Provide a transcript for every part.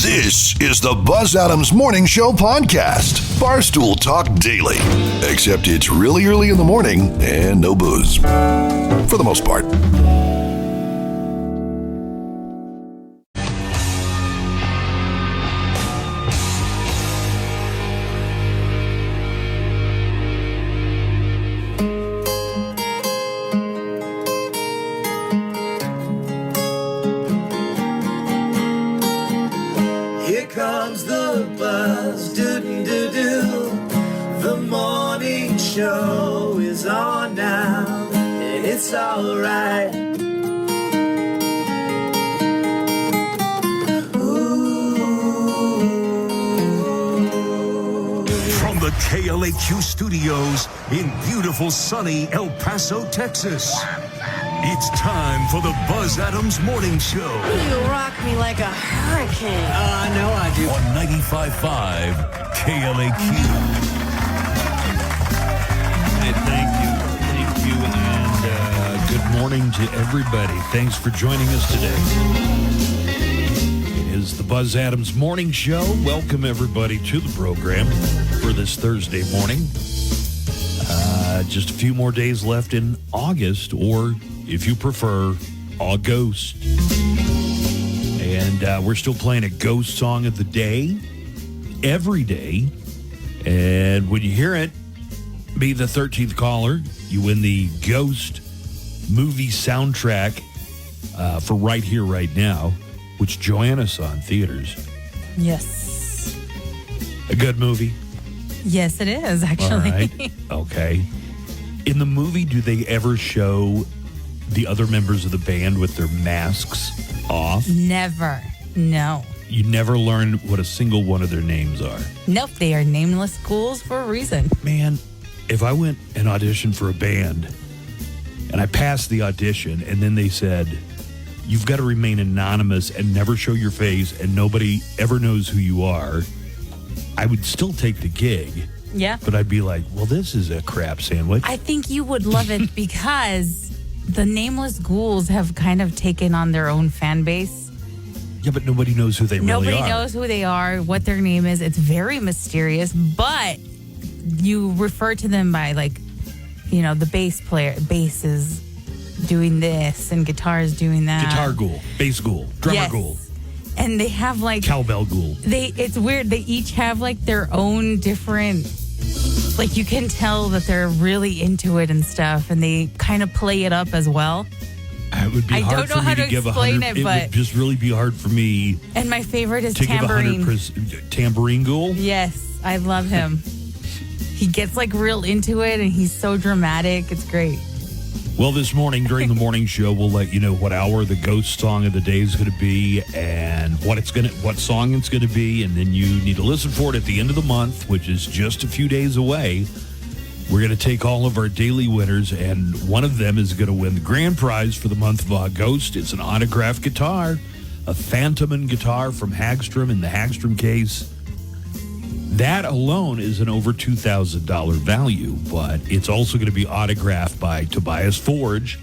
This is the Buzz Adams Morning Show podcast. Barstool Talk Daily. Except it's really early in the morning and no booze. For the most part. Here comes the buzz, do-do-do-do. The morning show is on now, and it's alright. From the KLAQ studios in beautiful sunny El Paso, Texas. It's time for the Buzz Adams Morning Show. You rock me like a hurricane. I know I do. On 95.5 KLAQ. Hey, thank you, and good morning to everybody. Thanks for joining us today. It is the Buzz Adams Morning Show. Welcome, everybody, to the program for this Thursday morning. Just a few more days left in August, or if you prefer, August. And we're still playing a ghost song of the day every day. And when you hear it, be the 13th caller. You win the Ghost movie soundtrack for Right Here, Right Now, which Joanna saw in theaters. Yes. A good movie? Yes, it is, actually. All right. Okay. In the movie, do they ever show the other members of the band with their masks off? Never. No. You never learn what a single one of their names are. Nope, they are nameless ghouls for a reason. Man, if I went and auditioned for a band and I passed the audition and then they said, you've got to remain anonymous and never show your face and nobody ever knows who you are, I would still take the gig. Yeah. But I'd be like, well, this is a crap sandwich. I think you would love it because the nameless ghouls have kind of taken on their own fan base. Yeah, but nobody knows who they really are. Nobody knows who they are, what their name is. It's very mysterious, but you refer to them by, like, you know, the bass is doing this and guitar is doing that. Guitar ghoul, bass ghoul, drummer Yes. ghoul, And they have, like, cowbell ghoul. It's weird. They each have, like, their own different, like, you can tell that they're really into it and stuff, and they kind of play it up as well. It would be I hard don't know for me how to to give explain 100. it, but- would just really be hard for me And my favorite is to give Tambourine. 100%. Tambourine ghoul? Yes, I love him. He gets, like, real into it, and he's so dramatic. It's great. Well, this morning during the morning show, we'll let you know what hour the ghost song of the day is going to be and what song it's going to be, and then you need to listen for it at the end of the month, which is just a few days away. We're going to take all of our daily winners, and one of them is going to win the grand prize for the month of August. It's an autographed guitar, a Phantom guitar from Hagstrom in the Hagstrom case. That alone is an over $2,000 value, but it's also going to be autographed by Tobias Forge,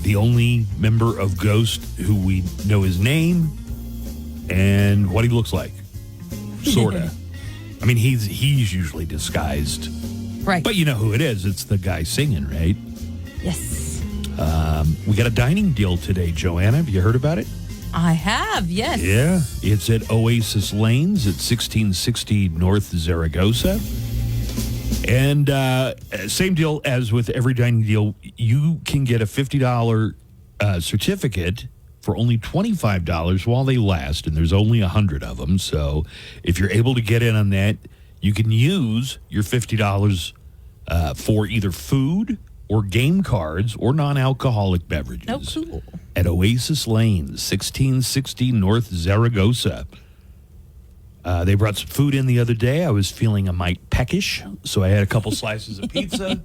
the only member of Ghost who we know his name and what he looks like, sort of. I mean, he's usually disguised, Right. but you know who it is. It's the guy singing, right? Yes. We got a dining deal today, Joanna. Have you heard about it? I have, yes. Yeah, it's at Oasis Lanes at 1660 North Zaragoza. And same deal as with every dining deal. You can get a $50 certificate for only $25 while they last, and there's only 100 of them. So if you're able to get in on that, you can use your $50 for either food or game cards or non-alcoholic beverages. Oh, cool. At Oasis Lanes, 1660 North Zaragoza. They brought some food in the other day. I was feeling a mite peckish, so I had a couple slices of pizza.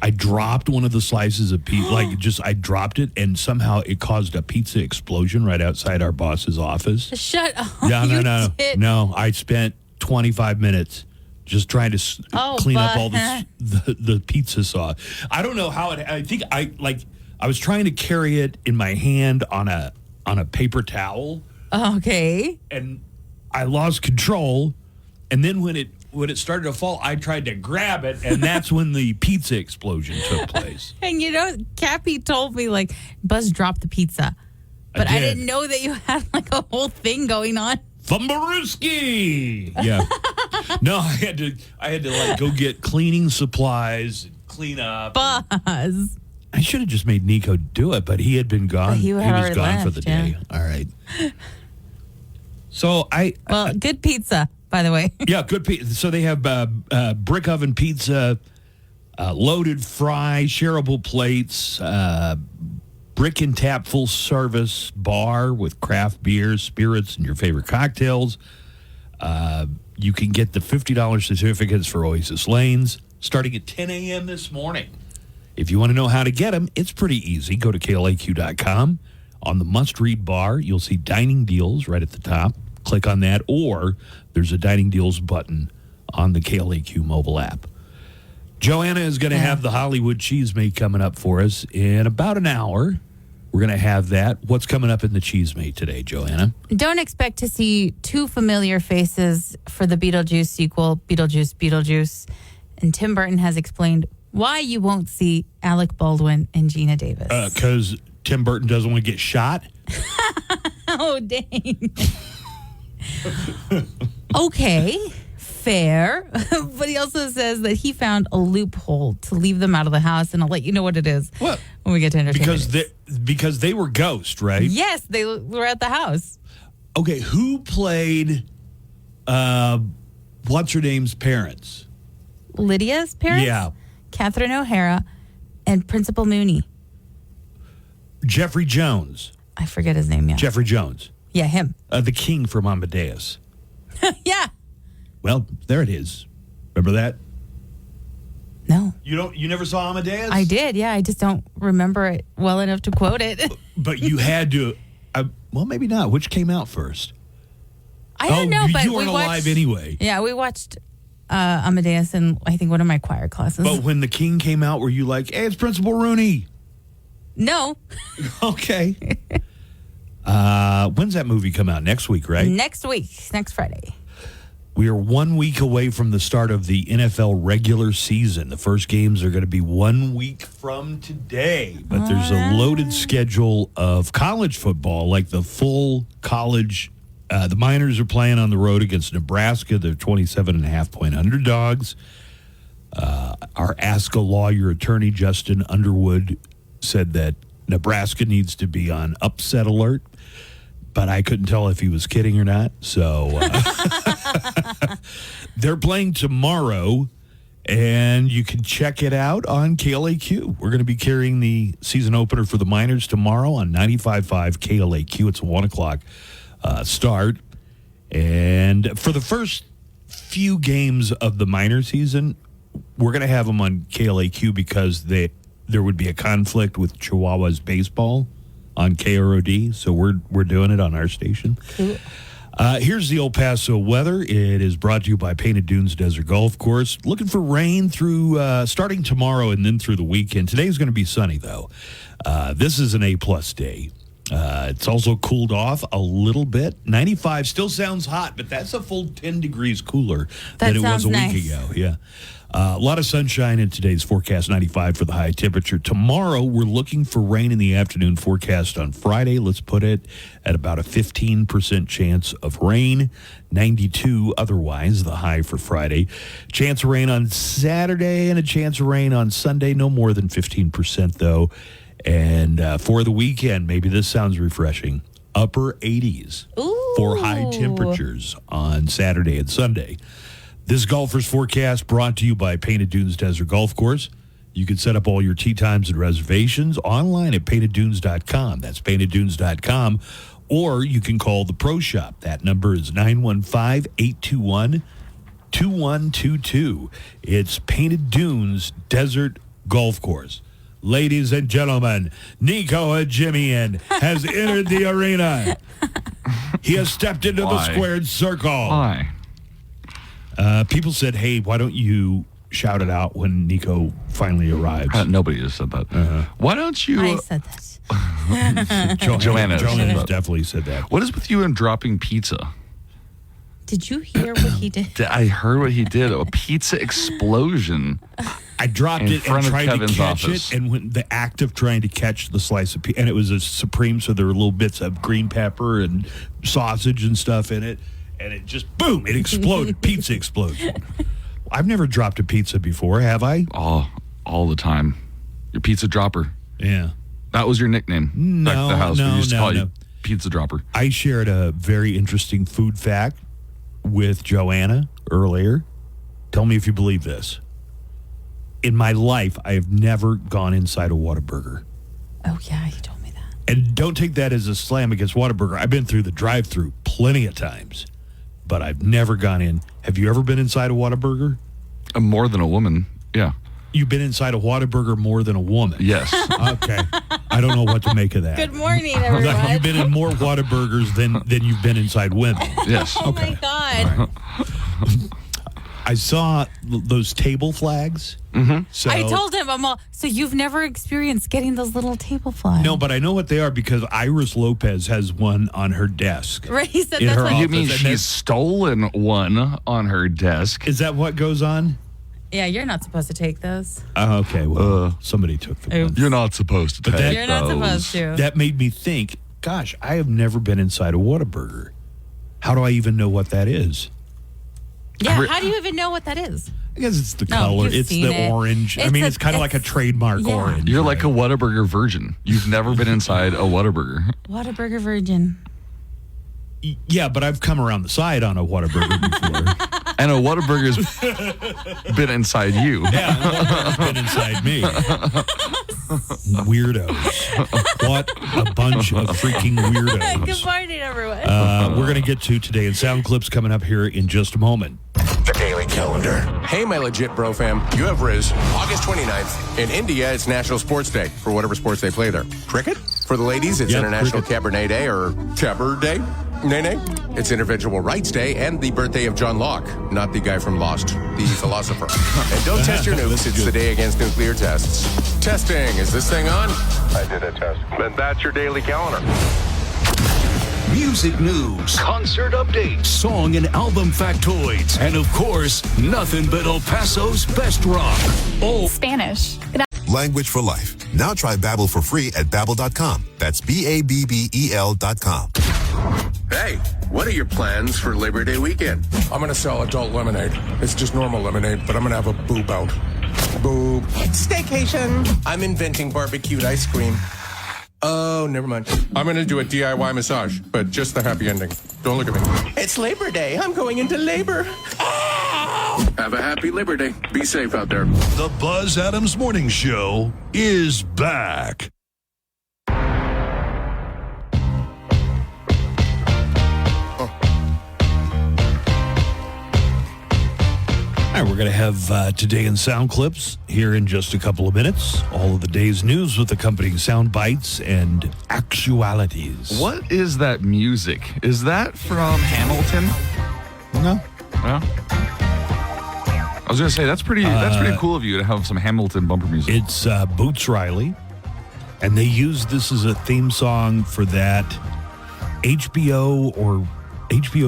I dropped one of the slices of pizza, I dropped it, and somehow it caused a pizza explosion right outside our boss's office. Shut up. No. I spent 25 minutes just trying to clean up all the pizza sauce. I don't know how it. I think I was trying to carry it in my hand on a paper towel. Okay. And I lost control. And then when it started to fall, I tried to grab it, and that's when the pizza explosion took place. And Cappy told me, like, Buzz dropped the pizza. But I didn't know that you had, like, a whole thing going on. Fumbarooski! Yeah. No, I had to like go get cleaning supplies and clean up. Buzz. I should have just made Nico do it, but he had been gone. But he was already gone for left, the day. yeah. All right. So good pizza, by the way. Yeah, good pizza. So they have brick oven pizza, loaded fry, shareable plates, brick and tap full service bar with craft beers, spirits, and your favorite cocktails. You can get the $50 certificates for Oasis Lanes starting at 10 a.m. this morning. If you want to know how to get them, it's pretty easy. Go to KLAQ.com. On the must-read bar, you'll see dining deals right at the top. Click on that, or there's a dining deals button on the KLAQ mobile app. Joanna is going to have the Hollywood Cheesemate coming up for us in about an hour. We're going to have that. What's coming up in the Cheesemate today, Joanna? Don't expect to see two familiar faces for the Beetlejuice sequel, Beetlejuice. And Tim Burton has explained why you won't see Alec Baldwin and Gina Davis. Because Tim Burton doesn't want to get shot? Oh, dang. Okay, fair. But he also says that he found a loophole to leave them out of the house, and I'll let you know what it is when we get to entertainment. Because they were ghosts, right? Yes, they were at the house. Okay, who played what's her name's parents? Lydia's parents? Yeah. Catherine O'Hara and Principal Mooney. Jeffrey Jones. I forget his name, yeah. Jeffrey Jones. Yeah, him. The king from Amadeus. Yeah. Well, there it is. Remember that? No. You never saw Amadeus? I did, yeah. I just don't remember it well enough to quote it. But you had to. Well, maybe not. Which came out first? I don't know, but you weren't alive anyway. Yeah, we watched Amadeus in, I think, one of my choir classes. But when the king came out, were you like, hey, it's Principal Rooney? No. Okay. When's that movie come out? Next week, right? Next week. Next Friday. We are 1 week away from the start of the NFL regular season. The first games are going to be 1 week from today. But there's a loaded schedule of college football, like the full college. The Miners are playing on the road against Nebraska. They're 27.5-point underdogs. Our Ask a Lawyer attorney, Justin Underwood, said that Nebraska needs to be on upset alert. But I couldn't tell if he was kidding or not. So they're playing tomorrow, and you can check it out on KLAQ. We're going to be carrying the season opener for the Miners tomorrow on 95.5 KLAQ. It's a 1 o'clock start. And for the first few games of the minor season, we're going to have them on KLAQ because there would be a conflict with Chihuahua's baseball on KROD, so we're doing it on our station. Cool. Here's the El Paso weather. It is brought to you by Painted Dunes Desert Golf Course. Looking for rain through starting tomorrow and then through the weekend. Today's going to be sunny, though. This is an A-plus day. It's also cooled off a little bit. 95 still sounds hot, but that's a full 10 degrees cooler than it was a week ago. Yeah. A lot of sunshine in today's forecast, 95 for the high temperature. Tomorrow, we're looking for rain in the afternoon forecast on Friday. Let's put it at about a 15% chance of rain, 92 otherwise, the high for Friday. Chance of rain on Saturday and a chance of rain on Sunday, no more than 15%, though. And for the weekend, maybe this sounds refreshing, upper 80s for high temperatures on Saturday and Sunday. This golfer's forecast brought to you by Painted Dunes Desert Golf Course. You can set up all your tee times and reservations online at painteddunes.com. That's painteddunes.com. Or you can call the Pro Shop. That number is 915-821-2122. It's Painted Dunes Desert Golf Course. Ladies and gentlemen, Nico Ajimian has entered the arena. He has stepped into the squared circle. Why? People said, hey, why don't you shout it out when Nico finally arrives? Nobody has said that. Why don't you... I said that. Joanna Joanna. definitely said that. What is with you and dropping pizza? Did you hear what he did? I heard what he did. A pizza explosion. I dropped In it front and of tried Kevin's to catch office. it, and when the act of trying to catch the slice of pizza, and it was a Supreme, so there were little bits of green pepper and sausage and stuff in it, and it just, boom, it exploded. Pizza explosion. I've never dropped a pizza before, have I? Oh, all the time. Your pizza dropper. Yeah. That was your nickname back at the house. We used to call you pizza dropper. I shared a very interesting food fact with Joanna earlier. Tell me if you believe this. In my life, I have never gone inside a Whataburger. Oh, yeah, he told me that. And don't take that as a slam against Whataburger. I've been through the drive-thru plenty of times, but I've never gone in. Have you ever been inside a Whataburger? More than a woman. Yeah. You've been inside a Whataburger more than a woman? Yes. Okay. I don't know what to make of that. Good morning, everyone. You've been in more Whataburgers than you've been inside women. Yes. Oh, my God. I saw those table flags. Mm-hmm. So I told him, so you've never experienced getting those little table flags? No, but I know what they are because Iris Lopez has one on her desk. Right, he said In that's her what You office, mean and she's stolen one on her desk? Is that what goes on? Yeah, you're not supposed to take those. Okay, well, somebody took them. Oops. You're not supposed to But take that- You're not those. supposed to. That made me think, gosh, I have never been inside a Whataburger. How do I even know what that is? Yeah, how do you even know what that is? I guess it's the No, color. you've It's seen the it. orange. I mean, it's kind of like a trademark yeah. orange. You're like a Whataburger virgin. You've never been inside a Whataburger. Whataburger virgin. Yeah, but I've come around the side on a Whataburger before. And a Whataburger's been inside you. Yeah, Whataburger's been inside me. Weirdos. What a bunch of freaking weirdos. Good morning, everyone. We're going to get to today and sound clips coming up here in just a moment. The Daily Calendar. Hey, my legit bro fam. You have Riz. August 29th. In India, it's National Sports Day for whatever sports they play there. Cricket? For the ladies, it's Yep, International cricket. Cabernet Day or Caber Day. Nay. It's Individual Rights Day and the birthday of John Locke, not the guy from Lost, the philosopher. And don't test your nukes. It's the day against nuclear tests. Testing. Is this thing on? I did a test. Then that's your daily calendar. Music news, concert updates, song and album factoids, and of course, nothing but El Paso's best rock. Oh, Spanish. Language for life. Now try Babbel for free at Babbel.com. That's BABBEL.com. Hey, what are your plans for Labor Day weekend? I'm going to sell adult lemonade. It's just normal lemonade, but I'm going to have a boob out. Boob. Staycation. I'm inventing barbecued ice cream. Oh, never mind. I'm going to do a DIY massage, but just the happy ending. Don't look at me. It's Labor Day. I'm going into labor. Have a happy Labor Day. Be safe out there. The Buzz Adams Morning Show is back. All right, we're going to have Today in Sound Clips here in just a couple of minutes. All of the day's news with accompanying sound bites and actualities. What is that music? Is that from Hamilton? No. Yeah. I was going to say, that's pretty cool of you to have some Hamilton bumper music. It's Boots Riley, and they used this as a theme song for that HBO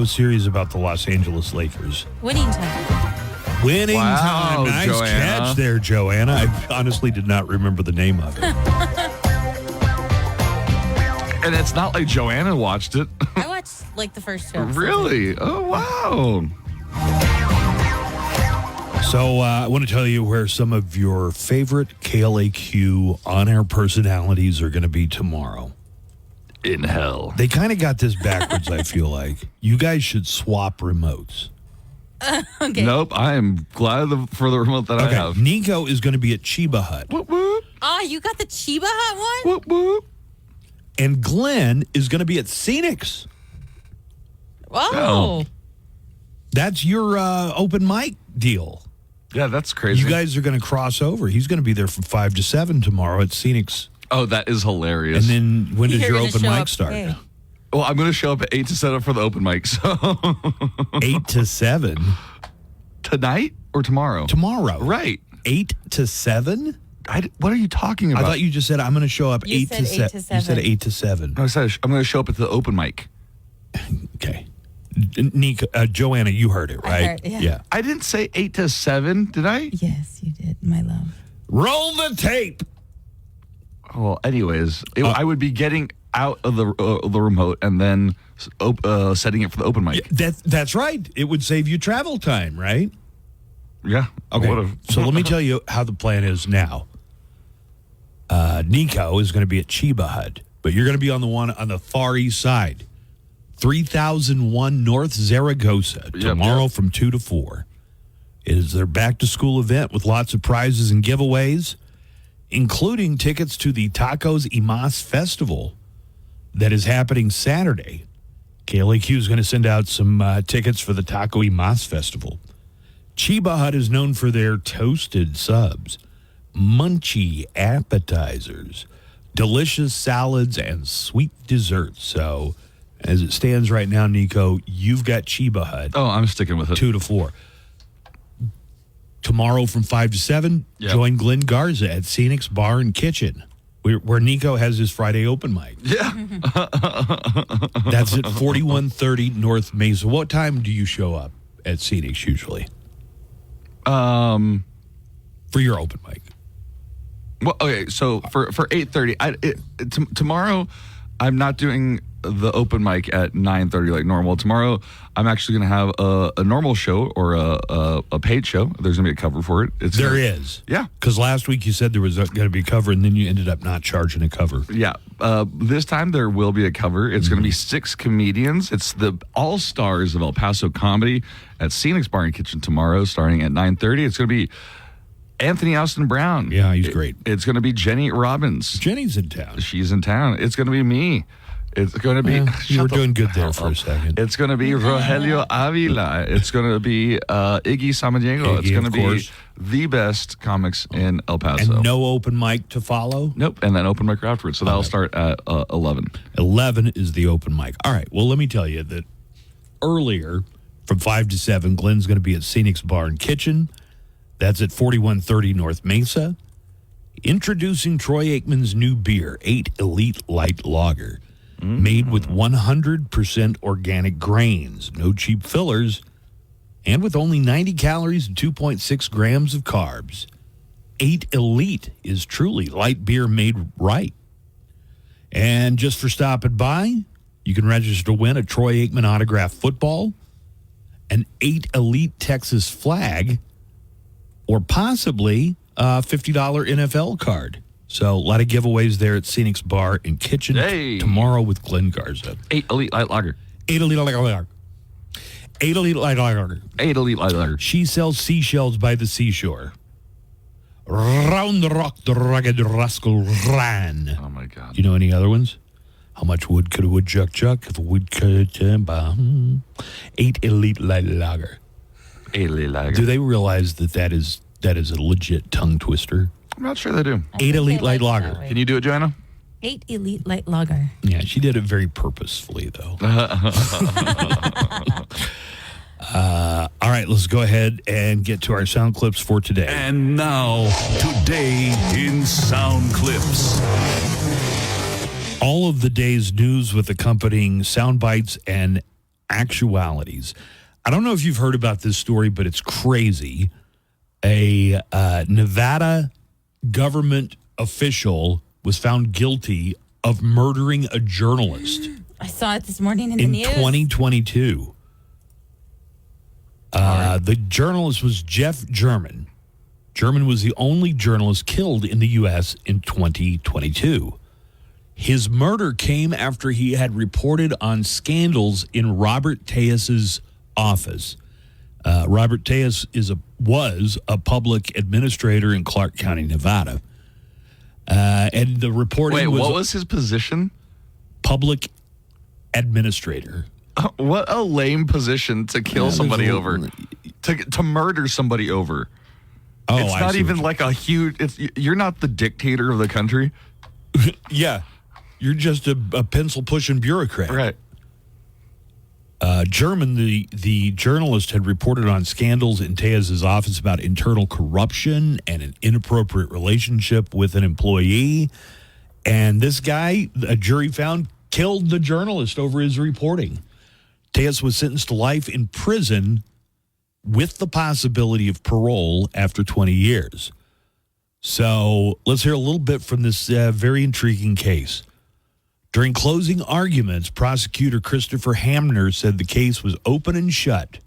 series about the Los Angeles Lakers. Winning time. Winning Wow, time. Nice Joanna. catch there, Joanna. I honestly did not remember the name of it. And it's not like Joanna watched it. I watched like the first two episodes. Really? Oh, wow. So I want to tell you where some of your favorite KLAQ on-air personalities are going to be tomorrow. In hell. They kind of got this backwards, I feel like. You guys should swap remotes. Okay. Nope. I am glad for the remote that I have. Nico is going to be at Chiba Hut. Whoop, whoop, Oh, you got the Chiba Hut one? whoop, whoop. And Glenn is going to be at Scenics. Oh. That's your open mic deal. Yeah, that's crazy. You guys are going to cross over. He's going to be there from 5 to 7 tomorrow at Scenics. Oh, that is hilarious. And then when does You're your gonna open show mic up start? today. Well, I'm going to show up at 8 to set up for the open mic. So 8 to 7? tonight or tomorrow? Tomorrow. Right. 8 to 7? What are you talking about? I thought you just said I'm going to show up You 8 said to 8 7. to You said 7. 8 to 7. No, I said I'm going to show up at the open mic. Okay. Nico, Joanna, you heard it, right? heard, yeah. I didn't say 8 to 7, did I? Yes, you did, my love. Roll the tape. Well, anyways, I would be getting out of the remote and then setting it for the open mic. That's right. It would save you travel time, right? Yeah. Okay. So let me tell you how the plan is now. Nico is going to be at Chiba Hut, but you're going to be on the one on the far east side. 3001 North Zaragoza tomorrow from 2 to 4. It is their back-to-school event with lots of prizes and giveaways, including tickets to the Tacos y Mas Festival that is happening Saturday. KLAQ is going to send out some tickets for the Taco y Mas Festival. Chiba Hut is known for their toasted subs, munchy appetizers, delicious salads, and sweet desserts. So, as it stands right now, Nico, you've got Chiba Hut. Oh, I'm sticking with it. 2 to 4. Tomorrow from 5 to 7, join Glenn Garza at Scenic's Bar and Kitchen, where Nico has his Friday open mic. Yeah. That's at 4130 North Mesa. What time do you show up at Scenic's usually? For your open mic. Well, okay, so for 8:30, tomorrow I'm not doing the open mic at 9:30 like normal. Tomorrow I'm actually going to have a normal show or a paid show. There's going to be a cover for it. There is. Yeah. Because last week you said there was going to be a cover, and then you ended up not charging a cover. Yeah. This time there will be a cover. It's going to be 6 comedians. It's the all-stars of El Paso comedy at Scenic's Bar and Kitchen tomorrow starting at 9:30. It's going to be Anthony Austin Brown. Yeah, he's great. It's going to be Jenny Robbins. Jenny's in town. She's in town. It's going to be me. It's going to be... you were doing good there for a second. It's going to be Rogelio Avila. It's going to be Iggy Samaniego. It's going to be the best comics in El Paso. And no open mic to follow? Nope. And then open mic afterwards. So that'll start at 11. 11 is the open mic. All right. Well, let me tell you that earlier from 5 to 7, Glenn's going to be at Scenic's Bar and Kitchen. That's at 4130 North Mesa. Introducing Troy Aikman's new beer, 8 Elite Light Lager. Made with 100% organic grains, no cheap fillers, and with only 90 calories and 2.6 grams of carbs. 8 Elite is truly light beer made right. And just for stopping by, you can register to win a Troy Aikman autographed football, an 8 Elite Texas flag, or possibly a $50 NFL card. So a lot of giveaways there at Scenic's Bar and Kitchen tomorrow with Glenn Garza. 8 Elite Light Lager. 8 Elite Light Lager. 8 Elite Light Lager. 8 Elite Light Lager. She sells seashells by the seashore. Round the rock, the rugged rascal ran. Oh, my God. Do you know any other ones? How much wood could a woodchuck chuck if a woodchuck timber? 8 Elite Light Lager. 8 Elite Lager. Do they realize that is a legit tongue twister? I'm not sure they do. 8 Elite Light Lager. Can you do it, Joanna? 8 Elite Light Lager. Yeah, she did it very purposefully, though. All right, let's go ahead and get to our sound clips for today. And now, today in sound clips. All of the day's news with accompanying sound bites and actualities. I don't know if you've heard about this story, but it's crazy. A Nevada government official was found guilty of murdering a journalist. I saw it this morning in the news. In 2022. The journalist was Jeff German. German was the only journalist killed in the U.S. in 2022. His murder came after he had reported on scandals in Robert Tejas' office. Robert Tejas was a public administrator in Clark County, Nevada. And the reporting was... Wait, what was his position? Public administrator. What a lame position to kill somebody over. To murder somebody over. Oh, it's not even like a huge... You're not the dictator of the country. Yeah. You're just a pencil-pushing bureaucrat. Right. German, the journalist, had reported on scandals in Tejas' office about internal corruption and an inappropriate relationship with an employee. And this guy, a jury found, killed the journalist over his reporting. Tejas was sentenced to life in prison with the possibility of parole after 20 years. So let's hear a little bit from this very intriguing case. During closing arguments, prosecutor Christopher Hamner said the case was open and shut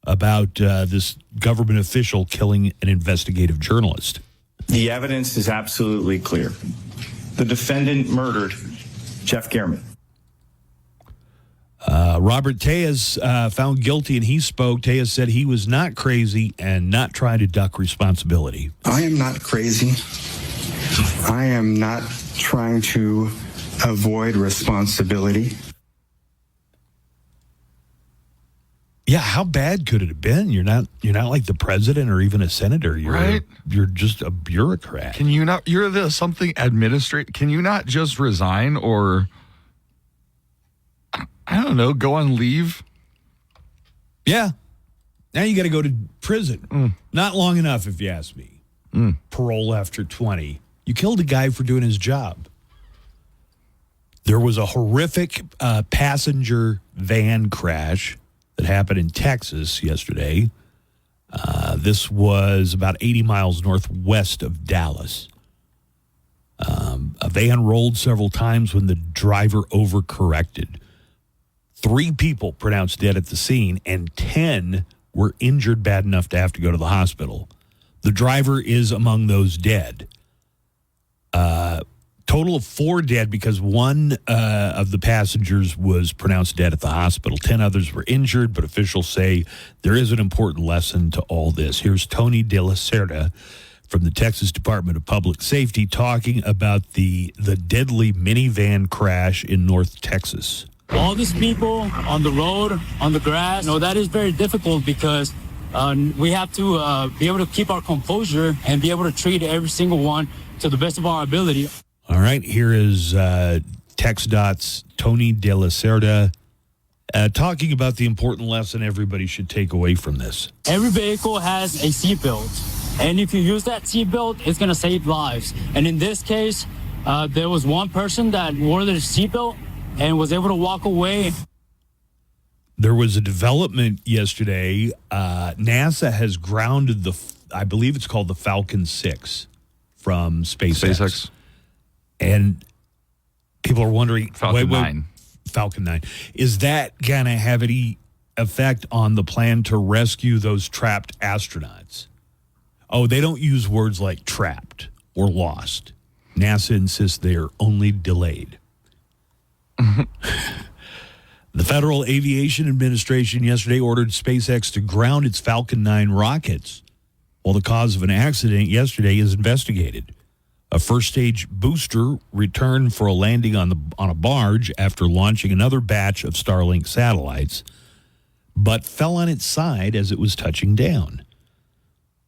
about this government official killing an investigative journalist. The evidence is absolutely clear. The defendant murdered Jeff Gehrman. Robert Tejas found guilty, and he spoke. Tejas said he was not crazy and not trying to duck responsibility. I am not crazy. I am not trying to avoid responsibility. Yeah, how bad could it have been? You're not like the president or even a senator. You're just a bureaucrat. Can you not? You're the something administrator. Can you not just resign or, I don't know, go on leave? Yeah. Now you got to go to prison. Not long enough, if you ask me. Parole after 20. You killed a guy for doing his job. There was a horrific passenger van crash that happened in Texas yesterday. This was about 80 miles northwest of Dallas. A van rolled several times when the driver overcorrected. 3 people pronounced dead at the scene, and 10 were injured bad enough to have to go to the hospital. The driver is among those dead. Total of 4 dead because one of the passengers was pronounced dead at the hospital. 10 others were injured, but officials say there is an important lesson to all this. Here's Tony De La Cerda from the Texas Department of Public Safety talking about the deadly minivan crash in North Texas. All these people on the road, on the grass, that is very difficult because we have to be able to keep our composure and be able to treat every single one to the best of our ability. All right, here is TxDOT's Tony De La Cerda talking about the important lesson everybody should take away from this. Every vehicle has a seatbelt, and if you use that seatbelt, it's going to save lives. And in this case, there was one person that wore their seatbelt and was able to walk away. There was a development yesterday. NASA has grounded I believe it's called the Falcon 6 from SpaceX. And people are wondering, Falcon 9. Falcon 9. Is that going to have any effect on the plan to rescue those trapped astronauts? Oh, they don't use words like trapped or lost. NASA insists they are only delayed. The Federal Aviation Administration yesterday ordered SpaceX to ground its Falcon 9 rockets, while the cause of an accident yesterday is investigated. A first-stage booster returned for a landing on a barge after launching another batch of Starlink satellites, but fell on its side as it was touching down.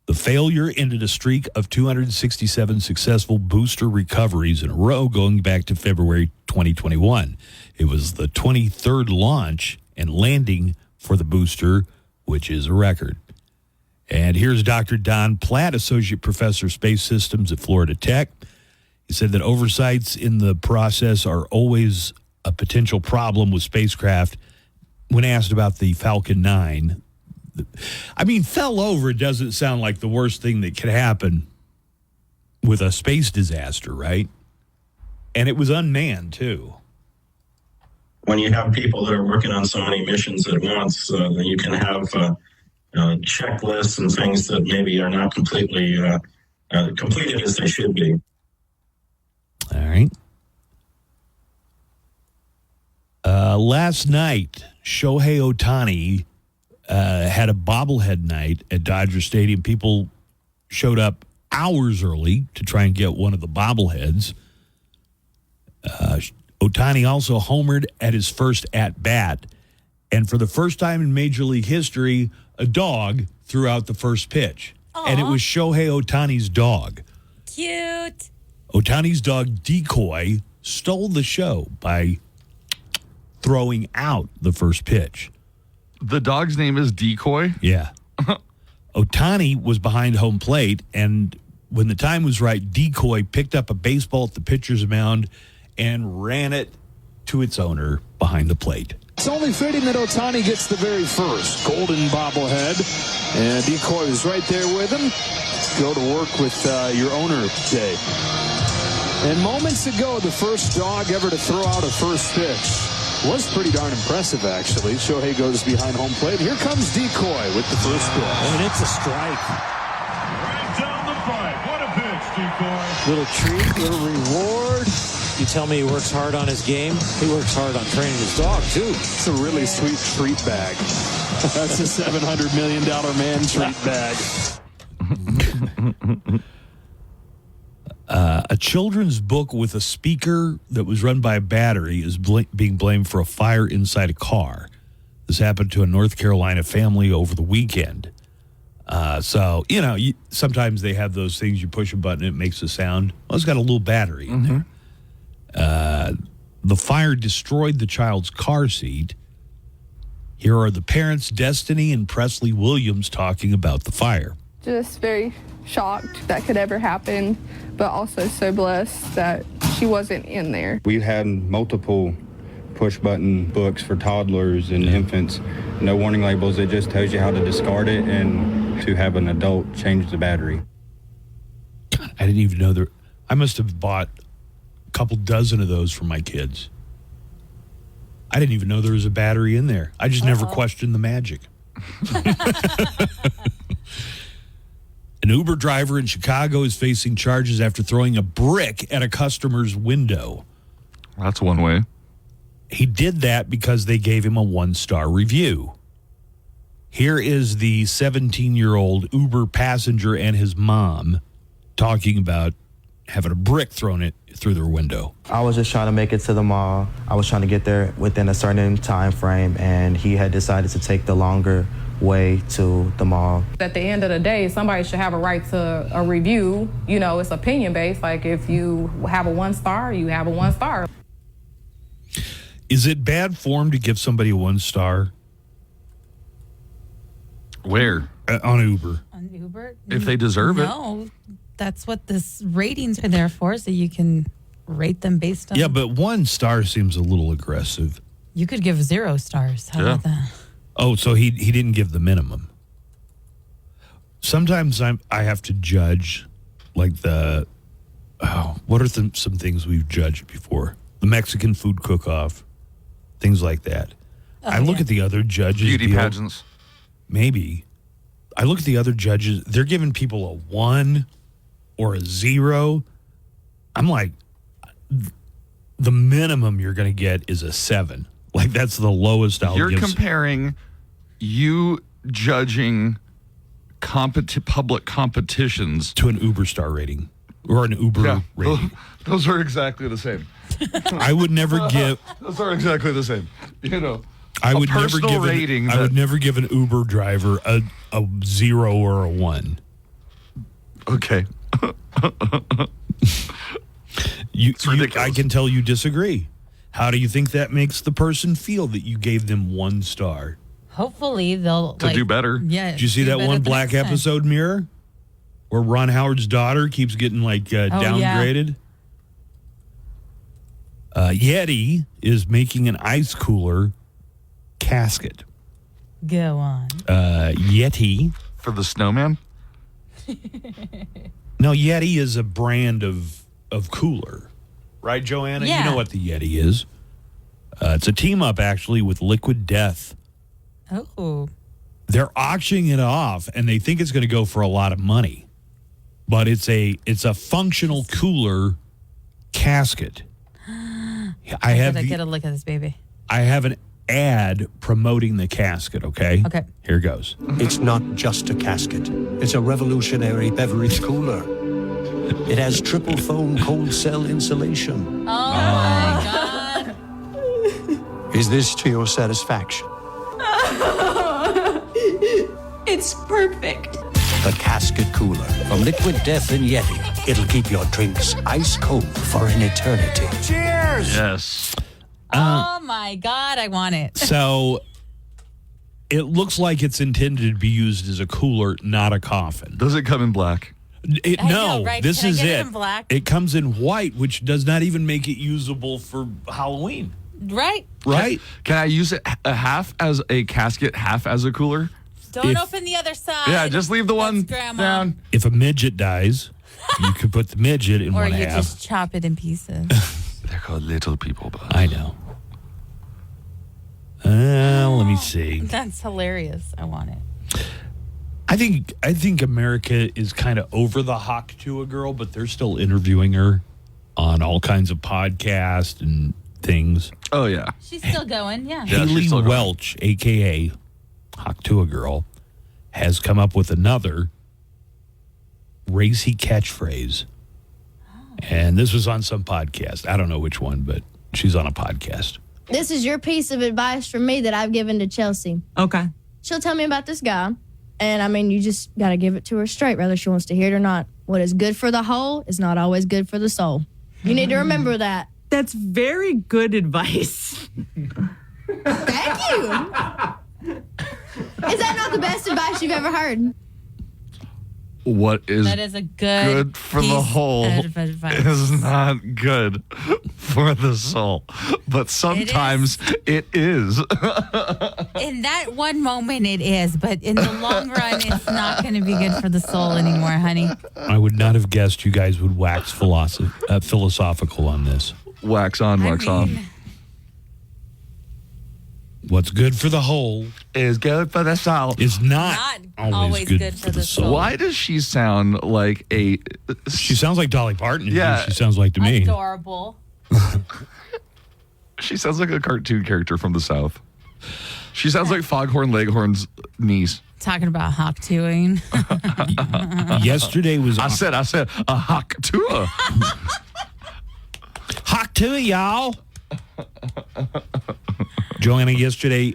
The failure ended a streak of 267 successful booster recoveries in a row going back to February 2021. It was the 23rd launch and landing for the booster, which is a record. And here's Dr. Don Platt, Associate Professor of Space Systems at Florida Tech. He said that oversights in the process are always a potential problem with spacecraft. When asked about the Falcon 9, fell over doesn't sound like the worst thing that could happen with a space disaster, right? And it was unmanned, too. When you have people that are working on so many missions at once, you can have checklists and things that maybe are not completely completed as they should be. All right. Last night, Shohei Ohtani had a bobblehead night at Dodger Stadium. People showed up hours early to try and get one of the bobbleheads. Ohtani also homered at his first at-bat. And for the first time in Major League history, a dog threw out the first pitch. Aww. And it was Shohei Ohtani's dog. Cute. Ohtani's dog, Decoy, stole the show by throwing out the first pitch. The dog's name is Decoy? Yeah. Ohtani was behind home plate, and when the time was right, Decoy picked up a baseball at the pitcher's mound and ran it to its owner behind the plate. It's only fitting that Ohtani gets the very first golden bobblehead, and Decoy is right there with him. Go to work with your owner today. And moments ago, the first dog ever to throw out a first pitch. Was pretty darn impressive, actually. Shohei goes behind home plate. Here comes Decoy with the first pitch. And it's a strike. Right down the pipe. What a pitch, Decoy. Little treat, little reward. You tell me he works hard on his game. He works hard on training his dog, too. It's a really sweet treat bag. That's a $700 million man treat bag. A children's book with a speaker that was run by a battery is being blamed for a fire inside a car. This happened to a North Carolina family over the weekend. Sometimes they have those things, you push a button, it makes a sound. Well, it's got a little battery in there. The fire destroyed the child's car seat. Here are the parents, Destiny and Presley Williams, talking about the fire. Just very shocked that could ever happen, but also so blessed that she wasn't in there. We've had multiple push-button books for toddlers and infants. No warning labels. It just tells you how to discard it and to have an adult change the battery. I didn't even know there. I must have bought a couple dozen of those for my kids. I didn't even know there was a battery in there. I just never questioned the magic. An Uber driver in Chicago is facing charges after throwing a brick at a customer's window. That's one way. He did that because they gave him a 1-star review. Here is the 17-year-old Uber passenger and his mom talking about having a brick thrown through their window. I was just trying to make it to the mall. I was trying to get there within a certain time frame, and he had decided to take the longer way to the mall. At the end of the day, somebody should have a right to a review. You know, it's opinion-based. Like, if you have a 1-star, you have a 1-star. Is it bad form to give somebody a 1-star? Where? On Uber. On Uber? If they deserve it. No, that's what this ratings are there for, so you can rate them based on... Yeah, but 1 star seems a little aggressive. You could give 0 stars. How about that? Oh, so he didn't give the minimum. Sometimes I have to judge, like what are some things we've judged before? The Mexican food cook-off, things like that. I look at the other judges. Beauty pageants. Maybe. I look at the other judges. They're giving people a 1 or a 0. I'm like, the minimum you're going to get is a 7. Like, that's the lowest I'll give. You're comparing you judging public competitions to an Uber star rating or an Uber rating. Those are exactly the same. I would never give. Those are exactly the same. You know, I would never give an Uber driver a 0 or a 1. Okay. I can tell you disagree. How do you think that makes the person feel that you gave them 1 star? Hopefully they'll do better. Yeah. Did you see that one Black episode, Mirror, where Ron Howard's daughter keeps getting downgraded? Yeti is making an ice cooler casket. Go on. Yeti for the snowman. No, Yeti is a brand of cooler. Right, Joanna? Yeah. You know what the Yeti is. It's a team-up, actually, with Liquid Death. Oh. They're auctioning it off, and they think it's going to go for a lot of money. But it's a functional cooler casket. I gotta get a look at this baby. I have an ad promoting the casket, okay? Okay. Here goes. It's not just a casket. It's a revolutionary beverage cooler. It has triple foam cold cell insulation. Oh my God. Is this to your satisfaction? It's perfect. The casket cooler from Liquid Death and Yeti. It'll keep your drinks ice cold for an eternity. Cheers! Yes. Oh my God, I want it. So It looks like it's intended to be used as a cooler, not a coffin. Does it come in black? I know, right? This Can I is get it. it in black? It comes in white, which does not even make it usable for Halloween. Right? Right? Can I use it half as a casket, half as a cooler? Don't open the other side. Yeah, just leave the one Grandma. down. If a midget dies, you could put the midget in Or one you half. just chop it in pieces. They're called little people, Buzz. I know. Let me see. That's hilarious. I want it. I think America is kind of over the Hawk Tuah girl, but they're still interviewing her on all kinds of podcasts and things. Oh, yeah. She's still going, yeah. Haley Welch, a.k.a. Hawk Tuah girl, has come up with another racy catchphrase. And this was on some podcast. I don't know which one, but she's on a podcast. This is your piece of advice from me that I've given to Chelsea. Okay. She'll tell me about this guy, and I mean, you just got to give it to her straight, whether she wants to hear it or not. What is good for the whole is not always good for the soul. You need to remember that. That's very good advice. Thank you. Is that not the best advice you've ever heard? What is, That is a good for the piece whole of advice. is not good for the soul. But sometimes it is. In that one moment, it is, but in the long run, it's not going to be good for the soul anymore, honey. I would not have guessed you guys would wax philosophical on this. Wax on, wax off. What's good for the whole is good for the soul. Is not always good for the soul. Why does she sound like a... She sounds like Dolly Parton. Yeah. She sounds like to me. Adorable. She sounds like a cartoon character from the South. She sounds like Foghorn Leghorn's niece. Talking about Hawk Tuahing. Yesterday was... I said a Hawk Tuah. Hawk Tuah, y'all. Joanna, yesterday,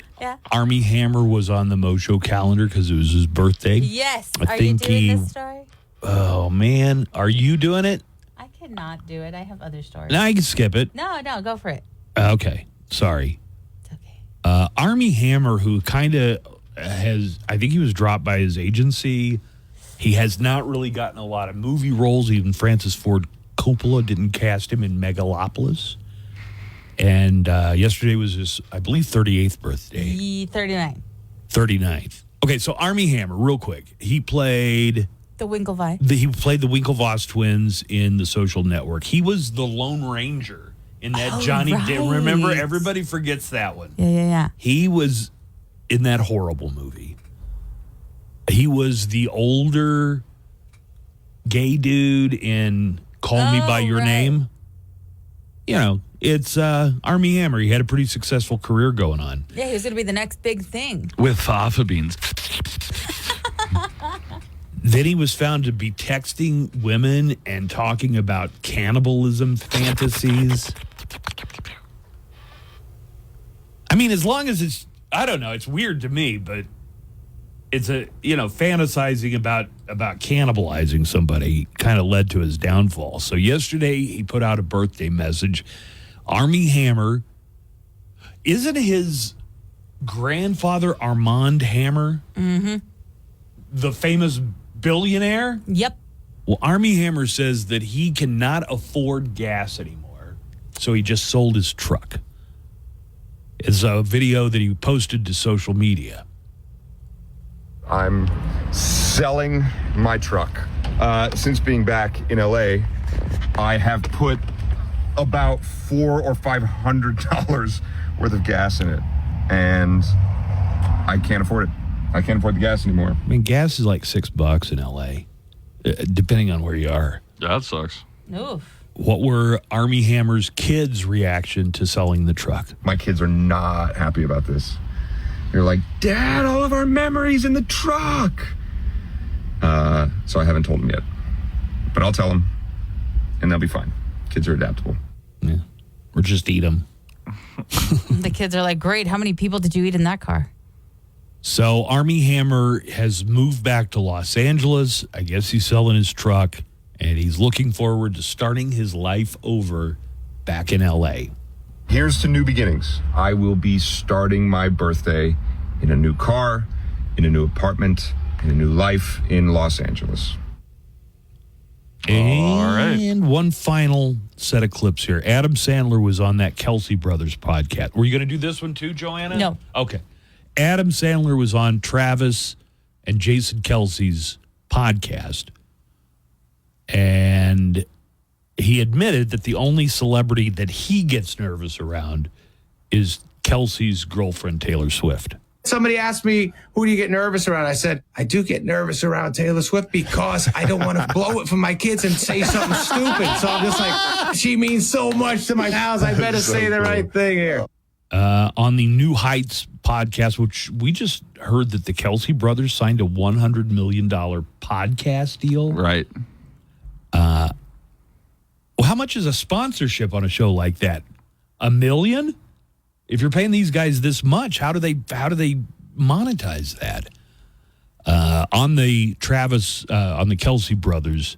Army Hammer was on the Mo Show calendar because it was his birthday. Yes. I think you doing this story? Oh, man. Are you doing it? I cannot do it. I have other stories. No, I can skip it. No, go for it. Okay. Sorry. It's okay. Army Hammer, who kind of has, I think he was dropped by his agency. He has not really gotten a lot of movie roles. Even Francis Ford Coppola didn't cast him in Megalopolis. And yesterday was his, I believe, 38th birthday. 39. 39th. Okay, so Army Hammer, real quick. He played... The Winklevi. He played the Winklevoss twins in The Social Network. He was the Lone Ranger in that Johnny Depp. Remember, everybody forgets that one. Yeah. He was in that horrible movie. He was the older gay dude in Call Me By Your Name. You know, it's Army Hammer. He had a pretty successful career going on. Yeah, he was going to be the next big thing. With fava beans. Then he was found to be texting women and talking about cannibalism fantasies. I mean, as long as it's, I don't know, it's weird to me, but it's fantasizing about cannibalizing somebody kind of led to his downfall. So yesterday he put out a birthday message. Army Hammer, isn't his grandfather Armand Hammer the famous billionaire? Yep. Well, Army Hammer says that he cannot afford gas anymore, so he just sold his truck. It's a video that he posted to social media. I'm selling my truck. Since being back in LA, I have put about $400 or $500 worth of gas in it, and I can't afford it. I can't afford the gas anymore. I mean, gas is like $6 in LA, depending on where you are. Yeah, that sucks. Oof. What were Army Hammer's kids' reaction to selling the truck? My kids are not happy about this. They're like, Dad, all of our memories in the truck. So I haven't told them yet. But I'll tell them, and they'll be fine. Kids are adaptable. Yeah. Or just eat them. The kids are like, great, how many people did you eat in that car? So Army Hammer has moved back to Los Angeles. I guess he's selling his truck, and he's looking forward to starting his life over back in L.A. Here's to new beginnings. I will be starting my birthday in a new car, in a new apartment, in a new life in Los Angeles. And one final set of clips here. Adam Sandler was on that Kelsey Brothers podcast. Were you going to do this one too, Joanna? No. Okay. Adam Sandler was on Travis and Jason Kelsey's podcast. And he admitted that the only celebrity that he gets nervous around is Kelsey's girlfriend, Taylor Swift. Somebody asked me, who do you get nervous around? I said, I do get nervous around Taylor Swift because I don't want to blow it for my kids and say something stupid. So I'm just like, she means so much to my house. I better say the right thing here. On the New Heights podcast, which we just heard that the Kelsey brothers signed a $100 million podcast deal. Right. Well, how much is a sponsorship on a show like that? $1 million? If you're paying these guys this much, how do they monetize that? On the Kelsey Brothers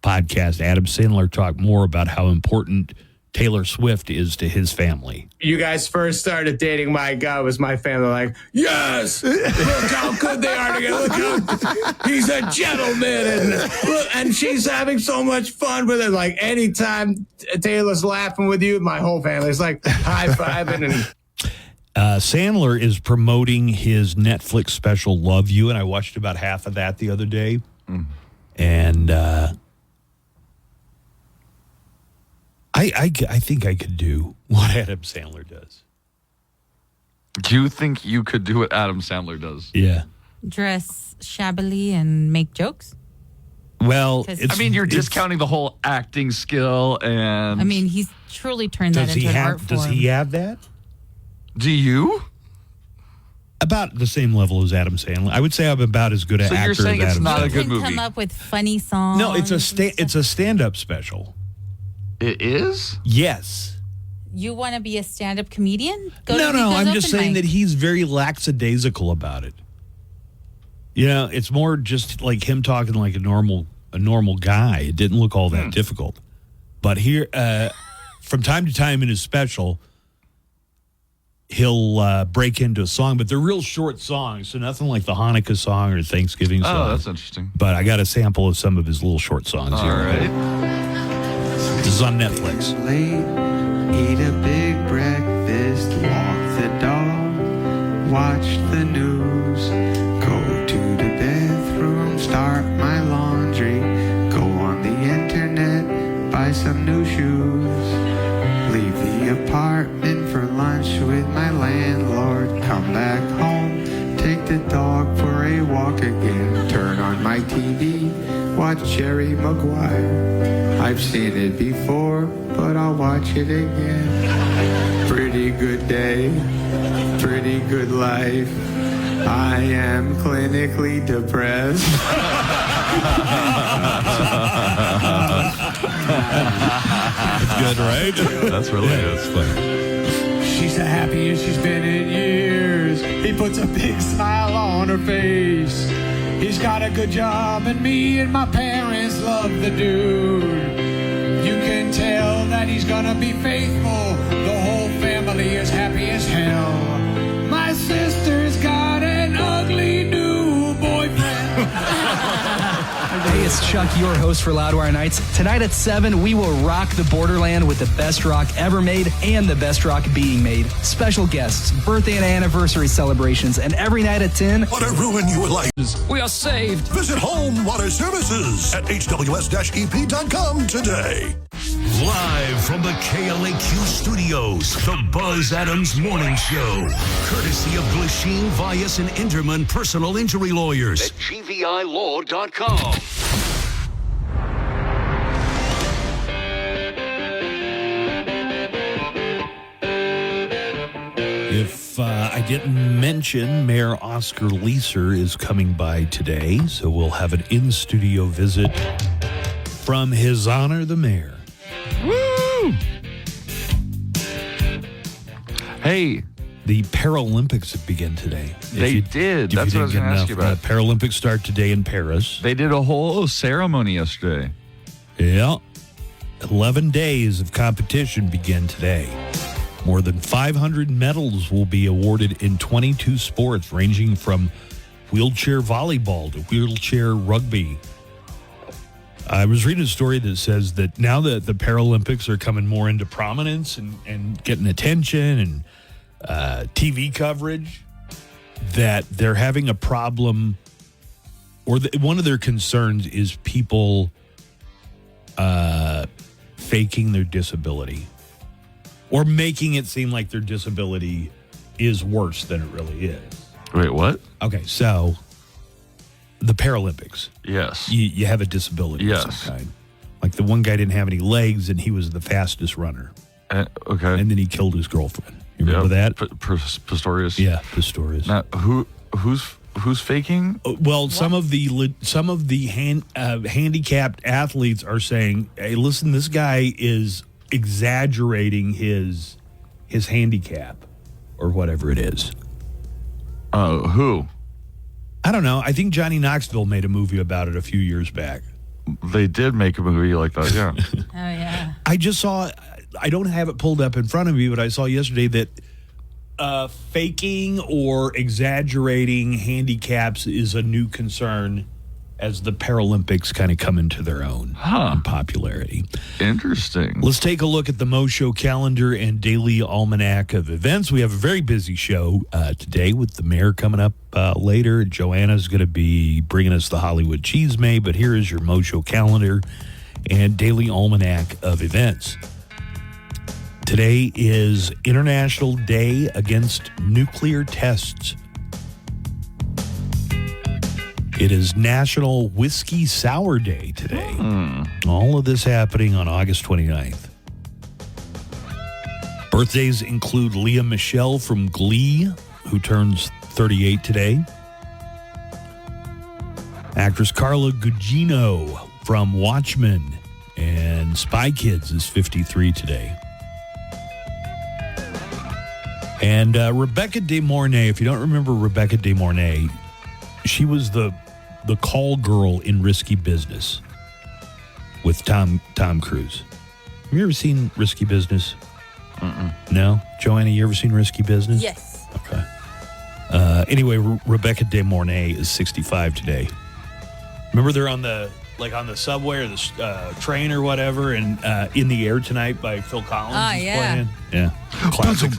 podcast, Adam Sandler talked more about how important Taylor Swift is to his family. You guys first started dating, my God, was my family like, yes, look how good they are together. Look how he's a gentleman. And she's having so much fun with it. Like anytime Taylor's laughing with you, my whole family's like high-fiving. And Sandler is promoting his Netflix special, Love You, and I watched about half of that the other day. And I think I could do what Adam Sandler does. Do you think you could do what Adam Sandler does? Yeah. Dress shabbily and make jokes? Well, you're discounting the whole acting skill and... I mean, he's truly turned that into an art form. Does he have that? Do you? About the same level as Adam Sandler. I would say I'm about as good an actor as Adam Sandler. So you're saying it's not a good movie? Come up with funny songs. No, it's a stand-up special. It is? Yes. You want to be a stand-up comedian? No, I'm just saying that he's very lackadaisical about it. You know, it's more just like him talking like a normal guy. It didn't look all that difficult. But here, from time to time in his special, he'll break into a song, but they're real short songs, so nothing like the Hanukkah song or Thanksgiving song. Oh, that's interesting. But I got a sample of some of his little short songs here. All right. This is on Netflix. Eat a big breakfast, walk the dog, watch the news, go to the bathroom, start my laundry, go on the internet, buy some new shoes, leave the apartment for lunch with my landlord, come back home, take the dog for a walk again, turn on my TV, watch Jerry Maguire. I've seen it before, but I'll watch it again. Pretty good day, pretty good life. I am clinically depressed. Good, right? That's really good. That's funny. She's the happiest she's been in years. He puts a big smile on her face. He's got a good job, and me and my parents love the dude. You can tell that he's gonna be faithful. The whole family is happy as hell. My sister's got an ugly new boyfriend. Hey, it's Chuck, your host for Loudwire Nights. Tonight at 7, we will rock the borderland with the best rock ever made and the best rock being made. Special guests, birthday and anniversary celebrations, and every night at 10... Want to ruin your life? We are saved. Visit Home Water Services at hws-ep.com today. Live from the KLAQ studios, the Buzz Adams Morning Show. Courtesy of Glasheen, Vyas, and Inderman Personal Injury Lawyers at GVILaw.com. If I didn't mention, Mayor Oscar Leeser is coming by today, so we'll have an in-studio visit from His Honor the Mayor. Woo! Hey. The Paralympics begin today. They did. That's what I was going to ask you about. The Paralympics start today in Paris. They did a whole ceremony yesterday. Yeah. 11 days of competition begin today. More than 500 medals will be awarded in 22 sports, ranging from wheelchair volleyball to wheelchair rugby. I was reading a story that says that now that the Paralympics are coming more into prominence and getting attention and TV coverage, that they're having a problem, or one of their concerns is people faking their disability or making it seem like their disability is worse than it really is. Wait, what? Okay, so the Paralympics. Yes. You have a disability of some kind. Like the one guy didn't have any legs and he was the fastest runner. Okay. And then he killed his girlfriend. You remember that? Pistorius. Yeah, Pistorius. Now, who's faking? Well, some of the handicapped athletes are saying, "Hey, listen, this guy is exaggerating his handicap or whatever it is." Who? I don't know. I think Johnny Knoxville made a movie about it a few years back. They did make a movie like that, yeah. Oh, yeah. I just saw, I don't have it pulled up in front of me, but I saw yesterday that faking or exaggerating handicaps is a new concern as the Paralympics kind of come into their own in popularity. Interesting. Let's take a look at the Mo Show calendar and daily almanac of events. We have a very busy show today with the mayor coming up later. Joanna's going to be bringing us the Hollywood Cheese May, but here is your Mo Show calendar and daily almanac of events. Today is International Day Against Nuclear Tests. It is National Whiskey Sour Day today. All of this happening on August 29th. Birthdays include Leah Michele from Glee, who turns 38 today. Actress Carla Gugino from Watchmen and Spy Kids is 53 today. And Rebecca De Mornay, if you don't remember Rebecca De Mornay, she was the call girl in Risky Business with Tom Cruise. Have you ever seen Risky Business? No? Joanna, you ever seen Risky Business? Yes. Okay. Anyway, Rebecca De Mornay is 65 today. Remember they're on the subway or the train or whatever, and In the Air Tonight by Phil Collins is playing? Yeah. Classic.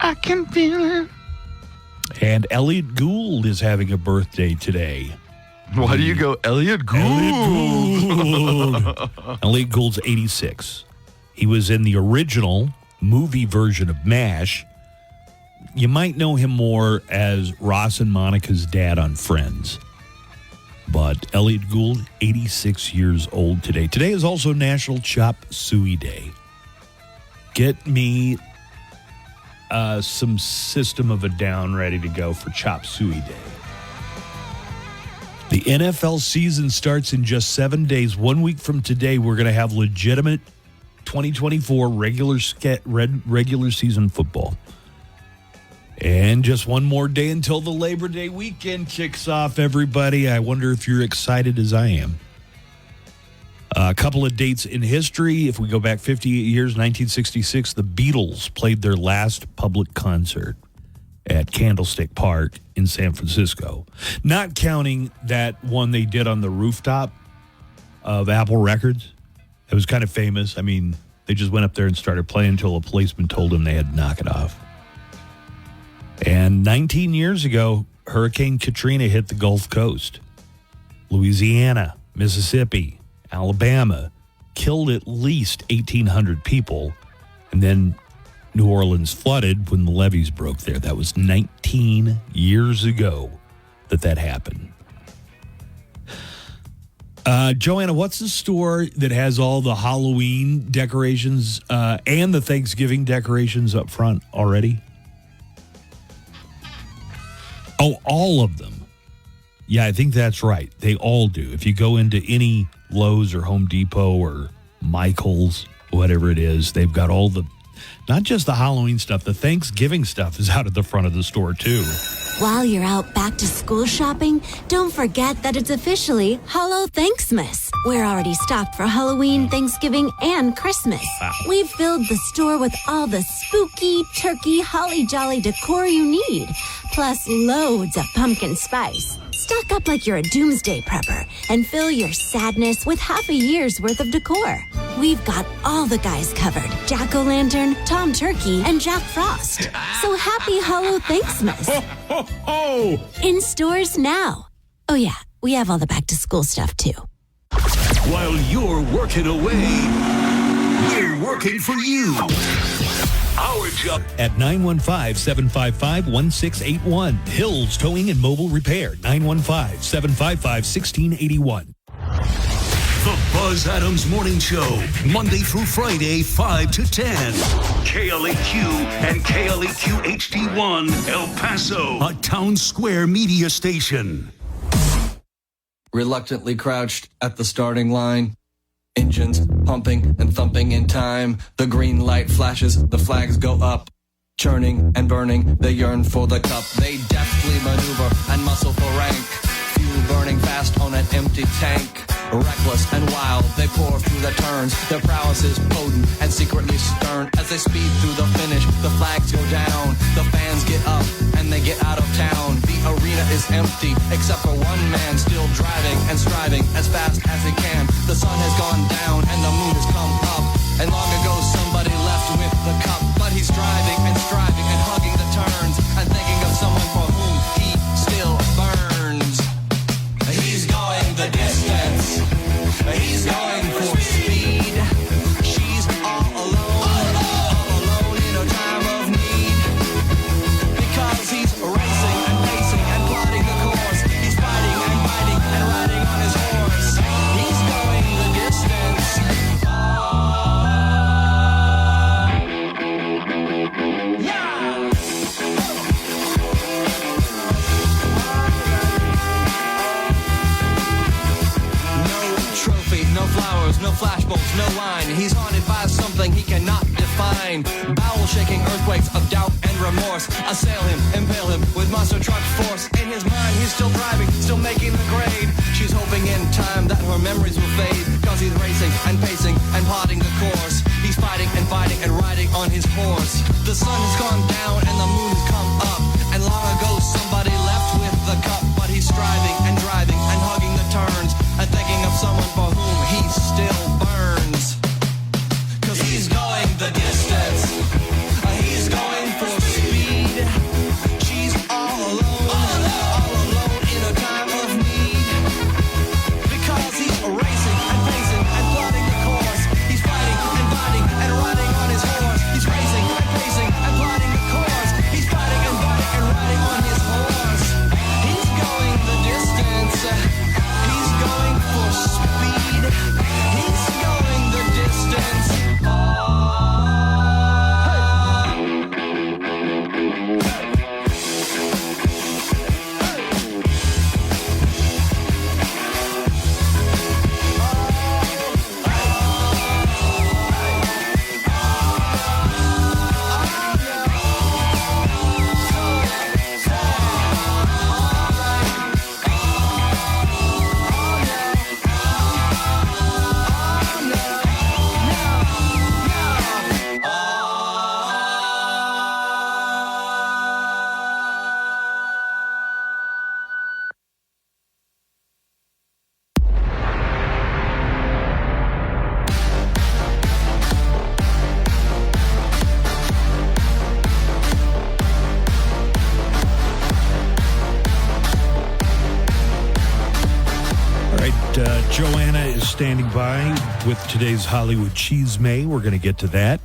I can feel it. And Elliot Gould is having a birthday today. Why do you go Elliot Gould? Elliot Gould's 86. He was in the original movie version of MASH. You might know him more as Ross and Monica's dad on Friends. But Elliot Gould, 86 years old today. Today is also National Chop Suey Day. Get me some System of a Down ready to go for Chop Suey Day. The NFL season starts in just 7 days. 1 week from today, we're going to have legitimate 2024 regular season football. And just one more day until the Labor Day weekend kicks off, everybody. I wonder if you're excited as I am. A couple of dates in history. If we go back 58 years, 1966, the Beatles played their last public concert at Candlestick Park in San Francisco. Not counting that one they did on the rooftop of Apple Records. It was kind of famous. I mean, they just went up there and started playing until a policeman told them they had to knock it off. And 19 years ago, Hurricane Katrina hit the Gulf Coast. Louisiana, Mississippi, Alabama, killed at least 1,800 people. And then New Orleans flooded when the levees broke there. That was 19 years ago that happened. Joanna, what's the store that has all the Halloween decorations and the Thanksgiving decorations up front already? Oh, all of them. Yeah, I think that's right. They all do. If you go into any Lowe's or Home Depot or Michael's, whatever it is, they've got all the, not just the Halloween stuff, the Thanksgiving stuff is out at the front of the store too. While you're out back to school shopping, don't forget that it's officially Hollow Thanksmas. We're already stocked for Halloween, Thanksgiving, and Christmas. Wow. We've filled the store with all the spooky, turkey, holly jolly decor you need, plus loads of pumpkin spice. Stock up like you're a doomsday prepper and fill your sadness with half a year's worth of decor. We've got all the guys covered: Jack-o'-lantern, Tom Turkey, and Jack Frost. So happy Hollow Thanksmas. In stores now. Oh yeah, we have all the back-to-school stuff too. While you're working away, we're working for you. Our job at 915-755-1681. Hills Towing and Mobile Repair, 915-755-1681. The Buzz Adams Morning Show, Monday through Friday, 5 to 10. KLAQ and KLAQ HD1, El Paso, a town square media station. Reluctantly crouched at the starting line. Engines pumping and thumping in time. The green light flashes, the flags go up. Churning and burning, they yearn for the cup. They deftly maneuver and muscle for rank. Fuel burning fast on an empty tank. Reckless and wild, they pour through the turns. Their prowess is potent and secretly stern. As they speed through the finish, the flags go down. The fans get up and they get out of town. The arena is empty, except for one man still driving and striving as fast as he can. The sun has gone down and the moon has come up. And long ago somebody left with the cup. But he's driving and striving and hugging the turns and thinking of someone for whom he still burns. He's going the distance. He's going for speed. She's all alone in a time of need. Because he's racing and pacing and plotting the course. He's fighting and biting and riding on his horse. He's going the distance. No flowers, no flashbulbs, no line. He's haunted by something he cannot define. Bowel-shaking earthquakes of doubt and remorse assail him, impale him with monster truck force. In his mind, he's still driving, still making the grade. She's hoping in time that her memories will fade. Cause he's racing and pacing and plotting the course. He's fighting and fighting and riding on his horse. The sun has gone down and the moon has come up. And long ago somebody left with the cup. But he's striving and driving and hugging the turns and thinking of someone for whom he still burns. Cause he's going the distance. He's going for speed. She's all alone in a time of need. Because he's racing and pacing and plotting the course. He's fighting and fighting and riding on his horse. He's racing and pacing and plotting the course. He's fighting and fighting and riding on his horse. He's going the distance. He's going for speed. He's going the distance. Joanna is standing by with today's Hollywood Cheese May. We're going to get to that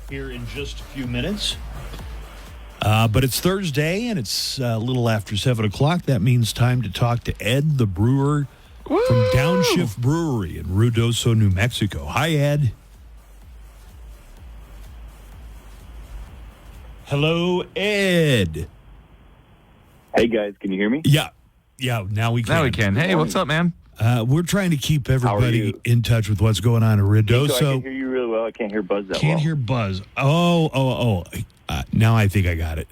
here in just a few minutes. But it's Thursday, and it's a little after 7 o'clock. That means time to talk to Ed, the brewer from Downshift Brewery in Ruidoso, New Mexico. Hi, Ed. Hello, Ed. Hey, guys. Can you hear me? Yeah. Now we can. Now we can. Hey, what's up, man? We're trying to keep everybody in touch with what's going on in Ruidoso. I can hear you really well. I can't hear Buzz that well. Can't hear Buzz. Oh. Now I think I got it.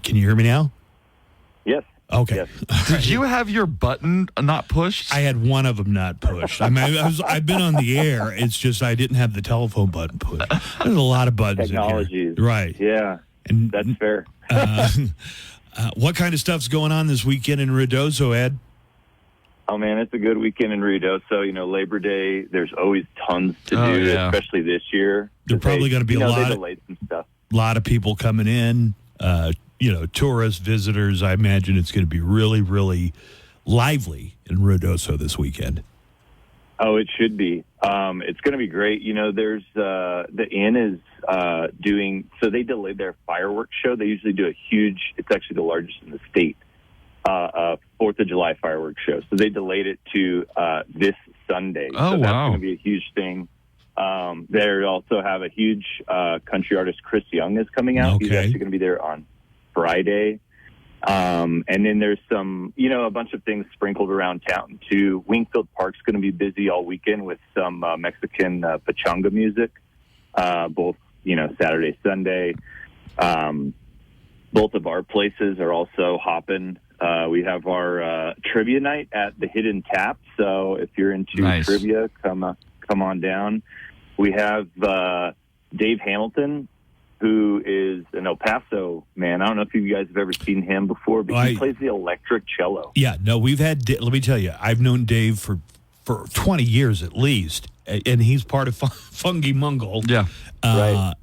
Can you hear me now? Yes. Okay. Did you have your button not pushed? I had one of them not pushed. I mean, I've been on the air. It's just I didn't have the telephone button pushed. There's a lot of buttons Technologies. in here. Right. Yeah. And that's fair. What kind of stuff's going on this weekend in Ruidoso, Ed? Oh, man, it's a good weekend in Ruidoso. You know, Labor Day, there's always tons to do, especially this year. There's probably going to be they a delayed some stuff. lot of people coming in, tourists, visitors. I imagine it's going to be really, really lively in Ruidoso this weekend. Oh, it should be. It's going to be great. You know, there's the Inn is doing, so they delayed their fireworks show. They usually do a huge, it's actually the largest in the state, 4th of July fireworks show. So they delayed it to this Sunday. Oh, so that's wow. going to be a huge thing. They also have a huge country artist, Chris Young, is coming out. He's actually going to be there on Friday. And then there's some, a bunch of things sprinkled around town too. Wingfield Park's going to be busy all weekend with some Mexican pachanga music, both, Saturday, Sunday. Both of our places are also hopping. We have our trivia night at the Hidden Tap. So if you're into trivia, come on down. We have Dave Hamilton, who is an El Paso man. I don't know if you guys have ever seen him before, but he plays the electric cello. Yeah, no, we've had, let me tell you, I've known Dave for 20 years at least, and he's part of Fungi Mungle. Yeah.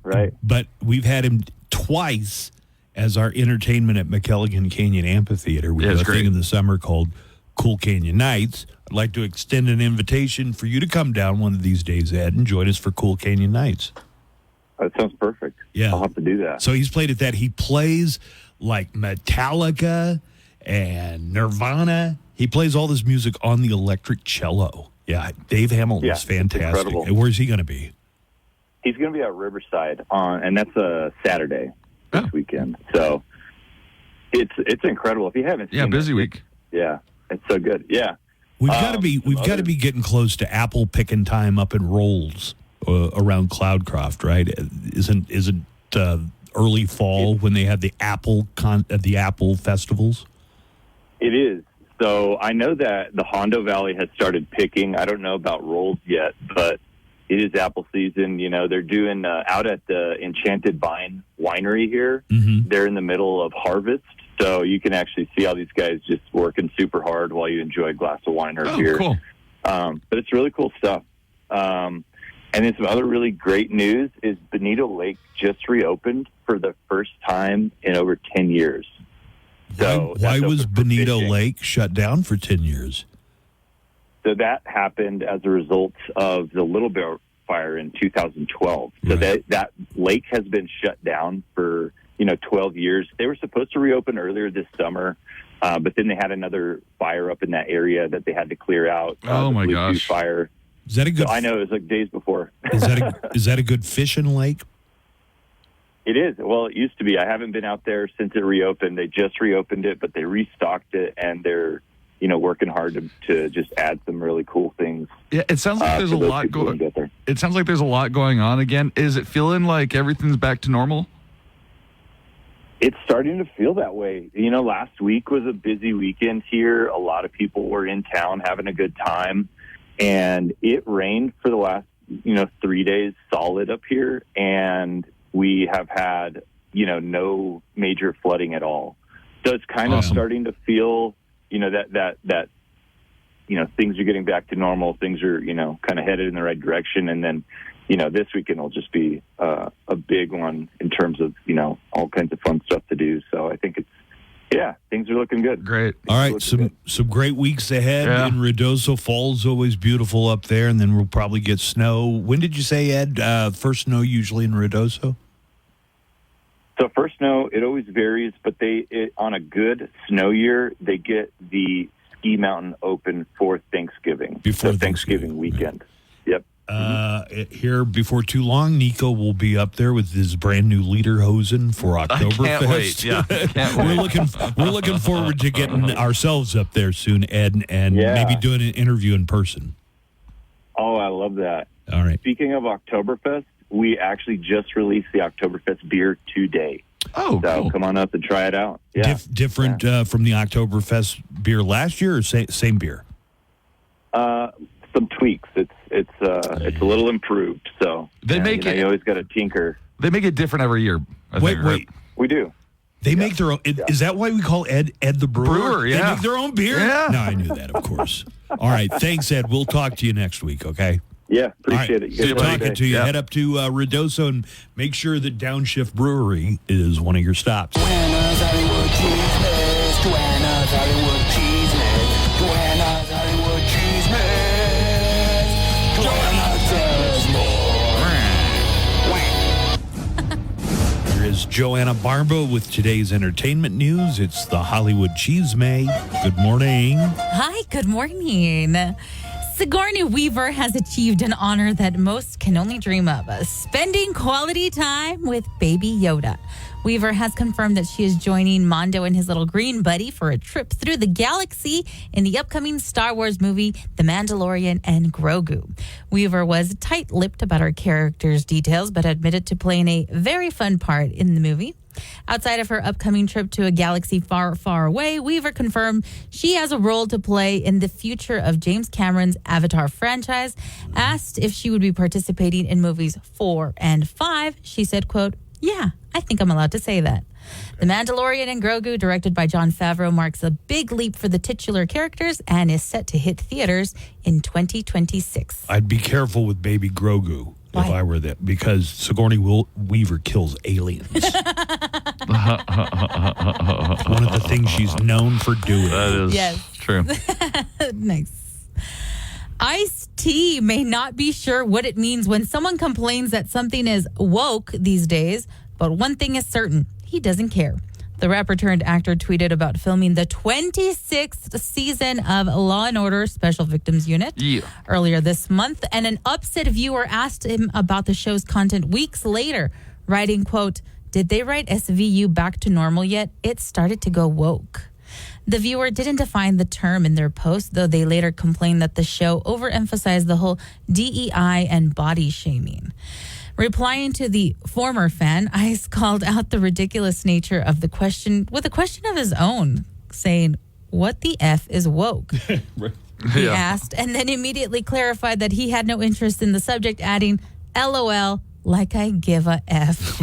Right. But we've had him twice as our entertainment at McElligan Canyon Amphitheater. We do a thing in the summer called Cool Canyon Nights. I'd like to extend an invitation for you to come down one of these days, Ed, and join us for Cool Canyon Nights. That sounds perfect. Yeah. I'll have to do that. So he's played at that. He plays like Metallica and Nirvana. He plays all this music on the electric cello. Yeah, Dave Hamilton is fantastic. And where's he going to be? He's going to be at Riverside and that's a Saturday this weekend. So it's incredible. If you haven't seen busy week. Yeah, it's so good. Yeah. We've got to be getting close to apple picking time up in Rolls around Cloudcroft, right? Isn't early fall when they have the apple festivals? It is. So I know that the Hondo Valley has started picking. I don't know about Rolls yet, but it is apple season. They're doing out at the Enchanted Vine Winery here. Mm-hmm. They're in the middle of harvest. So you can actually see all these guys just working super hard while you enjoy a glass of wine or beer. Cool. But it's really cool stuff. And then some other really great news is Bonito Lake just reopened for the first time in over 10 years. So why was Bonito Lake shut down for 10 years? So that happened as a result of the Little Bear fire in 2012. So that lake has been shut down for 12 years. They were supposed to reopen earlier this summer, but then they had another fire up in that area that they had to clear out. Oh my gosh! Fire. Is that a good? So I know it was like days before. Is that a good fishing lake? It is. Well, it used to be. I haven't been out there since it reopened. They just reopened it, but they restocked it, and they're working hard to just add some really cool things. Yeah, it sounds like there's a lot going. It sounds like there's a lot going on again. Is it feeling like everything's back to normal? It's starting to feel that way. Last week was a busy weekend here. A lot of people were in town having a good time, and it rained for the last 3 days solid up here, and we have had no major flooding at all. So it's kind of starting to feel that things are getting back to normal. Things are kind of headed in the right direction, and then this weekend will just be a big one in terms of all kinds of fun stuff to do. So I think things are looking good. Great. All right, some great weeks ahead in Ruidoso. Fall's always beautiful up there, and then we'll probably get snow. When did you say, Ed? First snow usually in Ruidoso? So first snow, it always varies, but on a good snow year, they get the ski mountain open for Thanksgiving. Before Thanksgiving weekend. Yep. Here before too long, Nico will be up there with his brand new Lederhosen for Oktoberfest. I can't wait. Yeah, can't wait. We're looking forward to getting ourselves up there soon, Ed, and maybe doing an interview in person. Oh, I love that. All right. Speaking of Oktoberfest, we actually just released the Oktoberfest beer today. Oh, so cool. come on up and try it out. Yeah. Different from the Oktoberfest beer last year, or same beer? Some tweaks. It's a little improved. So They make it. You always got to tinker. They make it different every year. I think, right? Wait. We do. They make their own. Is that why we call Ed the brewer? Brewer, yeah. They make their own beer? Yeah. No, I knew that, of course. All right. Thanks, Ed. We'll talk to you next week, okay? Yeah, appreciate All right. it. Good talking to you. Head up to Ruidoso and make sure that Downshift Brewery is one of your stops. Joanna's Hollywood Cheese Mix. Joanna's Hollywood Cheese Mix. Joanna's Hollywood Cheese Mix. Joanna does more. Here is Joanna Barba with today's entertainment news. It's the Hollywood Cheesemay. Good morning. Hi, good morning. Sigourney Weaver has achieved an honor that most can only dream of, spending quality time with Baby Yoda. Weaver has confirmed that she is joining Mondo and his little green buddy for a trip through the galaxy in the upcoming Star Wars movie, The Mandalorian and Grogu. Weaver was tight-lipped about her character's details, but admitted to playing a very fun part in the movie. Outside of her upcoming trip to a galaxy far, far away, Weaver confirmed she has a role to play in the future of James Cameron's Avatar franchise. Asked if she would be participating in movies 4 and 5, she said, quote, "Yeah, I think I'm allowed to say that." The Mandalorian and Grogu, directed by Jon Favreau, marks a big leap for the titular characters and is set to hit theaters in 2026. I'd be careful with Baby Grogu if I were there, because Sigourney Weaver kills aliens. One of the things she's known for doing. That is true. Nice. Ice-T may not be sure what it means when someone complains that something is woke these days, but one thing is certain, he doesn't care. The rapper turned actor tweeted about filming the 26th season of Law & Order Special Victims Unit earlier this month, and an upset viewer asked him about the show's content weeks later, writing, quote, "Did they write SVU back to normal yet? It started to go woke." The viewer didn't define the term in their post, though they later complained that the show overemphasized the whole DEI and body shaming. Replying to the former fan, Ice called out the ridiculous nature of the question with a question of his own, saying, "What the F is woke?" He asked, and then immediately clarified that he had no interest in the subject, adding, "LOL, like I give a F."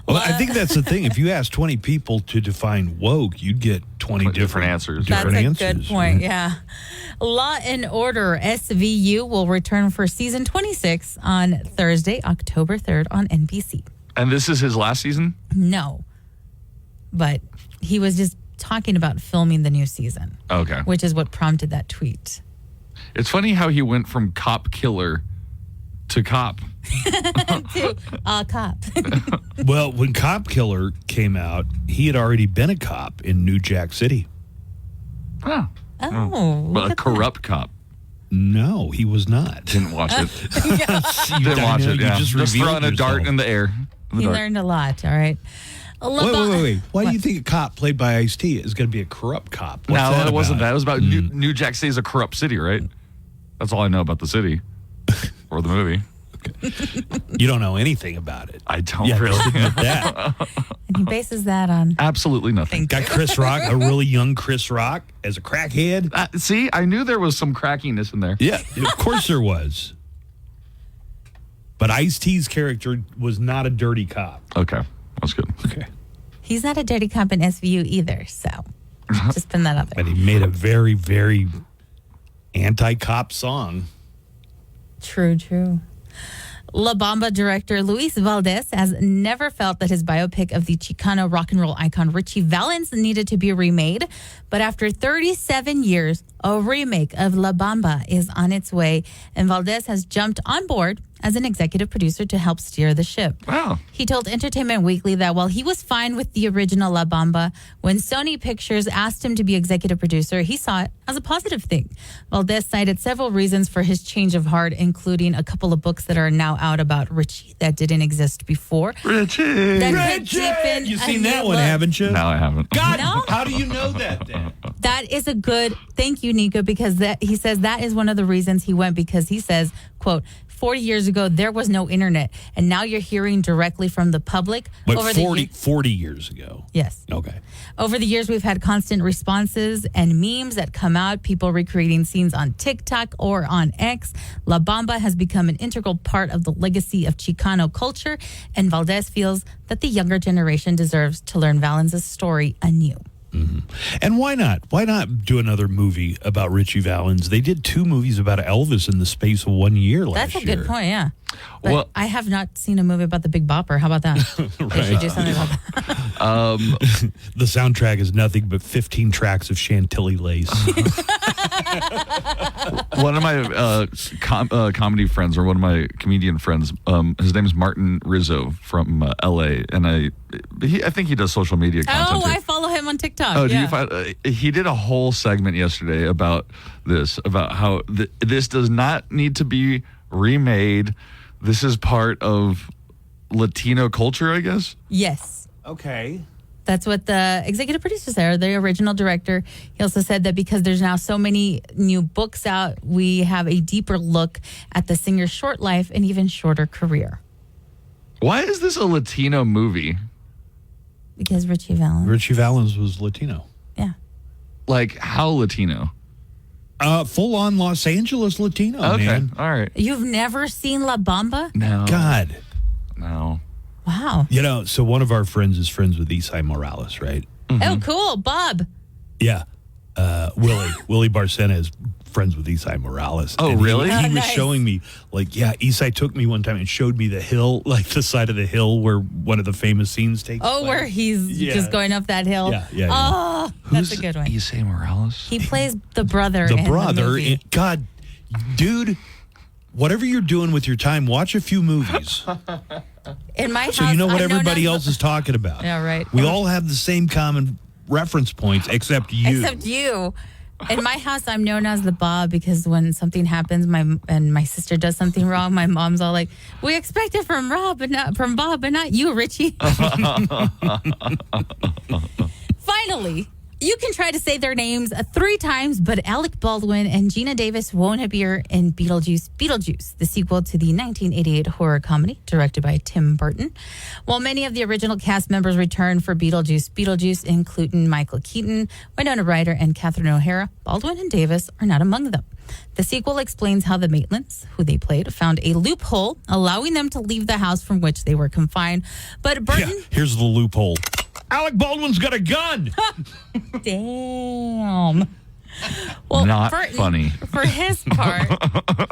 Well, I think that's the thing. If you ask 20 people to define woke, you'd get 20 different answers. That's a good point, yeah. Law and Order SVU will return for season 26 on Thursday, October 3rd on NBC. And this is his last season? No, but he was just talking about filming the new season. Okay. Which is what prompted that tweet. It's funny how he went from cop killer to cop. To cop. Well, when Cop Killer came out, he had already been a cop in New Jack City. Oh. Oh. But a corrupt cop. No, he was not. Didn't watch it. You Didn't watch it, yeah. You just Just revealed throwing a dart yourself. in the air. He learned a lot, all right. Wait. Why do you think a cop played by Ice-T is going to be a corrupt cop? What's No, that it wasn't about? that. It was about New Jack City is a corrupt city, right? That's all I know about the city or the movie. You don't know anything about it. I don't Yeah, really. just admit that. And he bases that on... Absolutely nothing. Got Chris Rock, a really young Chris Rock, as a crackhead. See, I knew there was some crackiness in there. Yeah, of course there was. But Ice-T's character was not a dirty cop. Okay, that's good. Okay. He's not a dirty cop in SVU either, so just put that out there. But he made a very, very anti-cop song. True. La Bamba director Luis Valdez has never felt that his biopic of the Chicano rock and roll icon Richie Valens needed to be remade. But after 37 years, a remake of La Bamba is on its way, and Valdez has jumped on board as an executive producer to help steer the ship. Wow. He told Entertainment Weekly that while he was fine with the original La Bamba, when Sony Pictures asked him to be executive producer, he saw it as a positive thing. Valdez cited several reasons for his change of heart, including a couple of books that are now out about Richie that didn't exist before. Richie! That could deepen You've a seen that new one, look. haven't you? No, I haven't. God, No? how do you know that then? That is a good, thank you, Nico, because he says that is one of the reasons he went, because he says, quote, 40 years ago, there was no internet, and now you're hearing directly from the public. But over 40 years ago. Yes. Okay. Over the years, we've had constant responses and memes that come out, people recreating scenes on TikTok or on X. La Bamba has become an integral part of the legacy of Chicano culture, and Valdez feels that the younger generation deserves to learn Valens' story anew. Mm-hmm. And why not? Why not do another movie about Richie Valens? They did 2 movies about Elvis in the space of 1 year last year. That's a good point, yeah. But Well- I have not seen a movie about the Big Bopper. How about that? They should do something about that. The soundtrack is nothing but 15 tracks of Chantilly lace. One of my comedy friends, or one of my comedian friends, his name is Martin Rizzo from L.A., and I think he does social media content. Oh, too. I follow him on TikTok. Oh, yeah. do you find he did a whole segment yesterday about this, about how this does not need to be remade. This is part of Latino culture, I guess. Yes. Okay. That's what the executive producer said, the original director. He also said that because there's now so many new books out, we have a deeper look at the singer's short life and even shorter career. Why is this a Latino movie? Because Richie Valens. Richie Valens was Latino. Yeah. Like, how Latino? Full on Los Angeles Latino, Okay, man. all right. You've never seen La Bamba? No. God. No. Wow. You know, so one of our friends is friends with Isai Morales, right? Oh, cool. Bob. Yeah. Willie Barcena is friends with Isai Morales. Oh, And really? He was nice. showing me, like, Isai took me one time and showed me the hill, like the side of the hill where one of the famous scenes takes Oh, place. where he's Yeah. just going up that hill. Yeah. Oh, that's a good one. Isai Morales? He plays the brother The in brother. the movie. God, dude, whatever you're doing with your time, watch a few movies. In my So house, you know what I'm known everybody as else is talking about. Yeah, right. We all have the same common reference points, except you. Except you. In my house, I'm known as the Bob because when something happens, my sister does something wrong, my mom's all like, "We expect it from Bob, but not you, Richie." Finally, you can try to say their names 3 times, but Alec Baldwin and Gina Davis won't appear in Beetlejuice, the sequel to the 1988 horror comedy directed by Tim Burton. While many of the original cast members return for Beetlejuice, including Michael Keaton, Winona Ryder, and Catherine O'Hara, Baldwin and Davis are not among them. The sequel explains how the Maitlands, who they played, found a loophole allowing them to leave the house from which they were confined. But Burton... Yeah, here's the loophole. Alec Baldwin's got a gun. Damn. Well, Not Burton, funny. for his part,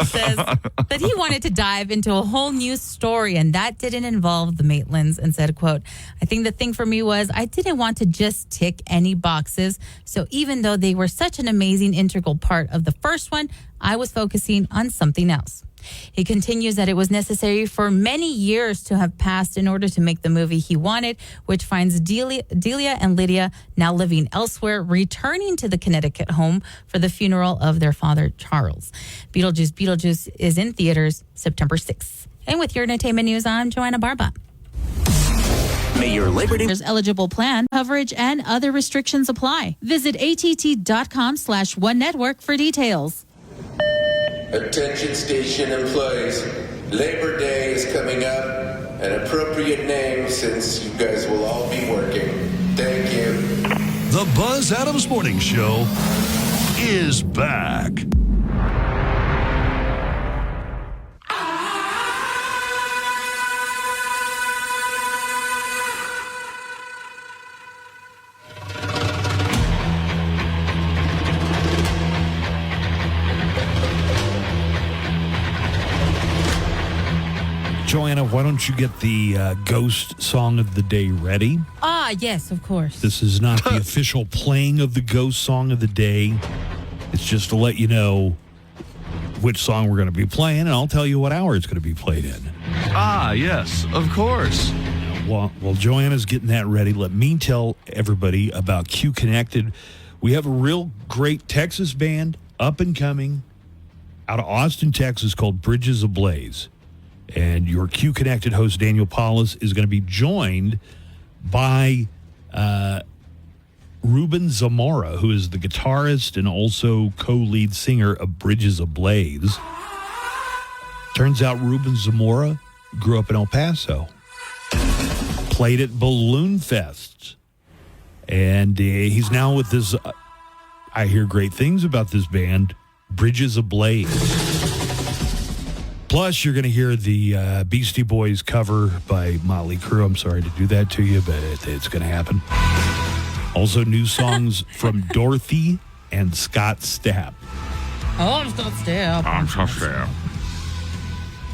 says that he wanted to dive into a whole new story, and that didn't involve the Maitlands, and said, quote, "I think the thing for me was I didn't want to just tick any boxes. So even though they were such an amazing integral part of the first one, I was focusing on something else." He continues that it was necessary for many years to have passed in order to make the movie he wanted, which finds Delia and Lydia now living elsewhere, returning to the Connecticut home for the funeral of their father, Charles. Beetlejuice is in theaters September 6th. And with your entertainment news, I'm Joanna Barba. May your Labor Day eligible plan, coverage, and other restrictions apply. Visit att.com/onenetwork for details. Attention station employees, Labor Day is coming up. An appropriate name since you guys will all be working. Thank you. The Buzz Adams Morning Show is back. Joanna, why don't you get the Ghost Song of the Day ready? Ah, yes, of course. This is not the official playing of the Ghost Song of the Day. It's just to let you know which song we're going to be playing, and I'll tell you what hour it's going to be played in. Ah, yes, of course. While Joanna's getting that ready, let me tell everybody about Q Connected. We have a real great Texas band up and coming out of Austin, Texas called Bridges Ablaze. And your Q Connected host, Daniel Paulus, is going to be joined by Ruben Zamora, who is the guitarist and also co-lead singer of Bridges Ablaze. Turns out Ruben Zamora grew up in El Paso. Played at Balloon Fest. And he's now with this, I hear great things about this band, Bridges Ablaze. Plus, you're going to hear the Beastie Boys cover by Motley Crue. I'm sorry to do that to you, but it's going to happen. Also, new songs from Dorothy and Scott Stapp. Oh, I'm Scott Stapp. I'm so fair.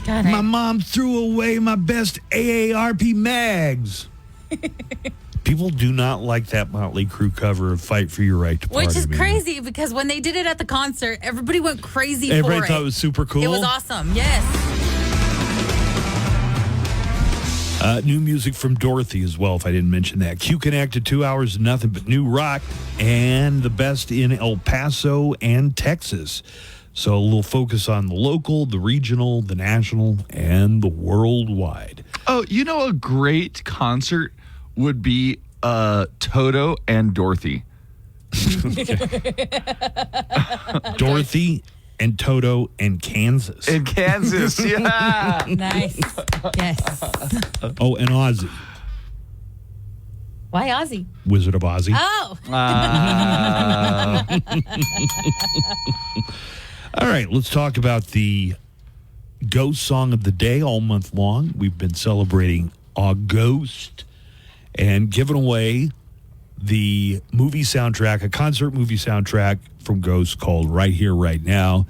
God, My mom threw away my best AARP mags. People do not like that Motley Crue cover of Fight for Your Right to Party. Which is man. crazy because when they did it at the concert, everybody went crazy for it. Everybody thought it was super cool. It was awesome, yes. New music from Dorothy as well, if I didn't mention that. Q Connected, 2 hours of nothing but new rock and the best in El Paso and Texas. So a little focus on the local, the regional, the national, and the worldwide. Oh, you know, a great concert would be Toto and Dorothy. Dorothy and Toto and Kansas. In Kansas, yeah. Nice. Yes. Oh, and Ozzy. Why Ozzy? Wizard of Ozzy. Oh. All right, let's talk about the Ghost Song of the Day all month long. We've been celebrating August and giving away the movie soundtrack, a concert movie soundtrack from Ghost called Right Here, Right Now.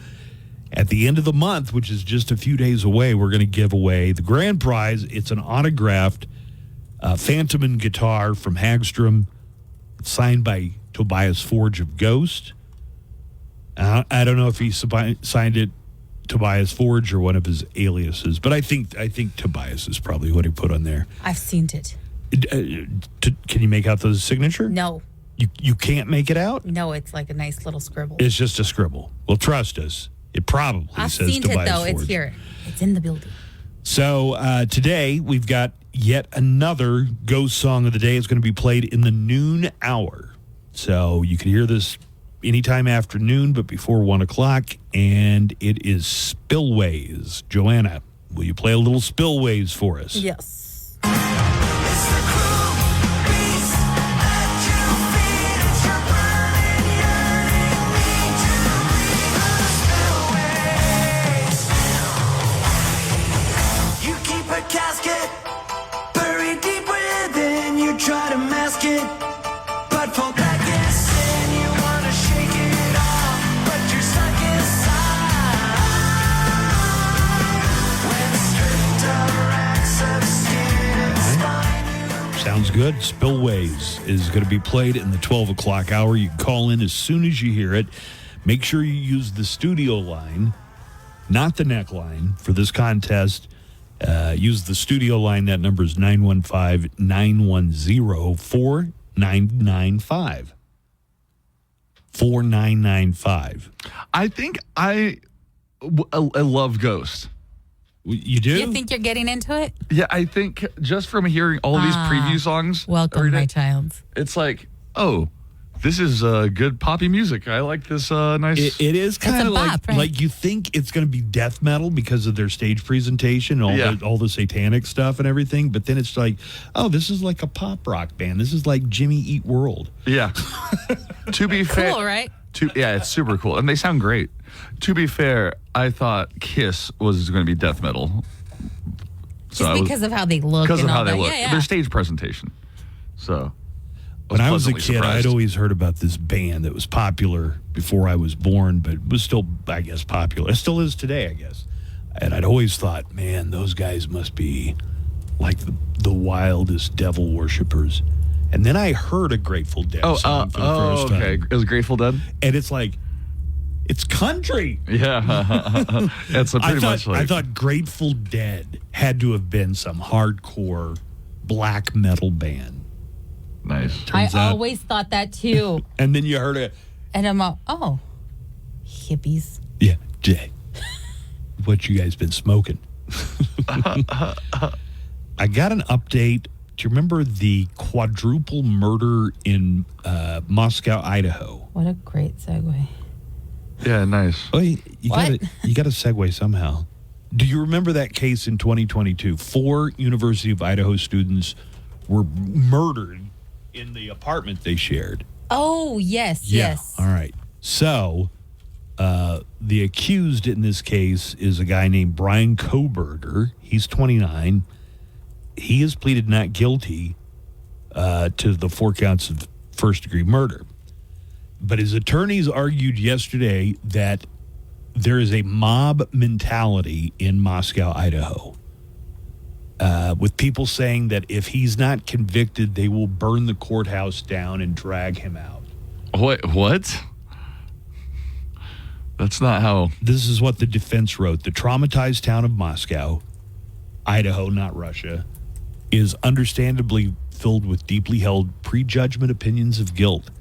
At the end of the month, which is just a few days away, we're going to give away the grand prize. It's an autographed Phantom guitar from Hagstrom, signed by Tobias Forge of Ghost. I don't know if he signed it Tobias Forge or one of his aliases, but I think Tobias is probably what he put on there. I've seen it. Can you make out the signature? No. You can't make it out? No, it's like a nice little scribble. It's just a scribble. Well, trust us. It probably I've says seen Tobias it, though. Forge. It's here. It's in the building. So today we've got yet another Ghost Song of the Day. It's going to be played in the noon hour. So you can hear this anytime after noon, but before 1 o'clock. And it is Spillways. Joanna, will you play a little Spillways for us? Yes. Casket buried deep within you, try to mask it, but fall back in. You wanna shake it off, but you're stuck inside. When stripped of racks of skin and spine. Sounds good. Spillways is going to be played in the 12 o'clock hour. You can call in as soon as you hear it. Make sure you use the studio line, not the neck line, for this contest. Use the studio line. That number is 915-910-4995. 4995. I think I love Ghost. You do? You think you're getting into it? Yeah, I think just from hearing all these preview songs. Welcome, my child. It's like, oh, this is good poppy music. I like this nice. It is kind of bop, right? like you think it's going to be death metal because of their stage presentation, all the satanic stuff and everything. But then it's like, oh, this is like a pop rock band. This is like Jimmy Eat World. Yeah. To be fair, Cool, right? Yeah, it's super cool, and they sound great. To be fair, I thought Kiss was going to be death metal. Just because of how they look. Because of and how all they that. look, Yeah, yeah. their stage presentation. So. When I was a pleasantly kid, surprised. I'd always heard about this band that was popular before I was born, but was still, I guess, popular. It still is today, I guess. And I'd always thought, man, those guys must be like the wildest devil worshippers. And then I heard a Grateful Dead song for the first time. Okay. It was Grateful Dead? And it's like, it's country. Yeah. It's pretty much like. I thought Grateful Dead had to have been some hardcore black metal band. Nice. I always thought that too. And then you heard it. And I'm all, oh, hippies. Yeah, Jay. What you guys been smoking? I got an update. Do you remember the quadruple murder in Moscow, Idaho? What a great segue. Yeah, nice. Oh, you got What? to segue somehow. Do you remember that case in 2022? 4 University of Idaho students were murdered in the apartment they shared. Oh, yes. All right. So, the accused in this case is a guy named Brian Koberger. He's 29. He has pleaded not guilty to the 4 counts of first-degree murder. But his attorneys argued yesterday that there is a mob mentality in Moscow, Idaho, with people saying that if he's not convicted, they will burn the courthouse down and drag him out. What? That's not how. This is what the defense wrote. The traumatized town of Moscow, Idaho, not Russia, is understandably filled with deeply held prejudgment opinions of guilt.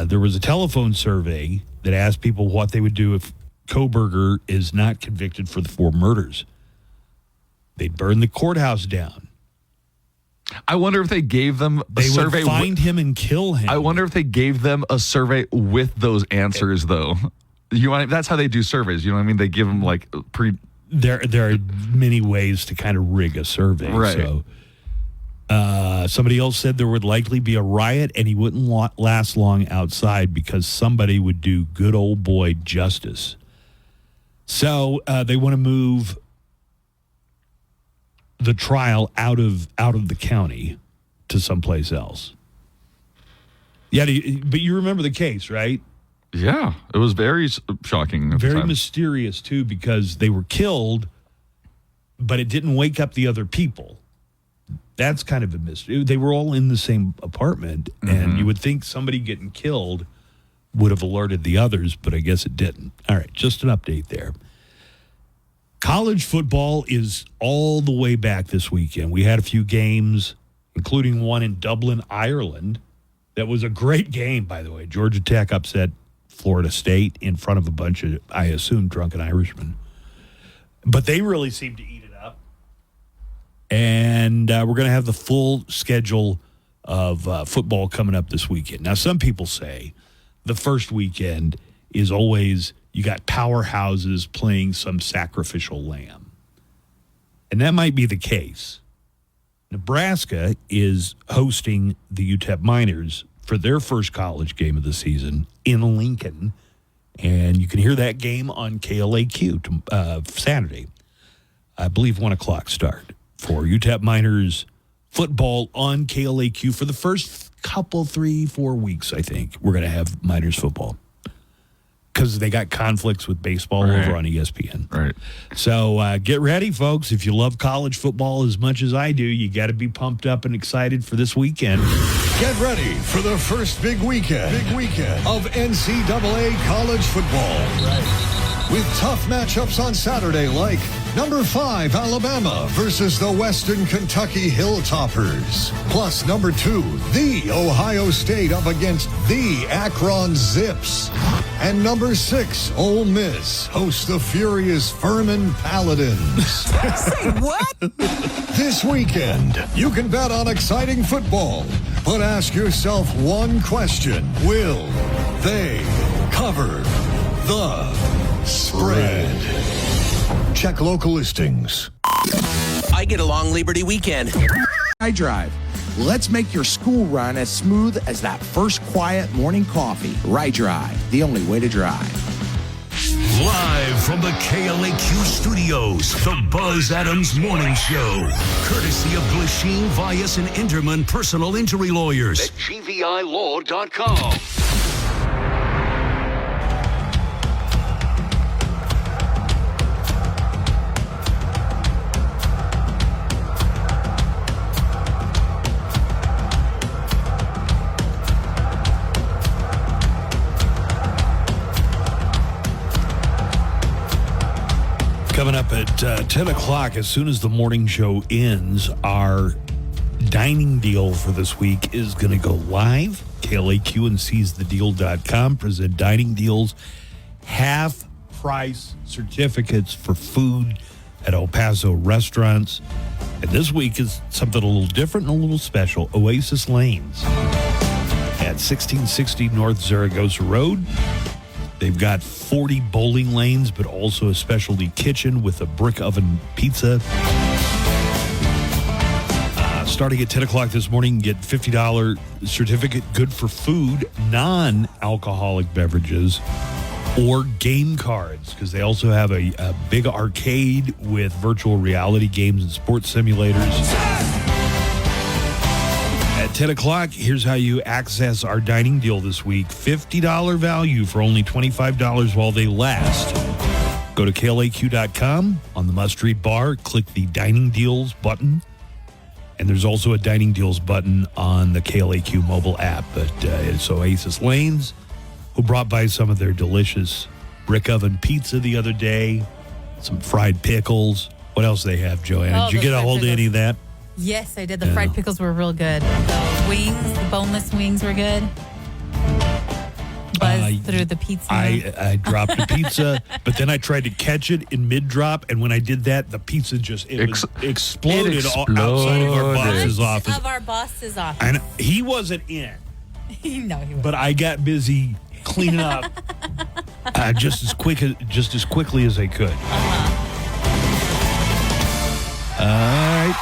There was a telephone survey that asked people what they would do if Koberger is not convicted for the 4 murders. They'd burn the courthouse down. I wonder if they gave them a survey. They would find him and kill him. I wonder if they gave them a survey with those answers, though. That's how they do surveys. You know what I mean? They give them like There are many ways to kind of rig a survey. Right. So, somebody else said there would likely be a riot and he wouldn't last long outside because somebody would do good old boy justice. So they want to move the trial out of the county to someplace else. Yeah, but you remember the case, right? Yeah, it was very shocking. At the Very time. mysterious, too, because they were killed, but it didn't wake up the other people. That's kind of a mystery. They were all in the same apartment, and you would think somebody getting killed would have alerted the others, but I guess it didn't. All right, just an update there. College football is all the way back this weekend. We had a few games, including one in Dublin, Ireland. That was a great game, by the way. Georgia Tech upset Florida State in front of a bunch of, I assume, drunken Irishmen. But they really seemed to eat it up. And we're going to have the full schedule of football coming up this weekend. Now, some people say the first weekend is always, you got powerhouses playing some sacrificial lamb. And that might be the case. Nebraska is hosting the UTEP Miners for their first college game of the season in Lincoln. And you can hear that game on KLAQ Saturday. I believe 1 o'clock start for UTEP Miners football on KLAQ for the first couple, 3-4 weeks, I think. We're going to have Miners football because they got conflicts with baseball over on ESPN. Right. So get ready, folks. If you love college football as much as I do, you got to be pumped up and excited for this weekend. Get ready for the first big weekend of NCAA college football. Right. With tough matchups on Saturday like number 5 Alabama versus the Western Kentucky Hilltoppers. Plus number 2, the Ohio State up against the Akron Zips. And number 6, Ole Miss hosts the furious Furman Paladins. Say what? This weekend, you can bet on exciting football, but ask yourself one question. Will they cover the spread? Check local listings. I get along Liberty Weekend. I drive. Let's make your school run as smooth as that first quiet morning coffee. Right Drive, the only way to drive. Live from the KLAQ studios, the Buzz Adams Morning Show. Courtesy of Glasheen, Vyas, and Inderman Personal Injury Lawyers. At GVILaw.com. Coming up at 10 o'clock, as soon as the morning show ends, our dining deal for this week is going to go live. KLAQ and SeizeTheDeal.com present dining deals, half-price certificates for food at El Paso restaurants. And this week is something a little different and a little special. Oasis Lanes at 1660 North Zaragoza Road. They've got 40 bowling lanes, but also a specialty kitchen with a brick oven pizza. Starting at 10 o'clock this morning, get $50 certificate, good for food, non-alcoholic beverages, or game cards, because they also have a big arcade with virtual reality games and sports simulators. At 10 o'clock, here's how you access our dining deal this week. $50 value for only $25 while they last. Go to KLAQ.com. On the must-read bar, click the Dining Deals button. And there's also a Dining Deals button on the KLAQ mobile app. But it's Oasis Lanes, who brought by some of their delicious brick oven pizza the other day, some fried pickles. What else do they have, Joanna? Did you get a hold of any of that? Yes, I did. The fried pickles were real good. The wings, the boneless wings were good. Buzzed through the pizza. I dropped the pizza, but then I tried to catch it in mid-drop, and when I did that, the pizza just exploded outside of our boss's office. Of our boss's office. And he wasn't in. No, he wasn't. But I got busy cleaning up just as quickly as I could. All right.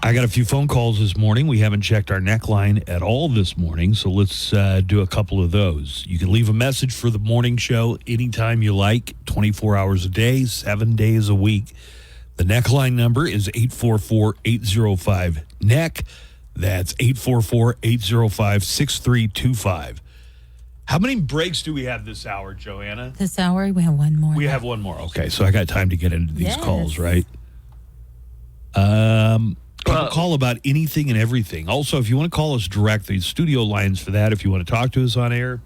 I got a few phone calls this morning. We haven't checked our neckline at all this morning, so let's do a couple of those. You can leave a message for the morning show anytime you like, 24 hours a day, 7 days a week. The neckline number is 844-805-NECK. That's 844-805-6325. How many breaks do we have this hour, Joanna? This hour, we have one more. We have one more. Okay, so I got time to get into these calls, right? Call about anything and everything. Also, if you want to call us direct, the studio lines for that, if you want to talk to us on air,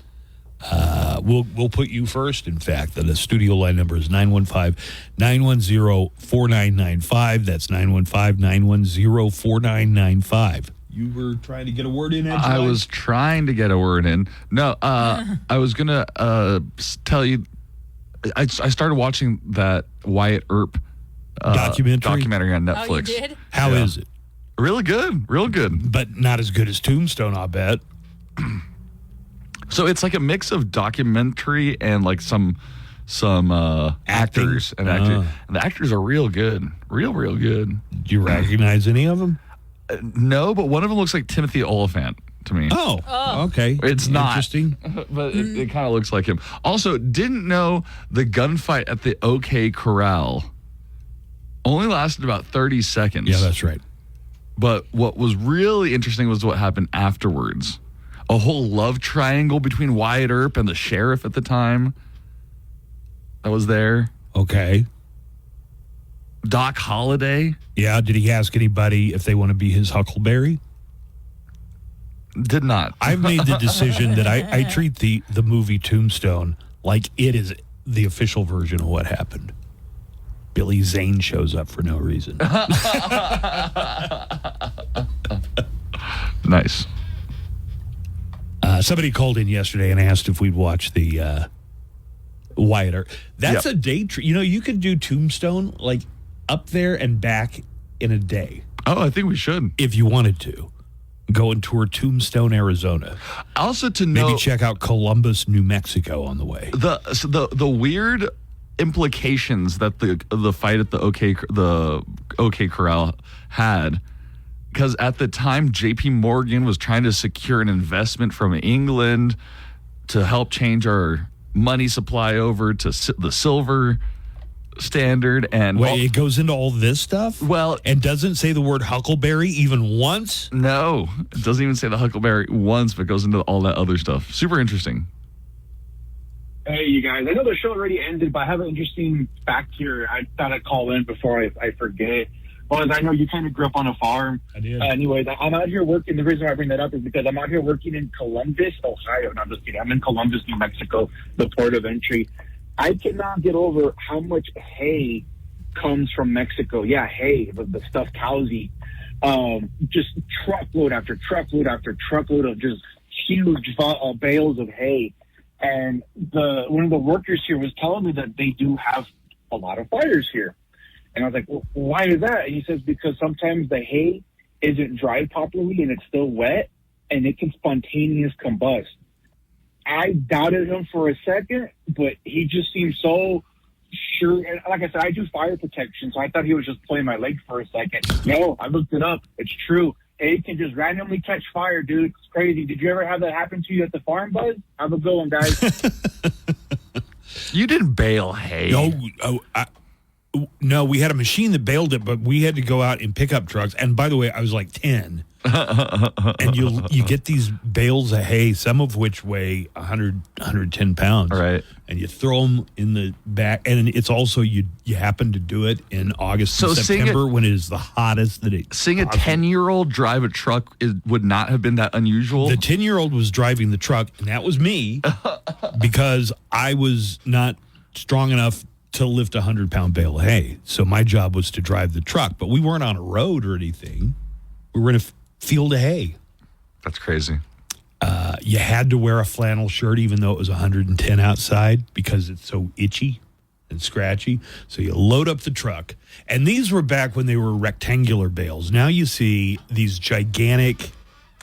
we'll put you first, in fact. The studio line number is 915-910-4995. That's 915-910-4995. You were trying to get a word in, Ed? I was trying to get a word in. No, I was going to tell you, I started watching that Wyatt Earp documentary on Netflix. Oh, you did? How is it? Really good. Real good. But not as good as Tombstone, I'll bet. So it's like a mix of documentary and like some actors and acting. And the actors are real good. Real good. Do you recognize any of them? No, but one of them looks like Timothy Oliphant to me. Oh. Okay. It's not. Interesting. But it kind of looks like him. Also, didn't know the gunfight at the OK Corral only lasted about 30 seconds. Yeah, that's right. But what was really interesting was what happened afterwards. A whole love triangle between Wyatt Earp and the sheriff at the time that was there. Okay. Doc Holliday. Yeah, did he ask anybody if they want to be his Huckleberry? Did not. I've made the decision that I treat the movie Tombstone like it is the official version of what happened. Billy Zane shows up for no reason. Nice. Somebody called in yesterday and asked if we'd watch the Wyatt Earp. That's a day trip. You know, you could do Tombstone like up there and back in a day. Oh, I think we should. If you wanted to. Go and tour Tombstone, Arizona. Also to know, maybe check out Columbus, New Mexico on the way. The weird implications that the fight at the OK Corral had, because at the time JP Morgan was trying to secure an investment from England to help change our money supply over to the silver standard. And wait, it goes into all this stuff? Well, and doesn't say the word Huckleberry even once? No, it doesn't even say the Huckleberry once, but goes into all that other stuff. Super interesting. Hey, you guys. I know the show already ended, but I have an interesting fact here. I thought I'd call in before I forget. Well, I know you kind of grew up on a farm. I did. Anyways, I'm out here working. The reason why I bring that up is because I'm out here working in Columbus, Ohio. No, I'm just kidding. I'm in Columbus, New Mexico, the port of entry. I cannot get over how much hay comes from Mexico. Yeah, hay, the stuff cows eat. Just truckload after truckload after truckload of just huge bales of hay. And one of the workers here was telling me that they do have a lot of fires here. And I was like, well, why is that? And he says, because sometimes the hay isn't dried properly and it's still wet and it can spontaneous combust. I doubted him for a second, but he just seemed so sure. And like I said, I do fire protection, so I thought he was just pulling my leg for a second. No, I looked it up. It's true. It can just randomly catch fire, dude. It's crazy. Did you ever have that happen to you at the farm, Buzz? Have a good one, guys. You didn't bale hay. No, we had a machine that baled it, but we had to go out in pickup trucks. And by the way, I was like 10. And you get these bales of hay, some of which weigh 110 pounds. Right. And you throw them in the back. And it's also, you happen to do it in August and September when it is the hottest that it. Seeing a 10-year-old drive a truck would not have been that unusual. The 10-year-old was driving the truck, and that was me because I was not strong enough to lift a 100-pound bale of hay. So my job was to drive the truck, but we weren't on a road or anything. We were in a field of hay. That's crazy. You had to wear a flannel shirt even though it was 110 outside because it's so itchy and scratchy. So you load up the truck. And these were back when they were rectangular bales. Now you see these gigantic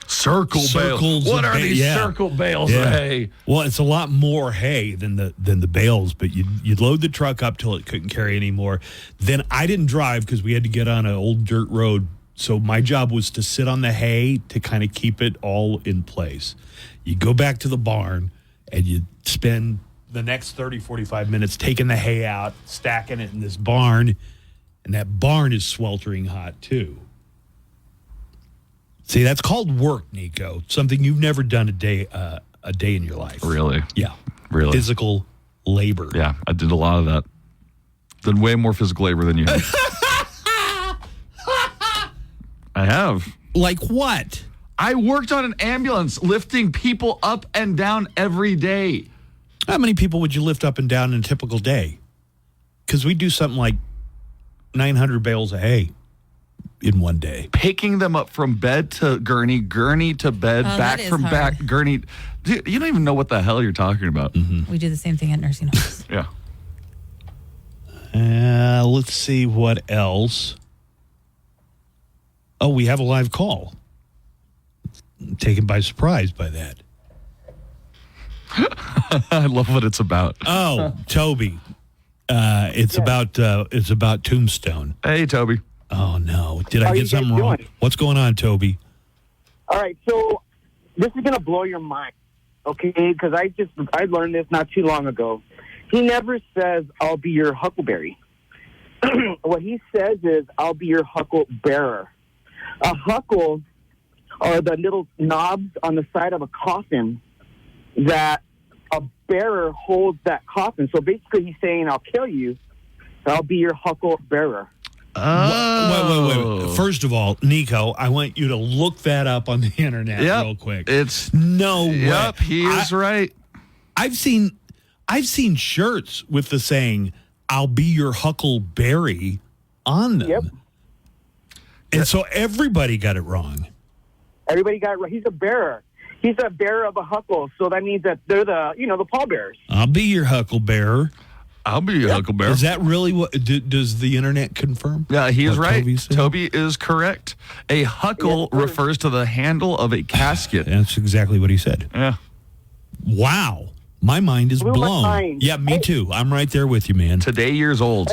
circles. What are these circle bales of hay? Well, it's a lot more hay than the bales, but you'd load the truck up till it couldn't carry anymore. Then I didn't drive because we had to get on an old dirt road. So my job was to sit on the hay to kind of keep it all in place. You go back to the barn and you spend the next 30, 45 minutes taking the hay out, stacking it in this barn, and that barn is sweltering hot too. See, that's called work, Nico. Something you've never done a day in your life. Really? Yeah. Really? Physical labor. Yeah, I did a lot of that. Did way more physical labor than you have. I have. Like what? I worked on an ambulance lifting people up and down every day. How many people would you lift up and down in a typical day? Because we do something like 900 bales of hay in one day. Picking them up from bed to gurney, gurney to bed, back from back, gurney. Dude, you don't even know what the hell you're talking about. Mm-hmm. We do the same thing at nursing homes. Yeah. Let's see what else. Oh, we have a live call. Taken by surprise by that. I love what it's about. Oh, Toby. It's about Tombstone. Hey, Toby. Oh no! Did I get something wrong? What's going on, Toby? All right, so this is gonna blow your mind, okay? Because I learned this not too long ago. He never says, "I'll be your huckleberry." What he says is, "I'll be your huckle bearer." A huckle are the little knobs on the side of a coffin that a bearer holds that coffin. So basically, he's saying, "I'll kill you. I'll be your huckle bearer." Oh. Wait. First of all, Nico, I want you to look that up on the internet real quick. It's no way. Yep, he is right. I've seen shirts with the saying, "I'll be your huckleberry" on them. Yep. And so everybody got it wrong. Everybody got it right. He's a bearer. He's a bearer of a huckle. So that means that they're the pallbearers. I'll be your hucklebearer. I'll be your hucklebearer. Is that really what? Does the internet confirm? Yeah, he is right. Toby is correct. A huckle refers to the handle of a casket. That's exactly what he said. Yeah. Wow. My mind is blown. Yeah, me too. I'm right there with you, man. Today years old.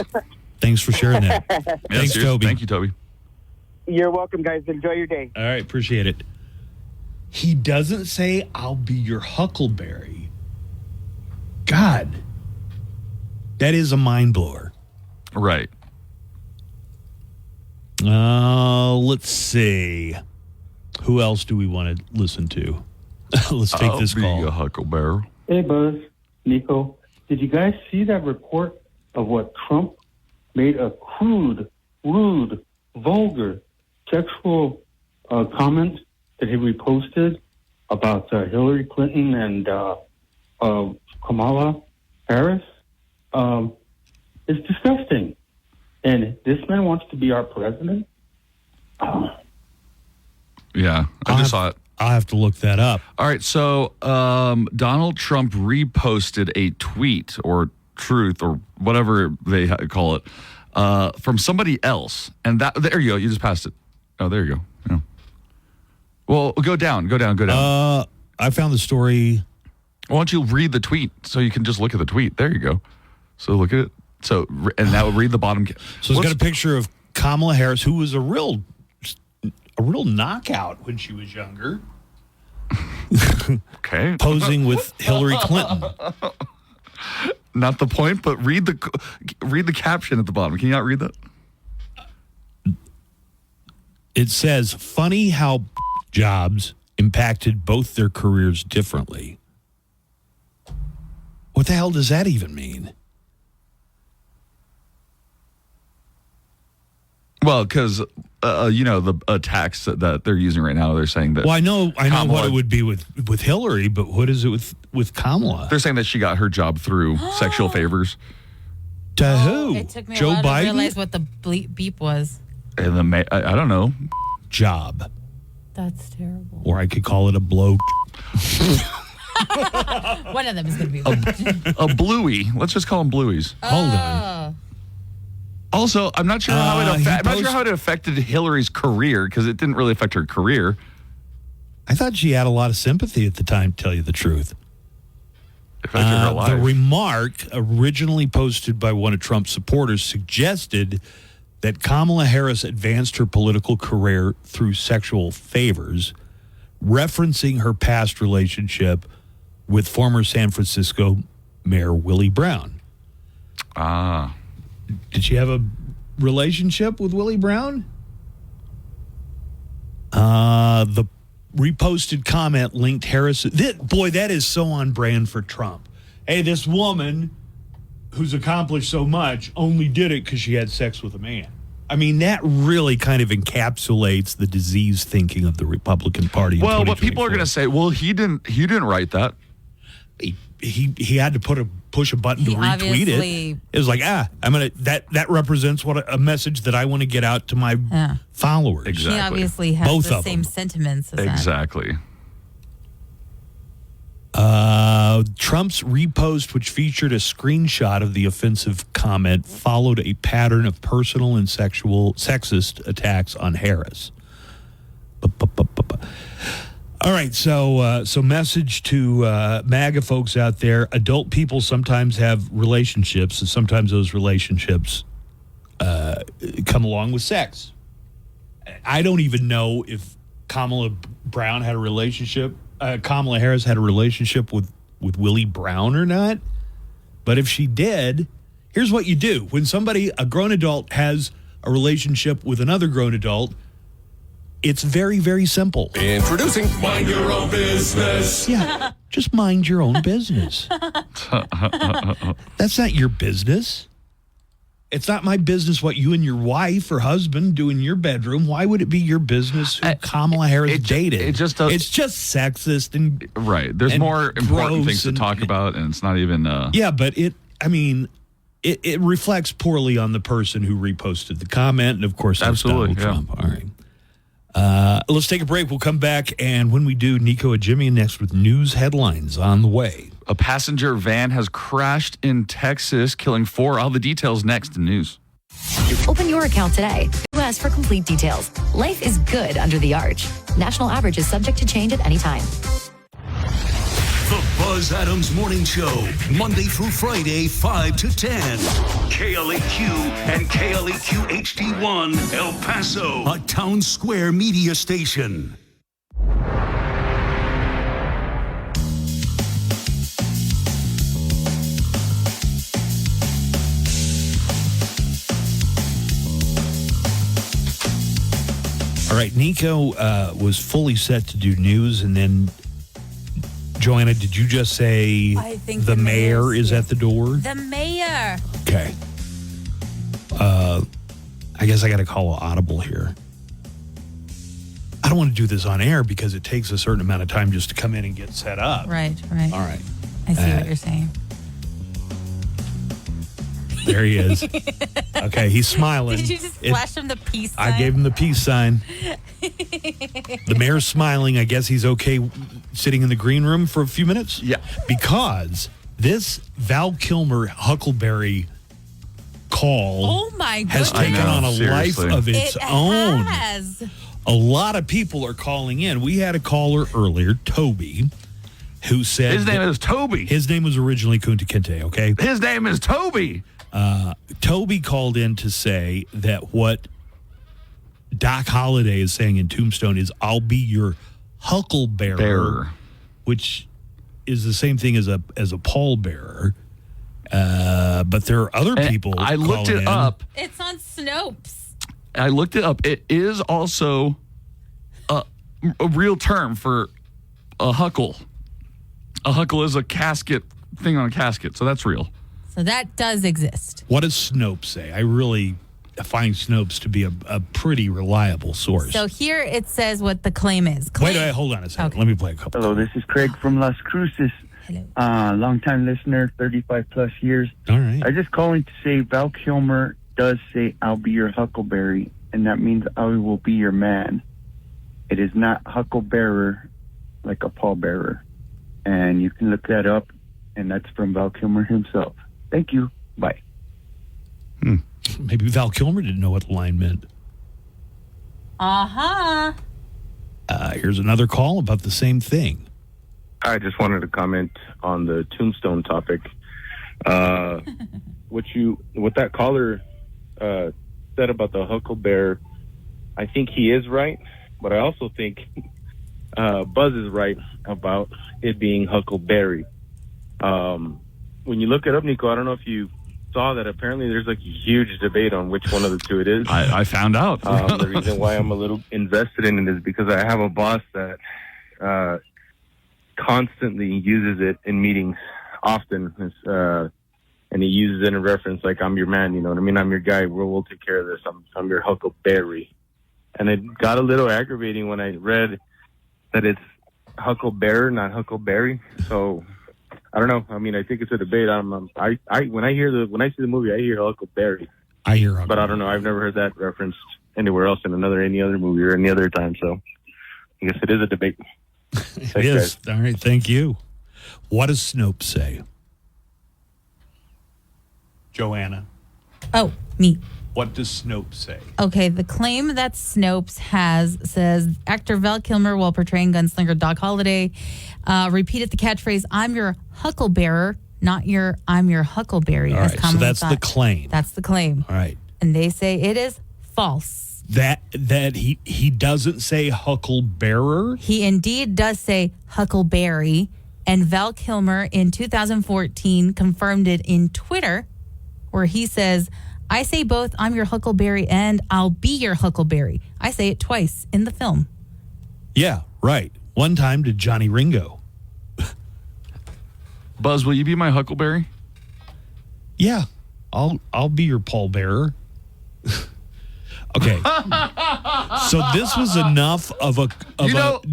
Thanks for sharing that. Thanks, Toby. Thank you, Toby. You're welcome, guys. Enjoy your day. All right, appreciate it. He doesn't say, "I'll be your huckleberry." God. That is a mind blower. Right. Let's see. Who else do we want to listen to? Let's take this call. I'll be a hucklebearer. Hey, Buzz, Nico. Did you guys see that report of what Trump made a crude, rude, vulgar, sexual comment that he reposted about Hillary Clinton and Kamala Harris? It's disgusting. And this man wants to be our president? Yeah, I just saw it. I'll have to look that up. All right, so Donald Trump reposted a tweet or truth or whatever they call it from somebody else. And there you go. You just passed it. Oh, there you go. Yeah. Well, go down. I found the story. Why don't you read the tweet so you can just look at the tweet? There you go. So look at it. So, and now read the bottom. So it's got a picture of Kamala Harris, who was a real knockout when she was younger. Okay. Posing with Hillary Clinton. Not the point, but read the caption at the bottom. Can you not read that? It says, funny how jobs impacted both their careers differently. What the hell does that even mean? Well, because, the attacks that they're using right now, they're saying that... Well, I know Kamala, what it would be with Hillary, but what is it with Kamala? They're saying that she got her job through sexual favors. To who? It took me Joe a while Biden? to realize what the beep was. And I don't know. Job. That's terrible. Or I could call it a blow. One of them is going to be a bluey. Let's just call them blueys. Hold on. Also, I'm not sure how it affected Hillary's career, because it didn't really affect her career. I thought she had a lot of sympathy at the time, to tell you the truth. Affected her life. The remark, originally posted by one of Trump's supporters, suggested that Kamala Harris advanced her political career through sexual favors, referencing her past relationship with former San Francisco Mayor Willie Brown. Ah. Did she have a relationship with Willie Brown? The reposted comment linked Harris. That is so on brand for Trump. Hey, this woman who's accomplished so much only did it because she had sex with a man. I mean, that really kind of encapsulates the disease thinking of the Republican Party. Well, what people are going to say, well, he didn't write that. He had to push a button to retweet it. It was like, that represents a message that I want to get out to my followers. Exactly. He obviously has Both the of same them. sentiments as Exactly. Trump's repost, which featured a screenshot of the offensive comment, followed a pattern of personal and sexist attacks on Harris. All right, so message to MAGA folks out there. Adult people sometimes have relationships, and sometimes those relationships come along with sex. I don't even know if Kamala Harris had a relationship with Willie Brown or not. But if she did, here's what you do. When a grown adult, has a relationship with another grown adult, it's very, very simple. Introducing Mind Your Own Business. Yeah, just mind your own business. That's not your business. It's not my business what you and your wife or husband do in your bedroom. Why would it be your business who Kamala Harris dated? It's just sexist and right. There's more important things to talk about, and it's not even. Yeah, but it reflects poorly on the person who reposted the comment, and of course, that's Donald Trump. All right. Let's take a break. We'll come back, and when we do, Nico and Jimmy next with news headlines on the way. A passenger van has crashed in Texas, killing 4. All the details next in news. Open your account today. US for complete details. Life is good under the arch. National average is subject to change at any time. The Buzz Adams Morning Show, Monday through Friday, 5 to 10. KLAQ and KLAQ HD1, El Paso, a Town Square media station. All right, Nico was fully set to do news, and then Joanna, did you just say I think the mayor is at the door? The mayor. Okay. I guess I got to call an audible here. I don't want to do this on air because it takes a certain amount of time just to come in and get set up. Right. All right. I see what you're saying. There he is. Okay, he's smiling. Did you just flash him the peace sign? I gave him the peace sign. The mayor's smiling. I guess he's okay sitting in the green room for a few minutes? Yeah. Because this Val Kilmer Huckleberry call has taken on a life of its own. Has. A lot of people are calling in. We had a caller earlier, Toby, who said his name is Toby. His name was originally Kunta Kinte, okay? His name is Toby. Toby called in to say that what Doc Holliday is saying in Tombstone is, I'll be your hucklebearer, which is the same thing as a pallbearer. But there are other people. I looked it up. It's on Snopes. I looked it up. It is also a real term for a huckle. A huckle is a casket thing on a casket, so that's real. So that does exist. What does Snopes say? I really find Snopes to be a pretty reliable source. So here it says what the claim is. Wait, hold on a second. Okay. Let me play a couple. Hello, this is Craig from Las Cruces. Hello. Long-time listener, 35 plus years. All right. I just calling to say Val Kilmer does say, I'll be your huckleberry, and that means I will be your man. It is not hucklebearer like a pallbearer. And you can look that up, and that's from Val Kilmer himself. Thank you. Bye. Maybe Val Kilmer didn't know what the line meant. Uh-huh. Here's another call about the same thing. I just wanted to comment on the Tombstone topic. What that caller said about the hucklebear, I think he is right, but I also think Buzz is right about it being huckleberry. When you look it up, Nico, I don't know if you saw that apparently there's like a huge debate on which one of the two it is. I found out. The reason why I'm a little invested in it is because I have a boss that constantly uses it in meetings often. And he uses it in reference like, I'm your man, you know what I mean? I'm your guy. We'll take care of this. I'm your huckleberry. And it got a little aggravating when I read that it's hucklebearer, not huckleberry. So I don't know. I mean, I think it's a debate. When I see the movie, I hear huckleberry. I hear huckleberry. But I don't know. I've never heard that referenced anywhere else in any other movie or any other time. So I guess it is a debate. It is. All right. Thank you. What does Snopes say? Joanna. Oh, me. What does Snopes say? Okay, the claim that Snopes has says actor Val Kilmer, while portraying gunslinger Doc Holliday, repeated the catchphrase, I'm your hucklebearer, not your I'm your huckleberry. All right, so that's the claim. That's the claim. All right. And they say it is false. That he doesn't say hucklebearer? He indeed does say huckleberry, and Val Kilmer in 2014 confirmed it in Twitter, where he says, I say both I'm your huckleberry and I'll be your huckleberry. I say it twice in the film. Yeah, right. One time to Johnny Ringo. Buzz, will you be my huckleberry? Yeah, I'll be your pallbearer. Okay. So this was enough of an argument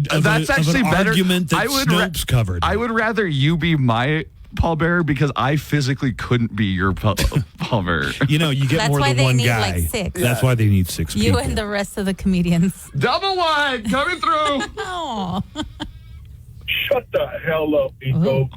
that Snopes covered. I would rather you be my pallbearer because I physically couldn't be your pallbearer. You know, you get That's more why than they one need, guy. like, 6. That's why they need 6 You people. and the rest of the comedians. Double wide coming through. Oh. Shut the hell up, Nico.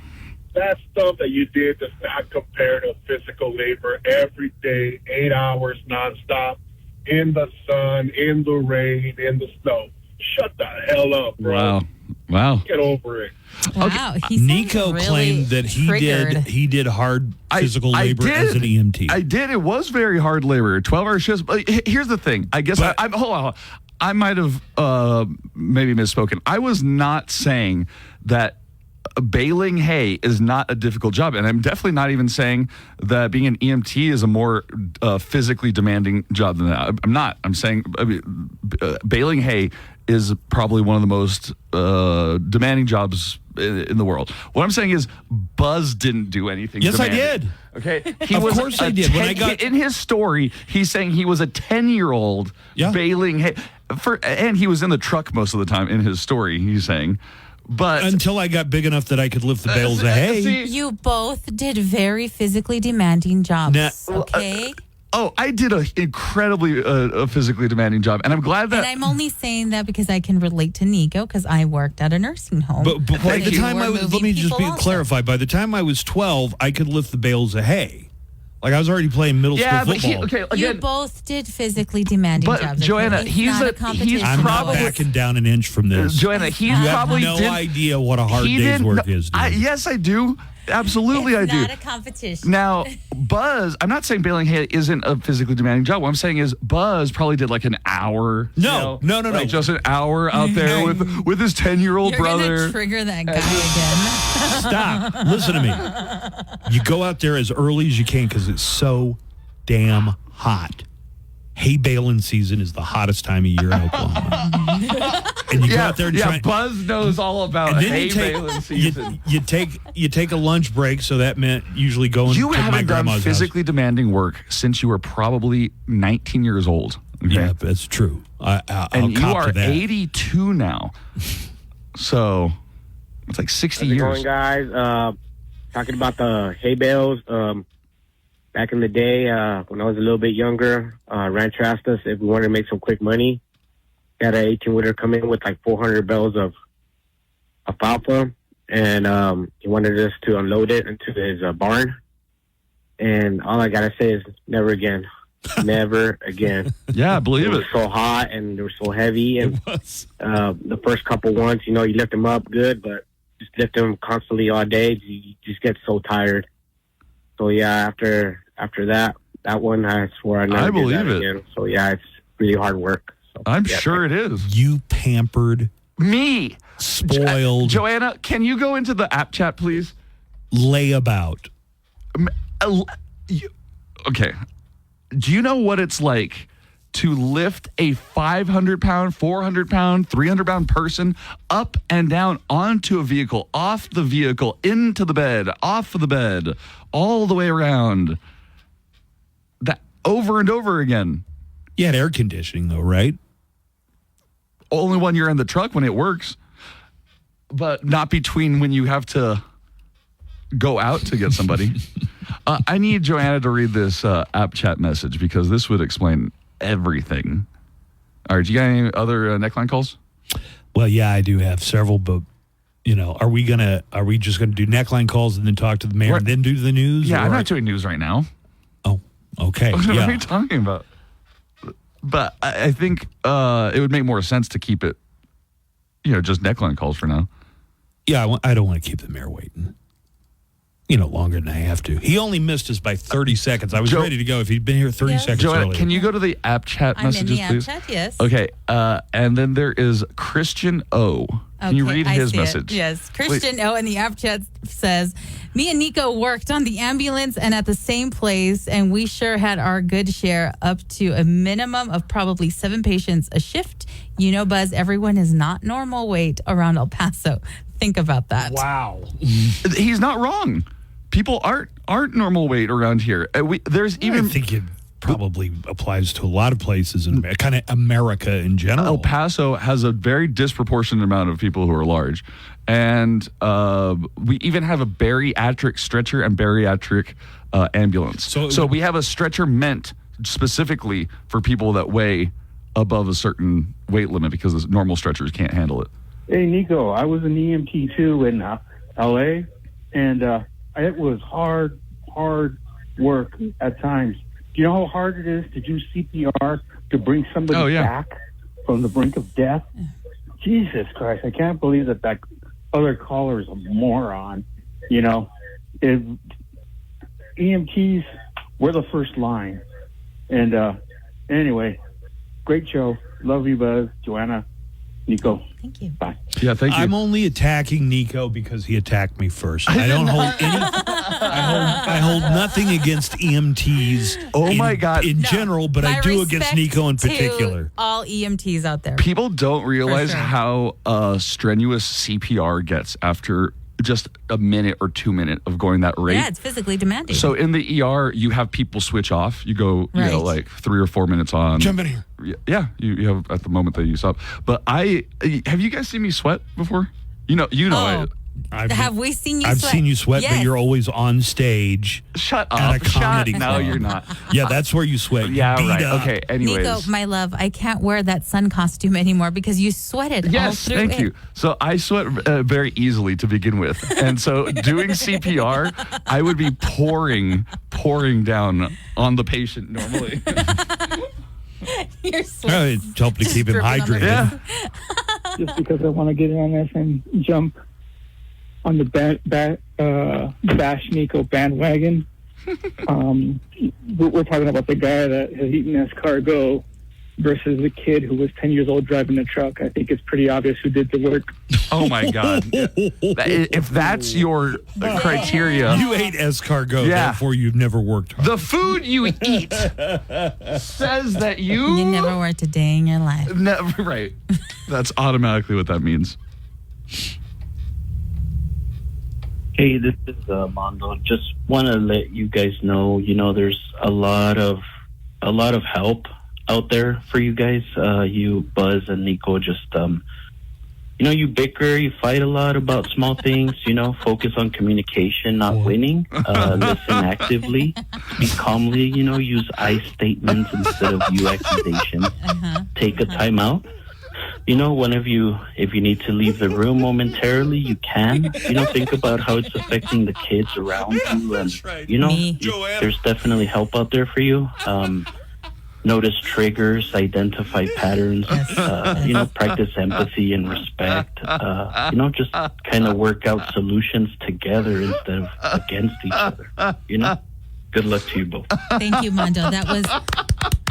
That stuff that you did does not compare to physical labor every day, 8 hours nonstop, in the sun, in the rain, in the snow. Shut the hell up, bro. Wow. Get over it. Wow. Okay. Nico claimed that he did hard physical labor as an EMT. I did. It was very hard labor, 12-hour shifts. But here's the thing. I guess hold on. I might have maybe misspoken. I was not saying that baling hay is not a difficult job, and I'm definitely not even saying that being an EMT is a more physically demanding job than that. I'm not. I'm saying baling hay is probably one of the most demanding jobs in the world. What I'm saying is Buzz didn't do anything. Yes, demanding. I did. Okay, Of course I did. When I got in his story, he's saying he was a 10-year-old baling hay, and he was in the truck most of the time in his story. He's saying. But until I got big enough that I could lift the bales of hay. You both did very physically demanding jobs, okay? I did an incredibly physically demanding job, and I'm glad that. And I'm only saying that because I can relate to Nico because I worked at a nursing home. But by the time I was, let me just clarify. By the time I was 12, I could lift the bales of hay. Like I was already playing middle school football. You both did physically demanding But jobs. Joanna, It's he's not a- a competition. I'm not probably- backing down an inch from this. Joanna, he you probably have no didn't- idea what a hard he day's didn't- work is, dude. Yes, I do. Absolutely, It's I do. not a competition. Now, Buzz, I'm not saying baling hay isn't a physically demanding job. What I'm saying is Buzz probably did like an hour. No. Just an hour out there with his 10-year-old You're brother. gonna trigger that guy again. Stop. Listen to me. You go out there as early as you can because it's so damn hot. Hay baling season is the hottest time of year in Oklahoma. And you go out there and try. Buzz knows all about And then hay you take, baling season. you take a lunch break, so that meant usually going You to my haven't done grandma's physically demanding work since you were probably 19 years old. Okay? Yeah, that's true. I'll and you cop are to that. 82 now. So it's like 60 How's it years. going, guys? Talking about the hay bales. Back in the day, when I was a little bit younger, Rancher asked us if we wanted to make some quick money. He had an 18-wheeler come in with like 400 bales of alfalfa, and he wanted us to unload it into his barn. And all I got to say is never again. Never again. Yeah, I believe it. it. Was so hot and they were so heavy. And the first couple ones, you lift them up good, but just lift them constantly all day. You just get so tired. So yeah, after that one, I swore I never did that again. So yeah, it's really hard work. So, I'm sure it is. You pampered me, spoiled. Joanna, can you go into the app chat, please? Layabout. Okay. Do you know what it's like to lift a 500-pound, 400-pound, 300-pound person up and down onto a vehicle, off the vehicle, into the bed, off of the bed, all the way around? That over and over again. You had air conditioning, though, right? Only when you're in the truck when it works, but not between when you have to go out to get somebody. I need Joanna to read this app chat message because this would explain everything. All right, do you got any other neckline calls? Well, yeah, I do have several, but are we just gonna do neckline calls and then talk to the mayor and then do the news? Yeah, I'm not doing news right now. Oh, okay. What yeah. are you talking about? But I think it would make more sense to keep it, just neckline calls for now. Yeah, I don't want to keep the mayor waiting. Longer than I have to. He only missed us by 30 seconds. I was ready to go if he'd been here 30 seconds Joanna, earlier. can you go to the app chat I'm messages, in the app please? chat, yes. Okay, and then there is Christian O. Can you read his see it. message? Yes. Christian O in the app chat says, me and Nico worked on the ambulance and at the same place, and we sure had our good share up to a minimum of probably 7 patients a shift. Buzz, everyone is not normal weight around El Paso. Think about that. Wow. He's not wrong. People aren't normal weight around here. I think it probably applies to a lot of places in kind of America in general. El Paso has a very disproportionate amount of people who are large. And we even have a bariatric stretcher and bariatric ambulance. So we have a stretcher meant specifically for people that weigh above a certain weight limit because the normal stretchers can't handle it. Hey, Nico, I was an EMT too in L.A., and it was hard work at times. Do you know how hard it is to do CPR to bring somebody back from the brink of death? Jesus Christ, I can't believe that other caller is a moron. EMTs, we're the first line. And anyway, great show. Love you, Buzz, Joanna, Nico. Thank you. Bye. Yeah, thank you. I'm only attacking Nico because he attacked me first. I don't hold any. I hold nothing against EMTs. Oh my God! In general, but I do against respect Nico in to particular. all EMTs out there. People don't realize sure. how strenuous CPR gets after just a minute or 2 minutes of going that rate. Yeah, it's physically demanding. So in the ER, you have people switch off. You go, like 3 or 4 minutes on. Jump in here. Yeah, you have at the moment that you stop. But have you guys seen me sweat before? You know, Have we seen you I've sweat? seen you sweat, Yes. but you're always on stage. Shut at up. a comedy No, club. you're not. Yeah, that's where you sweat. You Yeah, beat right. up. Okay, anyways. Nico, my love, I can't wear that sun costume anymore because you sweated all Yes, through thank it. you. So I sweat very easily to begin with. And so doing CPR, I would be pouring down on the patient normally. You're It's helping to keep him hydrated. Yeah. Just because I want to get in on this and jump on the Bash Nico bandwagon. We're talking about the guy that has eaten escargot versus the kid who was 10 years old driving a truck. I think it's pretty obvious who did the work. Oh, my God. If that's your criteria. You ate escargot, therefore you've never worked hard. The food you eat says that You never worked a day in your life. Never, right. That's automatically what that means. Hey, this is Mondo. Just want to let you guys know, there's a lot of help out there for you guys. You, Buzz, and Nico, just, you bicker, you fight a lot about small things, focus on communication, not winning. Listen actively, speak calmly, use I statements instead of you accusations. Take a time out. If you need to leave the room momentarily, you can. Think about how it's affecting the kids around you. And, there's definitely help out there for you. Notice triggers, identify patterns, practice empathy and respect. Just kind of work out solutions together instead of against each other. Good luck to you both. Thank you, Mondo. That was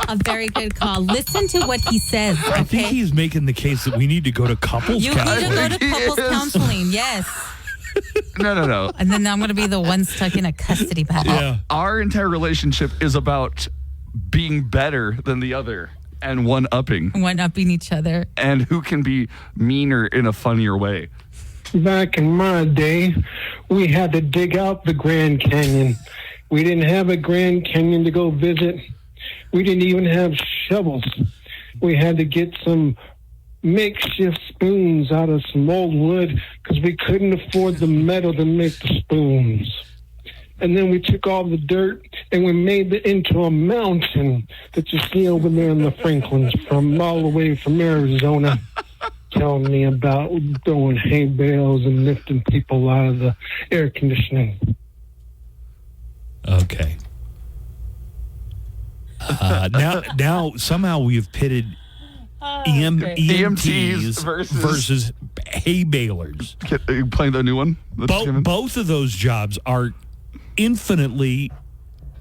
a very good call. Listen to what he says. Okay? I think he's making the case that we need to go to couples You counseling. need to go to couples counseling. Yes. No. And then I'm going to be the one stuck in a custody battle. Our entire relationship is about being better than the other and one-upping. One-upping each other. And who can be meaner in a funnier way. Back in my day, we had to dig out the Grand Canyon. We didn't have a Grand Canyon to go visit. We didn't even have shovels. We had to get some makeshift spoons out of some old wood because we couldn't afford the metal to make the spoons. And then we took all the dirt and we made it into a mountain that you see over there in the Franklins from all the way from Arizona. Telling me about throwing hay bales and lifting people out of the air conditioning. Okay. Now somehow we've pitted EMTs versus hay balers. Are you playing the new one? Both of those jobs are infinitely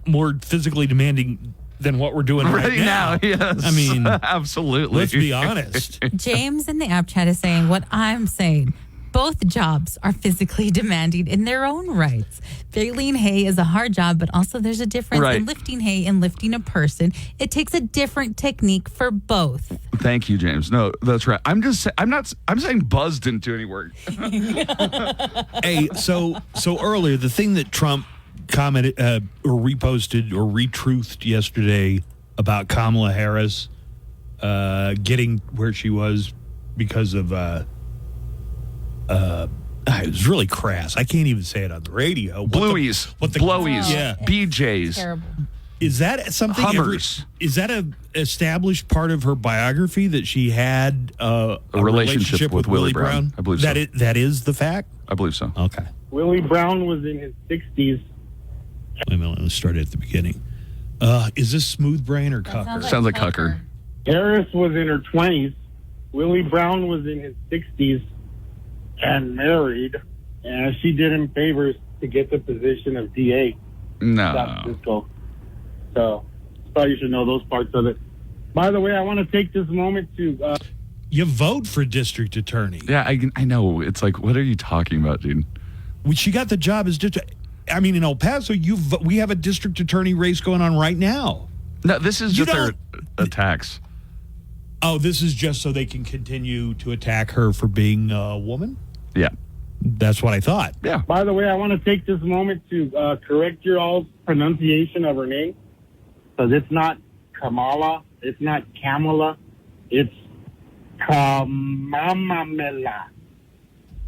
more physically demanding than what we're doing right now. Yes. I mean, absolutely. Let's be honest. James in the app chat is saying what I'm saying. Both jobs are physically demanding in their own rights. Baling hay is a hard job, but also there's a difference in lifting hay and lifting a person. It takes a different technique for both. Thank you, James. No, that's right. I'm saying Buzz didn't do any work. Hey, so earlier, the thing that Trump commented or reposted or retruthed yesterday about Kamala Harris getting where she was because of it was really crass. I can't even say it on the radio. Blowies, blowies, BJs. Terrible. Is that something? Hummers. Is that a established part of her biography that she had a relationship with Willie Brown? I believe so. That is the fact? I believe so. Okay. Willie Brown was in his 60s. Wait a minute. Let's start at the beginning. Is this Smooth Brain or Cucker? Sounds like Cucker. Harris was in her 20s. Willie Brown was in his 60s and married. And she did him favors to get the position of DA. No. San Francisco. So, probably you should know those parts of it. By the way, I want to take this moment to... You vote for district attorney. Yeah, I know. It's like, what are you talking about, dude? When she got the job as district... I mean, in El Paso, we have a district attorney race going on right now. No, this is just their attacks. Oh, this is just so they can continue to attack her for being a woman? Yeah. That's what I thought. Yeah. By the way, I want to take this moment to correct your all's pronunciation of her name. Because it's not Kamala, it's not Kamala, it's Kamamamela.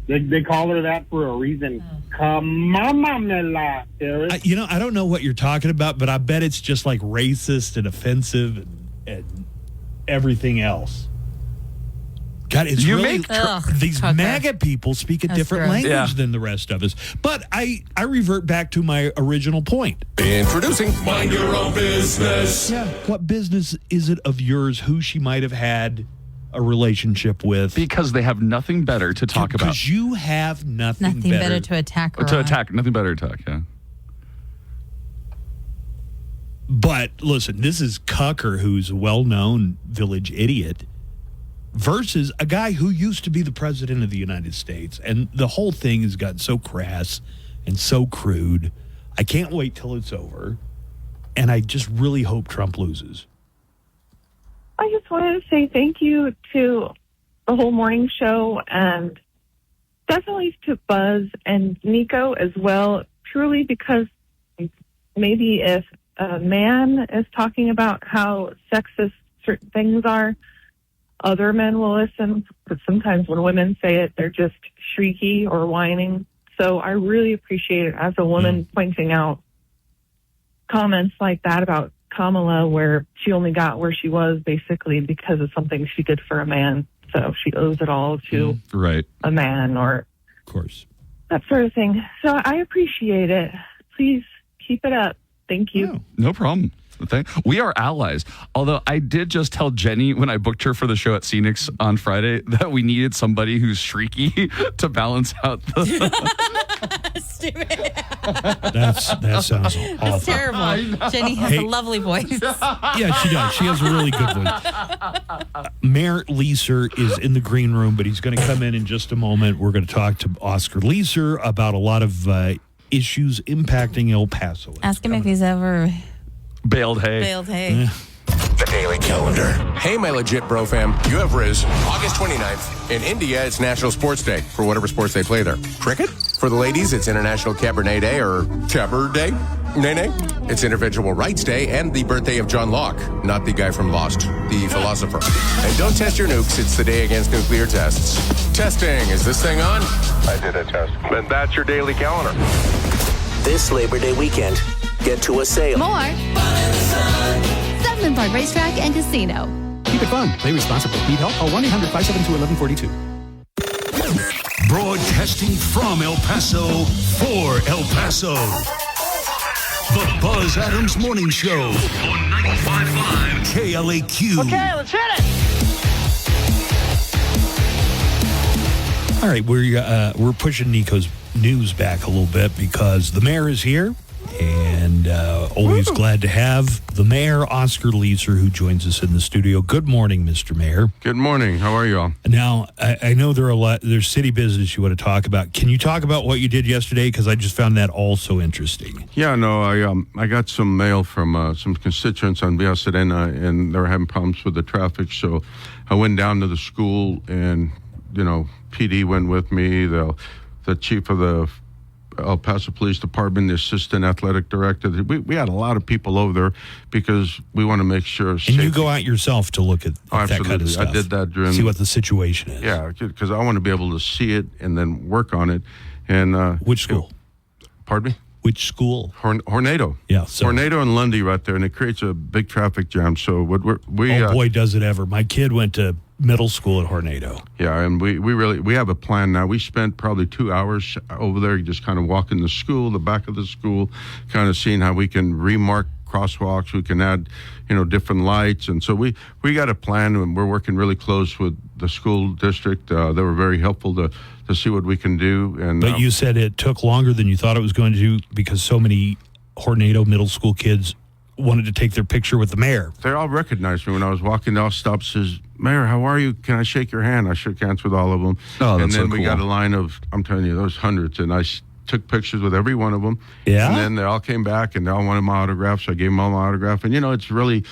They call her that for a reason. Kamamamela, Harris. I don't know what you're talking about, but I bet it's just like racist and offensive and everything else. God, it's these MAGA people speak a different language than the rest of us. But I revert back to my original point. Introducing Mind Your Own Business. Yeah, what business is it of yours who she might have had a relationship with? Because they have nothing better to talk about. Because you have nothing better to attack her on. Nothing better to attack, yeah. But listen, this is Cucker, who's a well-known village idiot, versus a guy who used to be the president of the United States. And the whole thing has gotten so crass and so crude. I can't wait till it's over. And I just really hope Trump loses. I just wanted to say thank you to the whole morning show and definitely to Buzz and Nico as well, truly because maybe if a man is talking about how sexist certain things are, other men will listen, but sometimes when women say it, they're just shrieky or whining. So I really appreciate it as a woman pointing out comments like that about Kamala, where she only got where she was basically because of something she did for a man. So she owes it all to a man or of course that sort of thing. So I appreciate it. Please keep it up. Thank you. No problem. We are allies. Although I did just tell Jenny when I booked her for the show at Scenics on Friday that we needed somebody who's shrieky to balance out the... Stupid. That sounds awful. That's terrible. Jenny has a lovely voice. Yeah, she does. She has a really good voice. Mayor Leeser is in the green room, but he's going to come in just a moment. We're going to talk to Oscar Leeser about a lot of issues impacting El Paso. Ask him if he's ever... Baled hay. The Daily Calendar. Hey, my legit bro fam. You have Riz. August 29th. In India, it's National Sports Day for whatever sports they play there. Cricket? For the ladies, it's International Cabernet Day or Caber Day. Nay. It's Individual Rights Day and the birthday of John Locke, not the guy from Lost, the philosopher. And don't test your nukes. It's the day against nuclear tests. Testing. Is this thing on? I did a test. And that's your Daily Calendar. This Labor Day weekend, get to a sale. More. Settlement Park Racetrack and Casino. Keep it fun. Play responsibly. Need help? Call 1-800-572-1142. Broadcasting from El Paso for El Paso. The Buzz Adams Morning Show on 95.5 KLAQ. Okay, let's hit it. All right, we're pushing Nico's news back a little bit because the mayor is here, and always glad to have the mayor, Oscar Leeser, who joins us in the studio. Good morning, Mr. Mayor. Good morning. How are you all? Now, I know there's city business you want to talk about. Can you talk about what you did yesterday? Because I just found that all so interesting. Yeah, no, I got some mail from some constituents on Via Serena, and they were having problems with the traffic, so I went down to the school, and, PD went with me, the chief of the El Paso Police Department, the assistant athletic director. We had a lot of people over there because we want to make sure. And you go out yourself to look at that kind of stuff. I did that during. See what the situation is. Yeah, because I want to be able to see it and then work on it. And which school? Pardon me? Which school? Hornado. Yeah, so. Hornado and Lundy right there, and it creates a big traffic jam. So boy, does it ever! My kid went to middle school at Hornado. Yeah, and we have a plan now. We spent probably 2 hours over there, just kind of walking the school, the back of the school, kind of seeing how we can remark crosswalks. We can add, different lights, and so we got a plan, and we're working really close with the school district. They were very helpful to see what we can do. And but you said it took longer than you thought it was going to do because so many Hornado middle school kids wanted to take their picture with the mayor. They all recognized me when I was walking. They all stopped, says, "Mayor, how are you? Can I shake your hand?" I shook hands with all of them. Oh, that's and then so we cool. got a line of, I'm telling you, those hundreds, and I took pictures with every one of them. Yeah. And then they all came back, and they all wanted my autograph, so I gave them all my autograph. And, it's really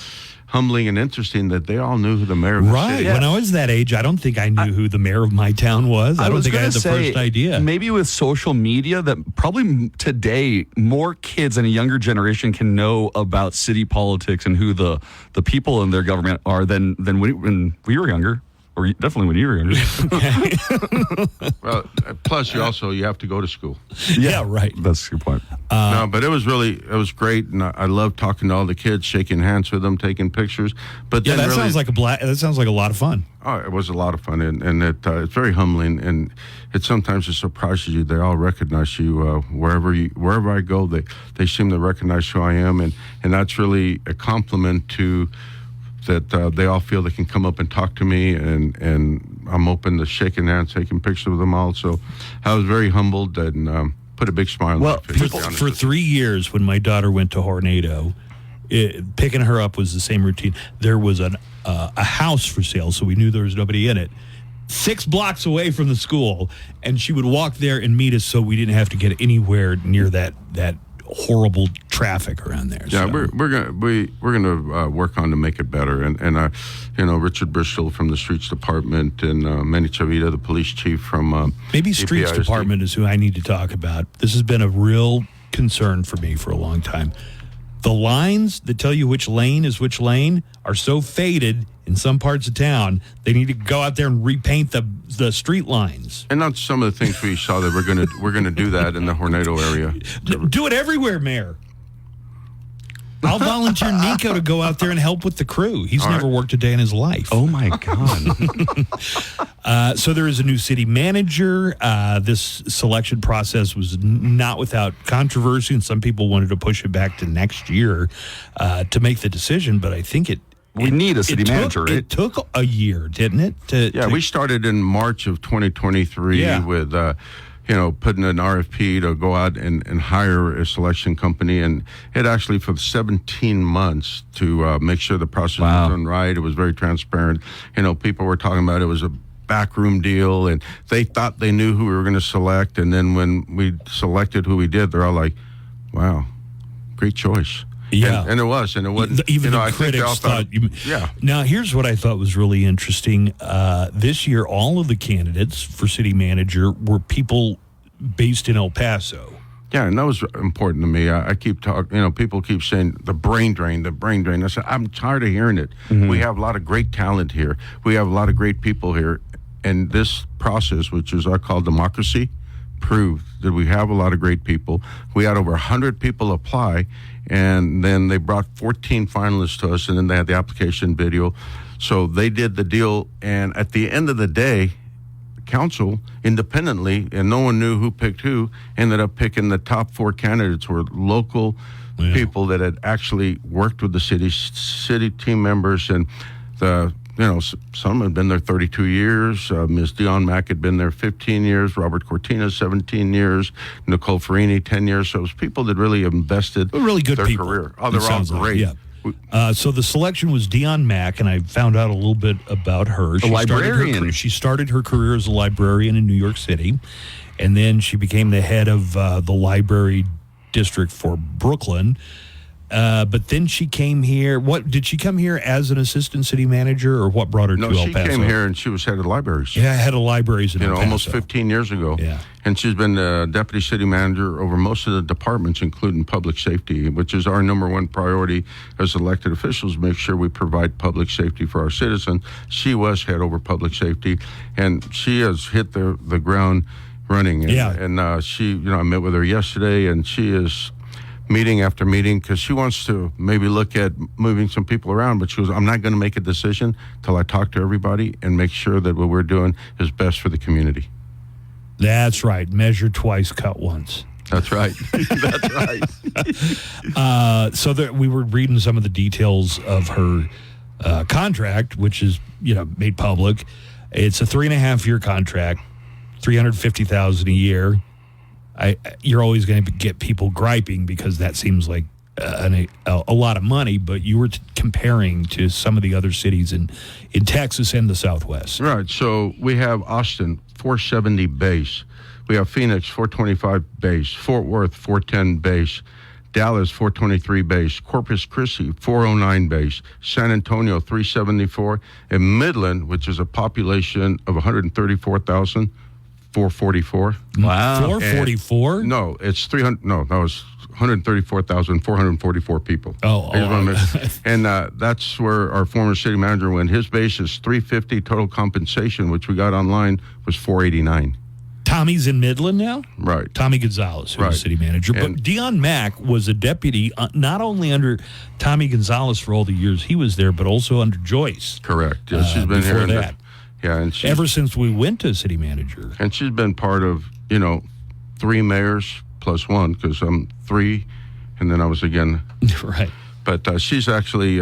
humbling and interesting that they all knew who the mayor of the city. When I was that age, I don't think I knew who the mayor of my town was. I don't think I had the first idea. Maybe with social media, that probably today more kids and a younger generation can know about city politics and who the people in their government are than when we were younger. Or definitely when you were younger. Well, plus you have to go to school. Yeah, right. That's a good point. No, but it was great, and I love talking to all the kids, shaking hands with them, taking pictures. But Yeah, then that sounds like that sounds like a lot of fun. Oh, it was a lot of fun, and it's very humbling, and it sometimes it surprises you. They all recognize you wherever I go. They seem to recognize who I am, and that's really a compliment to that. They all feel they can come up and talk to me, and I'm open to shaking hands, taking pictures with them all. So I was very humbled and put a big smile on my face. For 3 years, when my daughter went to Hornado, picking her up was the same routine. There was a house for sale, so we knew there was nobody in it, 6 blocks away from the school, and she would walk there and meet us, so we didn't have to get anywhere near that horrible traffic around there. Yeah, so. we're gonna work on to make it better, and Richard Bristol from the Streets Department and Manny Chavita, the police chief from maybe Streets Department is who I need to talk about. This has been a real concern for me for a long time. The lines that tell you which lane is which lane are so faded in some parts of town, they need to go out there and repaint the street lines. And that's some of the things we saw that we're gonna do that in the Hornado area. Do it everywhere, Mayor. I'll volunteer Nico to go out there and help with the crew. He's never worked a day in his life. Oh, my God. So there is a new city manager. This selection process was not without controversy, and some people wanted to push it back to next year to make the decision, but I think we need a city manager, right? It took a year, didn't it? We started in March of 2023 with putting an RFP to go out and hire a selection company, and it actually for 17 months to make sure the process was done right. It was very transparent. People were talking about it was a backroom deal, and they thought they knew who we were going to select, and then when we selected who we did, they're all like, wow, great choice. Yeah. And it was, and it wasn't. Even the critics thought. Now, here's what I thought was really interesting. This year, all of the candidates for city manager were people based in El Paso. Yeah, and that was important to me. I keep talking, people keep saying the brain drain. I said, I'm tired of hearing it. Mm-hmm. We have a lot of great talent here. We have a lot of great people here. And this process, which is called democracy, proved that we have a lot of great people. We had over 100 people apply, and then they brought 14 finalists to us, and then they had the application video. So they did the deal, and at the end of the day, the council independently, and no one knew who picked who, ended up picking the top 4 candidates were local people that had actually worked with the city team members, and some had been there 32 years. Ms. Dion Mack had been there 15 years. Robert Cortina, 17 years. Nicole Farini, 10 years. So it was people that really invested really good their people. career. Oh, they're all great. So the selection was Dion Mack, and I found out a little bit about her. She started her career as a librarian in New York City, and then she became the head of the library district for Brooklyn. But then she came here. Did she come here as an assistant city manager, or what brought her to El Paso? No, she came here and she was head of libraries. Yeah, head of libraries in El Paso. Almost 15 years ago. Yeah. And she's been the deputy city manager over most of the departments, including public safety, which is our number one priority as elected officials, make sure we provide public safety for our citizens. She was head over public safety, and she has hit the ground running. And she, I met with her yesterday, and she is meeting after meeting because she wants to maybe look at moving some people around, but she goes, I'm not going to make a decision till I talk to everybody and make sure that what we're doing is best for the community. That's right. Measure twice, cut once. That's right. That's right. So we were reading some of the details of her contract, which is made public. It's a 3.5-year contract, $350,000 a year. You're always going to get people griping because that seems like a lot of money, but you were comparing to some of the other cities in Texas and the Southwest. Right. So we have Austin, 470 base. We have Phoenix, 425 base. Fort Worth, 410 base. Dallas, 423 base. Corpus Christi, 409 base. San Antonio, 374. And Midland, which is a population of 134,000, 444. Wow. 444? No, it's 300. No, that was 134,444 people. Oh, and that's where our former city manager went. His base is 350. Total compensation, which we got online, was 489. Tommy's in Midland now? Right. Tommy Gonzalez, who's Right. the city manager. And but Dion Mack was a deputy, not only under Tommy Gonzalez for all the years he was there, but also under Joyce. Correct. Yeah, she's been before here. that. And ever since we went to city manager. And she's been part of, 3 mayors plus one, because I'm 3, and then I was again. Right. But she's actually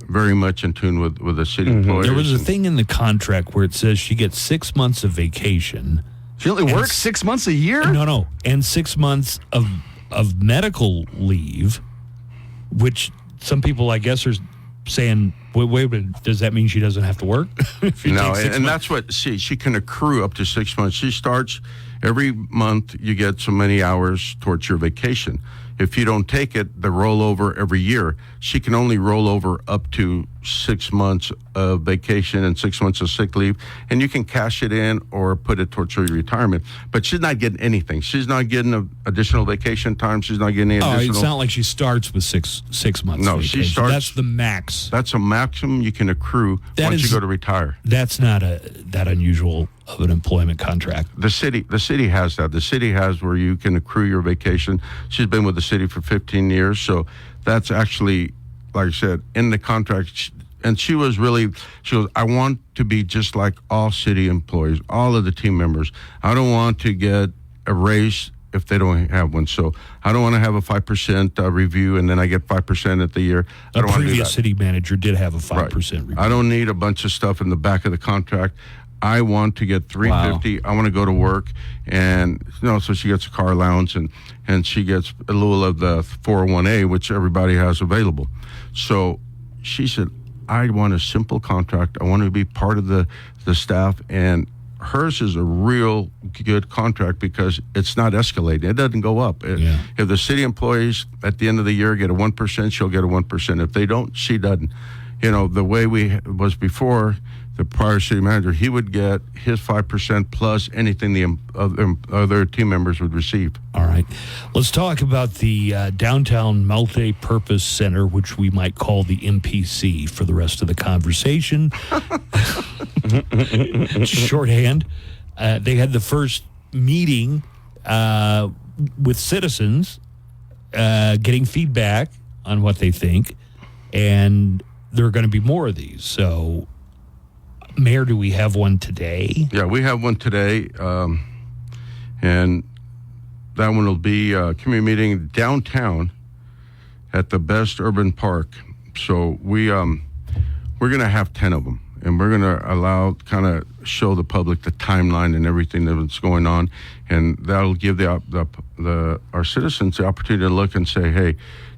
very much in tune with the city employees. There was a thing in the contract where it says she gets 6 months of vacation. She only works 6 months a year? No. And 6 months of medical leave, which some people, I guess, are saying, wait, but does that mean she doesn't have to work? No, and that's what she can accrue up to 6 months. She starts every month. You get so many hours towards your vacation. If you don't take it, the rollover every year. She can only roll over up to 6 months of vacation and 6 months of sick leave, and you can cash it in or put it towards your retirement. But she's not getting anything. She's not getting additional vacation time. She's not getting any additional. It's not like she starts with six months. No, vacation. she starts. That's the max. That's a maximum you can accrue once you go to retire. That's not that unusual of an employment contract. The city has that. The city has where you can accrue your vacation. She's been with the city for 15 years, so that's actually, like I said, in the contract. And she goes, I want to be just like all city employees, all of the team members. I don't want to get a raise if they don't have one. So I don't want to have a 5% review and then I get 5% at the year. I don't want to do that. Previous city manager did have a 5% review. I don't need a bunch of stuff in the back of the contract. I want to get $350. I want to go to work, and so she gets a car allowance, and she gets a little of the 401A, which everybody has available. So she said, I want a simple contract. I want to be part of the staff, and hers is a real good contract because it's not escalating. It doesn't go up. If the city employees at the end of the year get a 1%, she'll get a 1%. If they don't, she doesn't. The way was before, the prior city manager, he would get his 5% plus anything the other team members would receive. All right. Let's talk about the Downtown Multi-Purpose Center, which we might call the MPC for the rest of the conversation. Shorthand. They had the first meeting with citizens, getting feedback on what they think, and there are going to be more of these. So, Mayor, do we have one today? Yeah, we have one today, and that one will be a community meeting downtown at the Best Urban Park. So we're going to have 10 of them, and we're going to show the public the timeline and everything that's going on, and that'll give our citizens the opportunity to look and say, hey,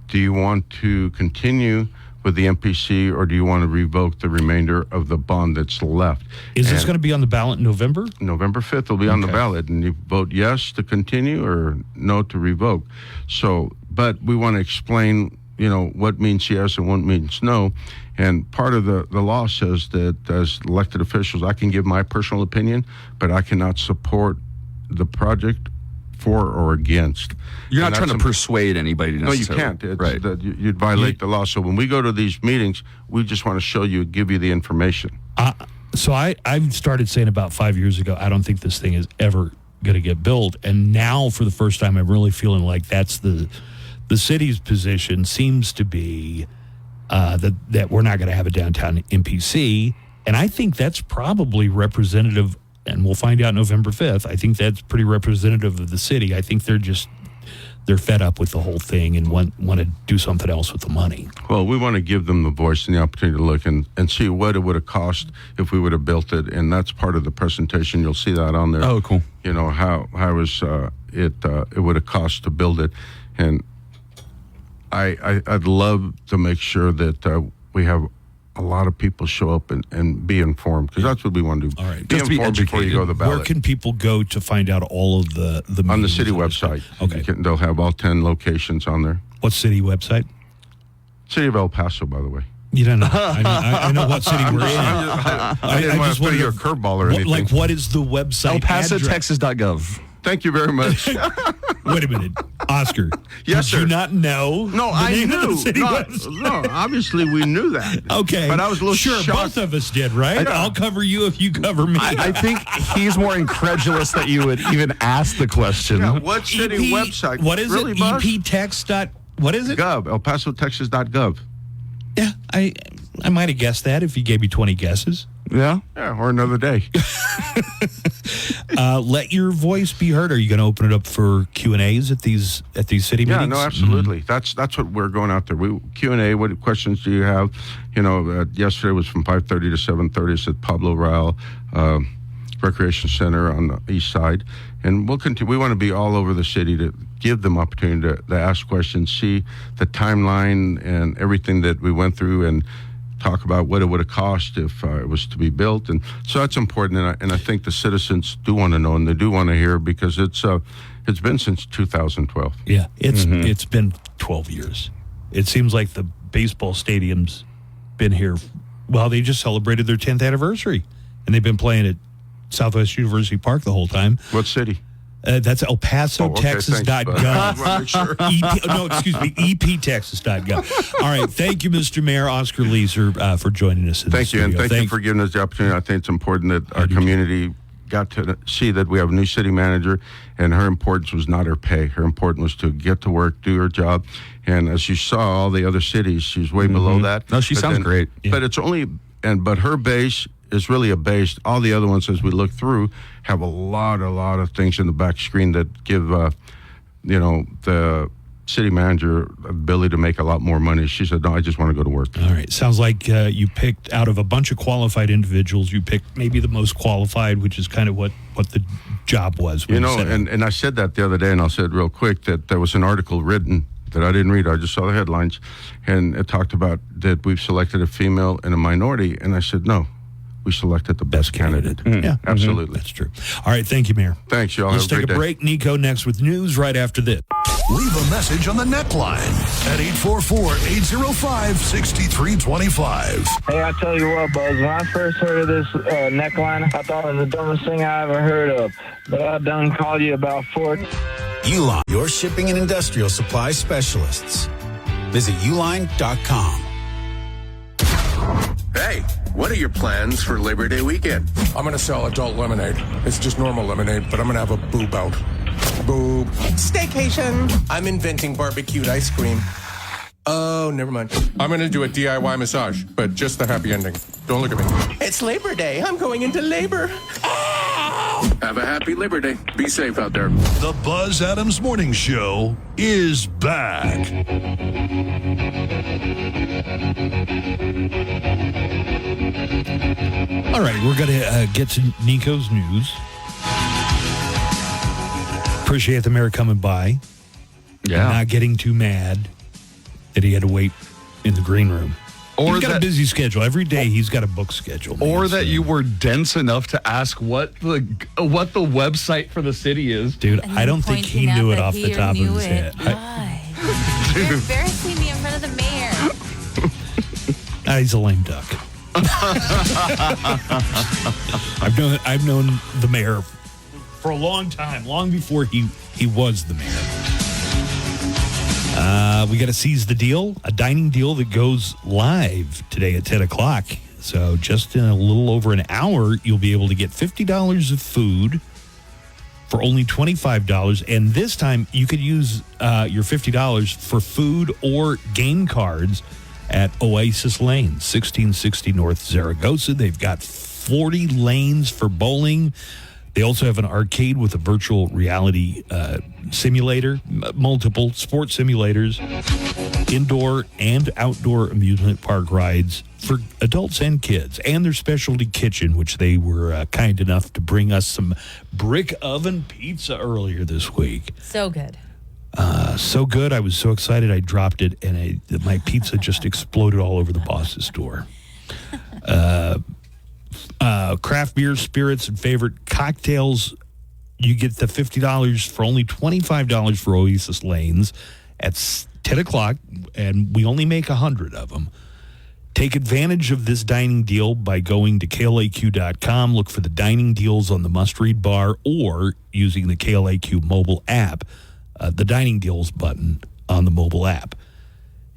do you want to continue with the MPC, or do you want to revoke the remainder of the bond that's left? Is this going to be on the ballot in November? November 5th will be on the ballot, and you vote yes to continue or no to revoke. So, but we want to explain, what means yes and what means no. And part of the law says that as elected officials, I can give my personal opinion, but I cannot support the project for or against. You're not trying to persuade anybody necessarily. No, you can't. Right. You'd violate the law. So when we go to these meetings, we just want to show you, give you the information. So I started saying about 5 years ago, I don't think this thing is ever going to get built. And now, for the first time, I'm really feeling like that's the city's position seems to be that we're not going to have a downtown MPC. And I think that's probably representative, and we'll find out November 5th. I think that's pretty representative of the city. I think they're fed up with the whole thing and want to do something else with the money. Well, we want to give them the voice and the opportunity to look and see what it would have cost if we would have built it, and that's part of the presentation. You'll see that on there. Oh, cool. How it would have cost to build it, and I'd love to make sure that we have a lot of people show up and be informed, because that's what we want to do. All right. Be informed before you go to the ballot. Where can people go to find out all of the on the city website? Okay. They'll have all 10 locations on there. What city website? City of El Paso, by the way. You don't know. I know what city we're in. I didn't want to throw you a curveball or anything. Like, what is the website? ElPasoTexas.gov. Thank you very much. Wait a minute, Oscar. Yes, did sir. you not know? No, I knew. No, obviously we knew that. Okay, but I was a little shocked. Both of us did, right? I'll cover you if you cover me. I think he's more incredulous that you would even ask the question. Yeah, what city website? What is really, it? Buzz? EPText. What is it? Gov. ElPasoTexas.gov. Yeah, I might have guessed that if you gave me 20 guesses. Yeah, or another day. Let your voice be heard. Are you going to open it up for Q&As at these city meetings? Yeah, no, absolutely. That's what we're going out there. Q&A. What questions do you have? Yesterday was from 5:30 to 7:30. It's at Pablo Raul Recreation Center on the east side, and we'll continue. We want to be all over the city to give them opportunity to ask questions, see the timeline and everything that we went through, and talk about what it would have cost if it was to be built. And so that's important, and I think the citizens do want to know, and they do want to hear, because it's been since 2012. Yeah, it's been 12 years. It seems like the baseball stadium's been here. Well, they just celebrated their 10th anniversary, and they've been playing at Southwest University Park the whole time. What city? That's ElPasoTexas.gov. No, excuse me, EPTexas.gov. All right, thank you, Mr. Mayor Oscar Leeser, for joining us in Thank you, and thank you for giving us the opportunity. I think it's important that our community got to see that we have a new city manager, and her importance was not her pay. Her importance was to get to work, do her job, and as you saw, all the other cities, she's way below that. No, she sounds great. Yeah. But it's only, but her base is really a base. All the other ones, as we look through, have a lot of things in the back screen that give, the city manager ability to make a lot more money. She said, no, I just want to go to work. All right. Sounds like you picked, out of a bunch of qualified individuals, you picked maybe the most qualified, which is kind of what the job was. And I said that the other day, and I'll say it real quick, that there was an article written that I didn't read. I just saw the headlines, and it talked about that we've selected a female and a minority, and I said, no. We selected the best candidate. Yeah, absolutely. That's true. All right, thank you, Mayor. Thanks, y'all. Let's Have a take great a day. break. Nico next with news right after this. Leave a message on the net line at 844-805-6325. Hey, I tell you what, Buzz, when I first heard of this neckline, I thought it was the dumbest thing I ever heard of. But I done called you about 4. Uline, your shipping and industrial supply specialists. Visit uline.com. Hey, what are your plans for Labor Day weekend? I'm going to sell adult lemonade. It's just normal lemonade, but I'm going to have a boob out. Boob. Staycation. I'm inventing barbecued ice cream. Oh, never mind. I'm going to do a DIY massage, but just the happy ending. Don't look at me. It's Labor Day. I'm going into labor. Have a happy Labor Day. Be safe out there. The Buzz Adams Morning Show is back. All right, we're going to get to Nico's news. Appreciate the mayor coming by. Yeah. And not getting too mad that he had to wait in the green room. Or he's got a busy schedule. Every day he's got a book schedule. Or that you were dense enough to ask what the website for the city is. Dude, I don't think he knew it off the top of his head. You're embarrassing me in front of the mayor. He's a lame duck. I've known the mayor for a long time, long before he was the mayor. We got to seize the deal, a dining deal that goes live today at 10 o'clock. So just in a little over an hour, you'll be able to get $50 of food for only $25. And this time you could use your $50 for food or game cards at Oasis Lane, 1660 North Zaragoza. They've got 40 lanes for bowling. They also have an arcade with a virtual reality simulator, multiple sports simulators, indoor and outdoor amusement park rides for adults and kids, and their specialty kitchen, which they were kind enough to bring us some brick oven pizza earlier this week. So good. So good. I was so excited I dropped it, and my pizza just exploded all over the boss's door. Craft beer, spirits, and favorite cocktails. You get the $50 for only $25 for Oasis Lanes at 10 o'clock, and we only make 100 of them. Take advantage of this dining deal by going to KLAQ.com. Look for the dining deals on the must-read bar or using the KLAQ mobile app, the dining deals button on the mobile app.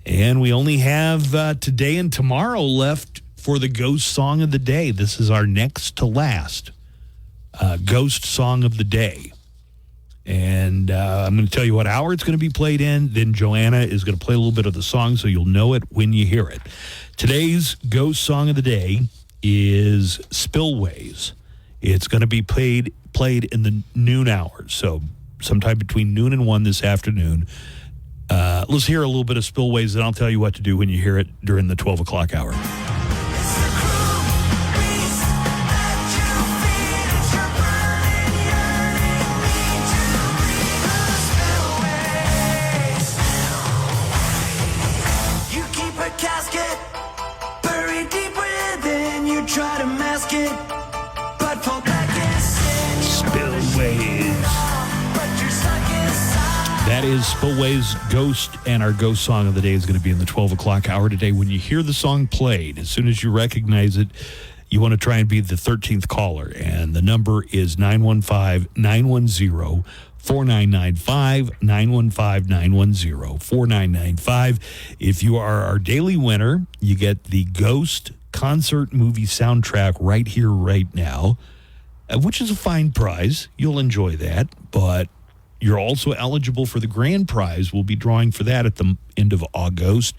And we only have today and tomorrow left for the Ghost Song of the Day. This is our next to last Ghost Song of the Day. And I'm going to tell you what hour it's going to be played in. Then Joanna is going to play a little bit of the song so you'll know it when you hear it. Today's Ghost Song of the Day is Spillways. It's going to be played in the noon hours, so sometime between noon and 1 this afternoon. Let's hear a little bit of Spillways, and I'll tell you what to do when you hear it during the 12 o'clock hour. Try to mask it, but fall back and Spillways. That is Spillways Ghost, and our Ghost Song of the Day is going to be in the 12 o'clock hour today. When you hear the song played, as soon as you recognize it, you want to try and be the 13th caller, and the number is 915-910-4995, 915-910-4995. If you are our daily winner, you get the Ghost concert movie soundtrack right here, right now, which is a fine prize. You'll enjoy that, but you're also eligible for the grand prize. We'll be drawing for that at the end of August.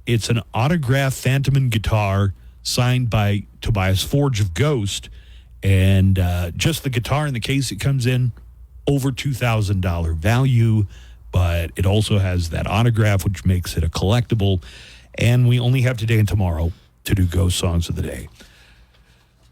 It's an autographed Phantom and guitar signed by Tobias Forge of Ghost, and just the guitar in the case, it comes in over $2,000 value, but it also has that autograph, which makes it a collectible, and we only have today and tomorrow to do Ghost Songs of the Day.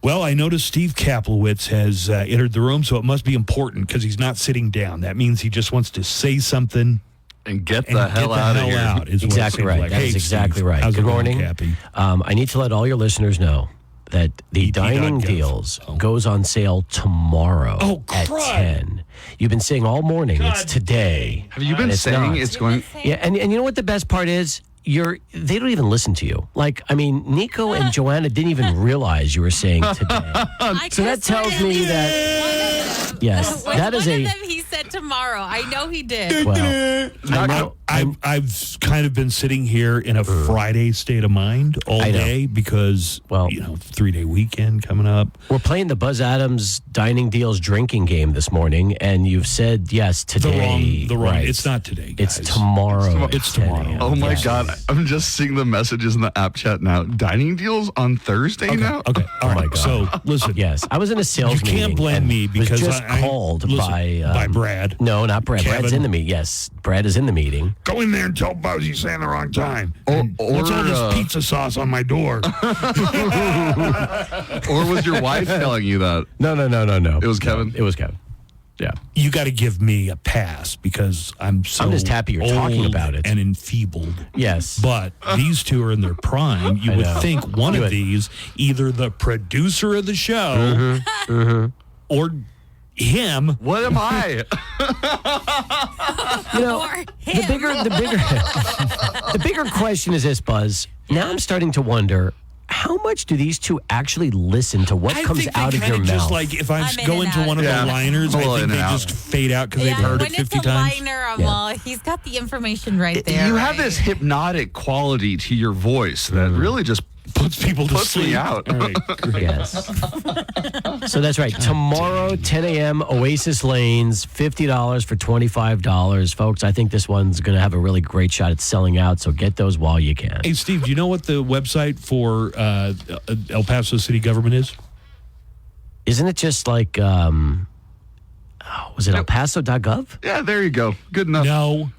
Well, I noticed Steve Kaplowitz has entered the room, so it must be important because he's not sitting down. That means he just wants to say something and get the hell out of here. Exactly right. Like. That is exactly right. Good morning. Cappy? I need to let all your listeners know that the dining deals goes on sale tomorrow at 10. You've been saying all morning it's today. Have you been saying it's going? Yeah, and you know what the best part is? They don't even listen to you. Like, I mean, Nico and Joanna didn't even realize you were saying today. So that tells me that, yes, that is one of them he said tomorrow. I know he did. Well, I've kind of been sitting here in a Friday state of mind all day because, 3-day weekend coming up. We're playing the Buzz Adams Dining Deals drinking game this morning, and you've said, yes, today. The wrong. Right. It's not today, guys. It's tomorrow. It's tomorrow. Oh, my God. I'm just seeing the messages in the app chat now. Dining deals on Thursday now? Okay. All right. my God. So, listen. Yes. I was in a sales meeting. You can't blame me because was just called by Brad. No, not Brad. Kevin. Brad's in the meeting. Yes, Brad is in the meeting. Go in there and tell Buzz he's saying the wrong time. What's all this pizza sauce on my door? Or was your wife telling you that? No. It was Kevin? It was Kevin. Yeah. You got to give me a pass because I'm just happy you're talking about it. And enfeebled. Yes. But these two are in their prime. You would think one of these, either the producer of the show or him. What am I? The bigger question is this, Buzz. Now I'm starting to wonder, how much do these two actually listen to what comes out of your mouth? Just like if I go into one of the liners, I think they just fade out because they've heard it 50 times. When it's a liner, he's got the information right there. You have this hypnotic quality to your voice that really just puts people to sleep. Me out. All right, great. Yes. So that's right. Tomorrow, 10 a.m., Oasis Lanes, $50 for $25. Folks, I think this one's going to have a really great shot at selling out, so get those while you can. Hey, Steve, do you know what the website for El Paso City Government is? Isn't it just like, was it elpaso.gov? Yeah, there you go. Good enough.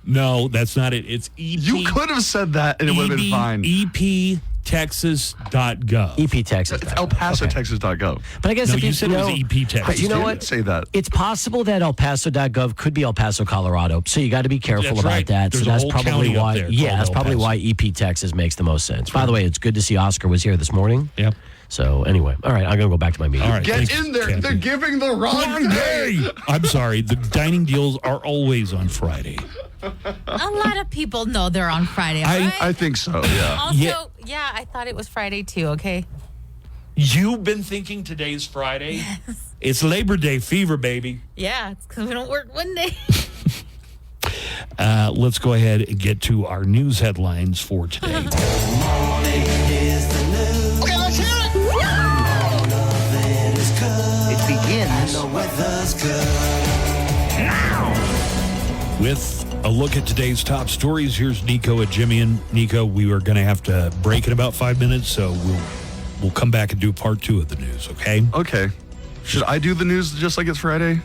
No, that's not it. It's EP. You could have said that and it would have been fine. EPTexas.gov. EPTexas. It's elpasotexas.gov. But I guess if you said it was EP Texas. But you know what? Say that. It's possible that elpaso.gov could be El Paso, Colorado. So you got to be careful about that. There's so that's a whole probably county up why. there Yeah, called that's El probably Paso. why EP Texas makes the most sense. By the way, it's good to see Oscar was here this morning. Yep. So anyway, all right, I'm going to go back to my meeting. All right, Get in there. Kathy. They're giving the wrong day. I'm sorry. The dining deals are always on Friday. A lot of people know they're on Friday. Right? I think so, yeah. Also, Yeah, I thought it was Friday too, okay? You've been thinking today's Friday? Yes. It's Labor Day fever, baby. Yeah, it's because we don't work one day. Let's go ahead and get to our news headlines for today. Okay, let's hear it. It begins now. With a look at today's top stories, here's Nico at Jimmy. And Nico, we are going to have to break in about 5 minutes, so we'll come back and do part 2 of the news, okay? Okay. Should I do the news just like it's Friday?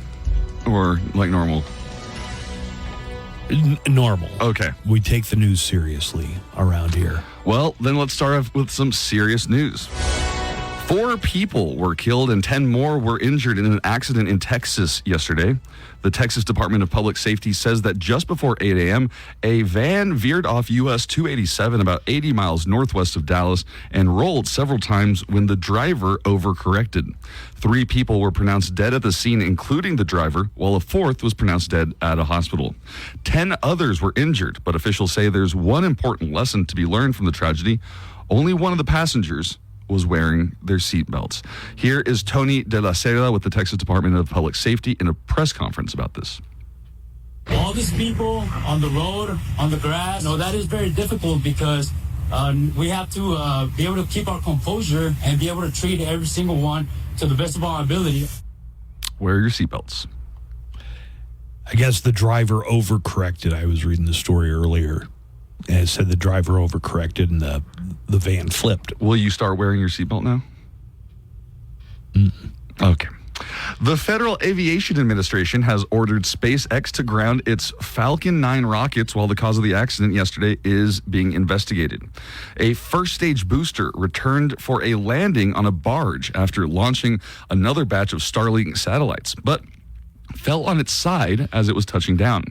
Or like normal? Normal. Okay. We take the news seriously around here. Well, then let's start off with some serious news. 4 people were killed and 10 more were injured in an accident in Texas yesterday. The Texas Department of Public Safety says that just before 8 a.m., a van veered off US 287 about 80 miles northwest of Dallas and rolled several times when the driver overcorrected. 3 people were pronounced dead at the scene, including the driver, while a 4th was pronounced dead at a hospital. 10 others were injured, but officials say there's one important lesson to be learned from the tragedy. Only one of the passengers was wearing their seatbelts. Here is Tony De La Cera with the Texas Department of Public Safety in a press conference about this. All these people on the road, on the grass, that is very difficult because we have to be able to keep our composure and be able to treat every single one to the best of our ability. Wear your seatbelts. I guess the driver overcorrected. I was reading the story earlier, and it said the driver overcorrected and the van flipped. Will you start wearing your seatbelt now? Okay. The Federal Aviation Administration has ordered SpaceX to ground its Falcon 9 rockets while the cause of the accident yesterday is being investigated. A first-stage booster returned for a landing on a barge after launching another batch of Starlink satellites, but fell on its side as it was touching down.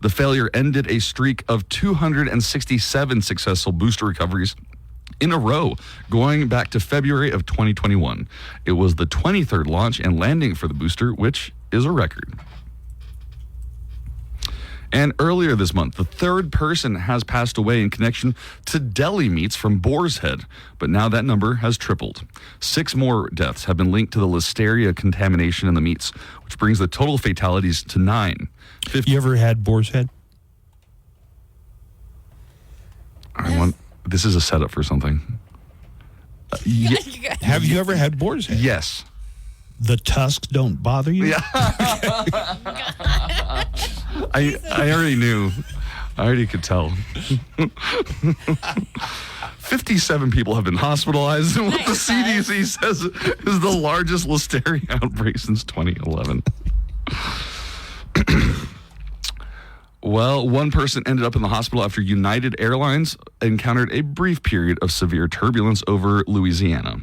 The failure ended a streak of 267 successful booster recoveries in a row, going back to February of 2021. It was the 23rd launch and landing for the booster, which is a record. And earlier this month, the 3rd person has passed away in connection to deli meats from Boar's Head, but now that number has tripled. 6 more deaths have been linked to the listeria contamination in the meats, which brings the total fatalities to 9. You ever had Boar's Head? This is a setup for something. Have you ever had Boar's Head? Yes. The tusks don't bother you? Yeah. I already knew. I already could tell. 57 people have been hospitalized in what the CDC says is the largest listeria outbreak since 2011. Well, one person ended up in the hospital after United Airlines encountered a brief period of severe turbulence over Louisiana.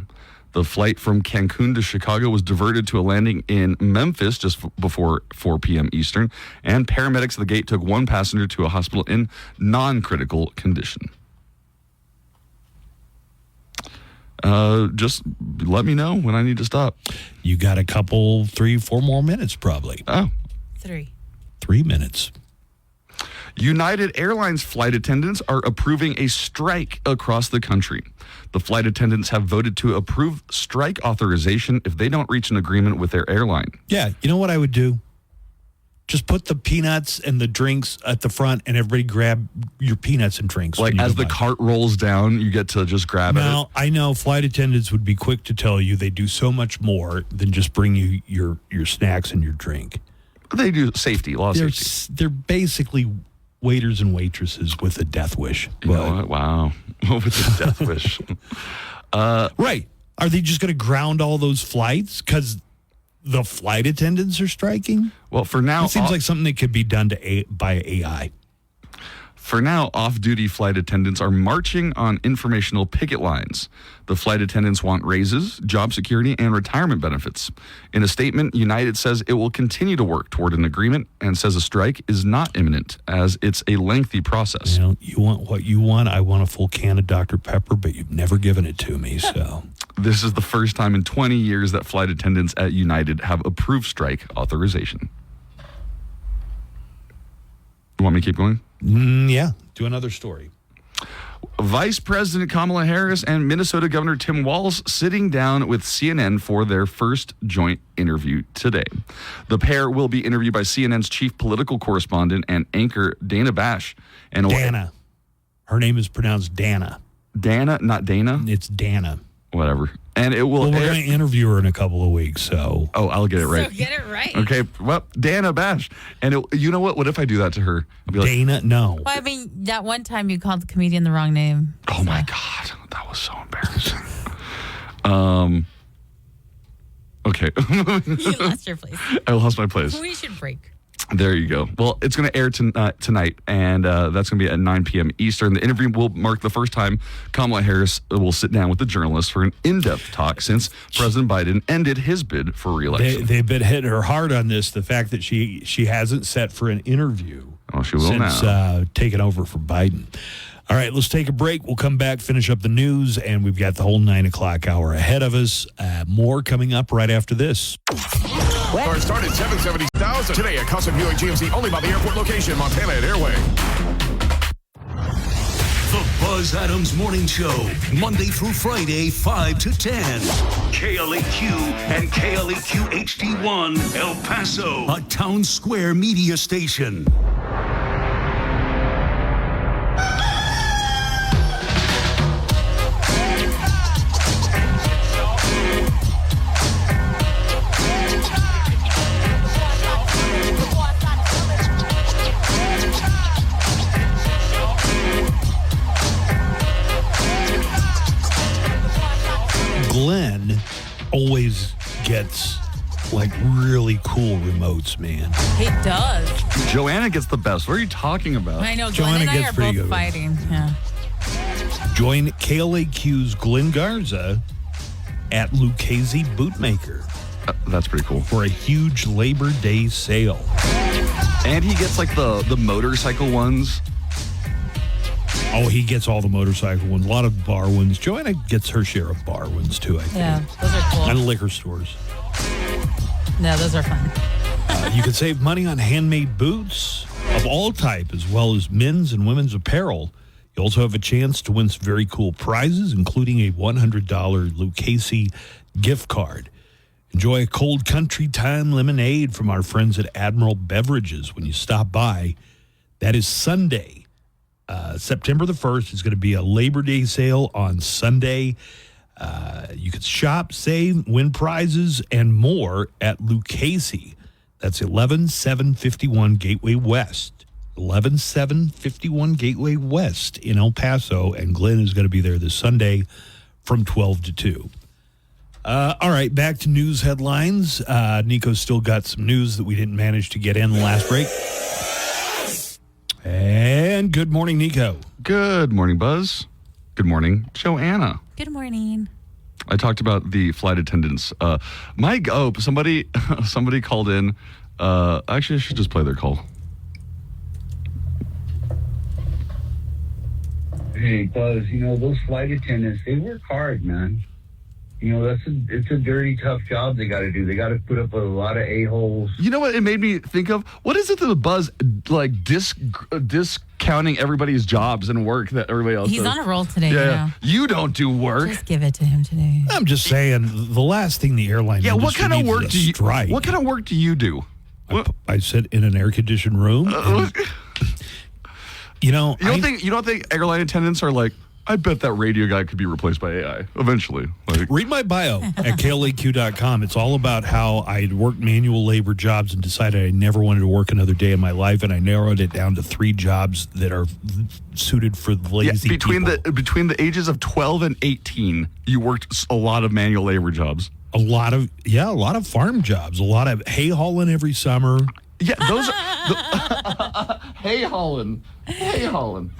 The flight from Cancun to Chicago was diverted to a landing in Memphis just before 4 p.m. Eastern, and paramedics at the gate took one passenger to a hospital in non-critical condition. Just let me know when I need to stop. You got a couple, 3-4 more minutes probably. Oh. 3 minutes. United Airlines flight attendants are approving a strike across the country. The flight attendants have voted to approve strike authorization if they don't reach an agreement with their airline. Yeah, you know what I would do? Just put the peanuts and the drinks at the front and everybody grab your peanuts and drinks. Like as the cart rolls down, you get to just grab it. Now, I know flight attendants would be quick to tell you they do so much more than just bring you your snacks and your drink. They do safety, law safety. They're basically waiters and waitresses with a death wish. You know what? Wow. With a death wish. Right. Are they just going to ground all those flights because the flight attendants are striking? Well, for now... It seems like something that could be done by AI. For now, off-duty flight attendants are marching on informational picket lines. The flight attendants want raises, job security, and retirement benefits. In a statement, United says it will continue to work toward an agreement and says a strike is not imminent as it's a lengthy process. You want what you want. I want a full can of Dr. Pepper, but you've never given it to me, so... This is the first time in 20 years that flight attendants at United have approved strike authorization. You want me to keep going? Yeah. Do another story. Vice President Kamala Harris and Minnesota Governor Tim Walz sitting down with CNN for their first joint interview today. The pair will be interviewed by CNN's chief political correspondent and anchor Dana Bash. And Dana. Her name is pronounced Dana. Dana, not Dana? It's Dana. Whatever. And it will. Well, we're going to interview her in a couple of weeks, so. Oh, I'll get it right. So get it right. Okay. Well, Dana Bash. And you know what? What if I do that to her? I'll be like, Dana, no. Well, I mean, that one time you called the comedian the wrong name. Oh my God. That was so embarrassing. Okay. You lost your place. I lost my place. We should break. There you go. Well, it's going to air tonight, and that's going to be at 9 p.m. Eastern. The interview will mark the first time Kamala Harris will sit down with the journalists for an in-depth talk since President Biden ended his bid for re-election. They've been hitting her hard on this, the fact that she hasn't set for an interview she will since taking over for Biden. All right, let's take a break. We'll come back, finish up the news, and we've got the whole 9 o'clock hour ahead of us. More coming up right after this. Car started $770,000 today at Custom Buick GMC, only by the airport location, Montana and Airway. The Buzz Adams Morning Show, Monday through Friday, 5 to 10. KLAQ and KLAQ HD1, El Paso, a Town Square media station. Glenn always gets like really cool remotes, man. He does. Joanna gets the best. What are you talking about? I know. Glenn Joanna and I gets are pretty both good. fighting. Yeah. Join KLAQ's Glenn Garza at Lucchese Bootmaker. That's pretty cool. For a huge Labor Day sale. And he gets like the motorcycle ones. Oh, he gets all the motorcycle ones, a lot of bar ones. Joanna gets her share of bar ones too, I think. Yeah, those are cool. And liquor stores. No, those are fun. You can save money on handmade boots of all type, as well as men's and women's apparel. You also have a chance to win some very cool prizes, including a $100 Lucchese gift card. Enjoy a cold country time lemonade from our friends at Admiral Beverages when you stop by. That is Sunday. September the 1st is going to be a Labor Day sale on Sunday. You can shop, save, win prizes, and more at Lucchese. That's 11751 Gateway West. 11751 Gateway West in El Paso. And Glenn is going to be there this Sunday from 12 to 2. All right, back to news headlines. Nico's still got some news that we didn't manage to get in the last break. And good morning, Nico. Good morning, Buzz. Good morning, Joanna. Good morning. I talked about the flight attendants. Somebody called in. Actually, I should just play their call. Hey, Buzz, those flight attendants, they work hard, man. It's a dirty, tough job they got to do. They got to put up with a lot of a-holes. You know what it made me think of? What is it that the Buzz, like, discounting everybody's jobs and work that everybody else He's does? on a roll today. Yeah. You don't do work. Just give it to him today. I'm just saying, the last thing the airline Yeah, what industry kind of needs work is a do you strike. What kind of work do you do? I sit in an air-conditioned room. You don't think airline attendants are like, I bet that radio guy could be replaced by AI eventually. Like, read my bio at KLAQ.com. It's all about how I'd worked manual labor jobs and decided I never wanted to work another day in my life, and I narrowed it down to 3 jobs that are suited for lazy between people. between the ages of 12 and 18, you worked a lot of manual labor jobs. A lot of farm jobs, a lot of hay hauling every summer. Yeah, those are hay hauling.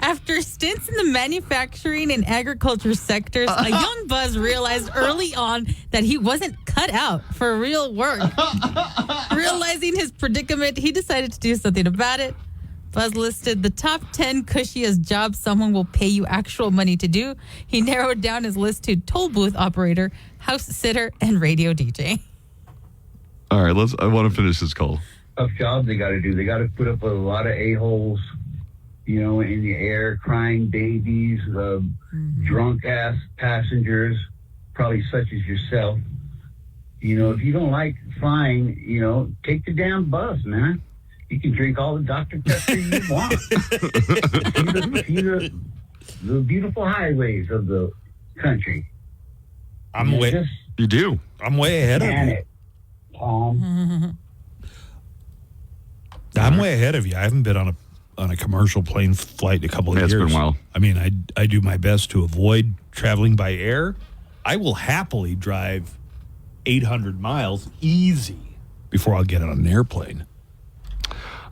After stints in the manufacturing and agriculture sectors, a young Buzz realized early on that he wasn't cut out for real work. Realizing his predicament, he decided to do something about it. Buzz listed the top 10 cushiest jobs someone will pay you actual money to do. He narrowed down his list to toll booth operator, house sitter, and radio DJ. All right, I want to finish this call. Tough job they got to do. They got to put up with a lot of a-holes. you know, in the air, crying babies, drunk ass passengers, probably such as yourself. You know, if you don't like flying, you know, take the damn bus, man. You can drink all the Dr. Pepper you want. see the beautiful highways of the country. You do. I'm way ahead of you. I'm way ahead of you. I haven't been on a commercial plane flight in a couple of years. It's been a while. I mean, I do my best to avoid traveling by air. I will happily drive 800 miles easy before I'll get on an airplane.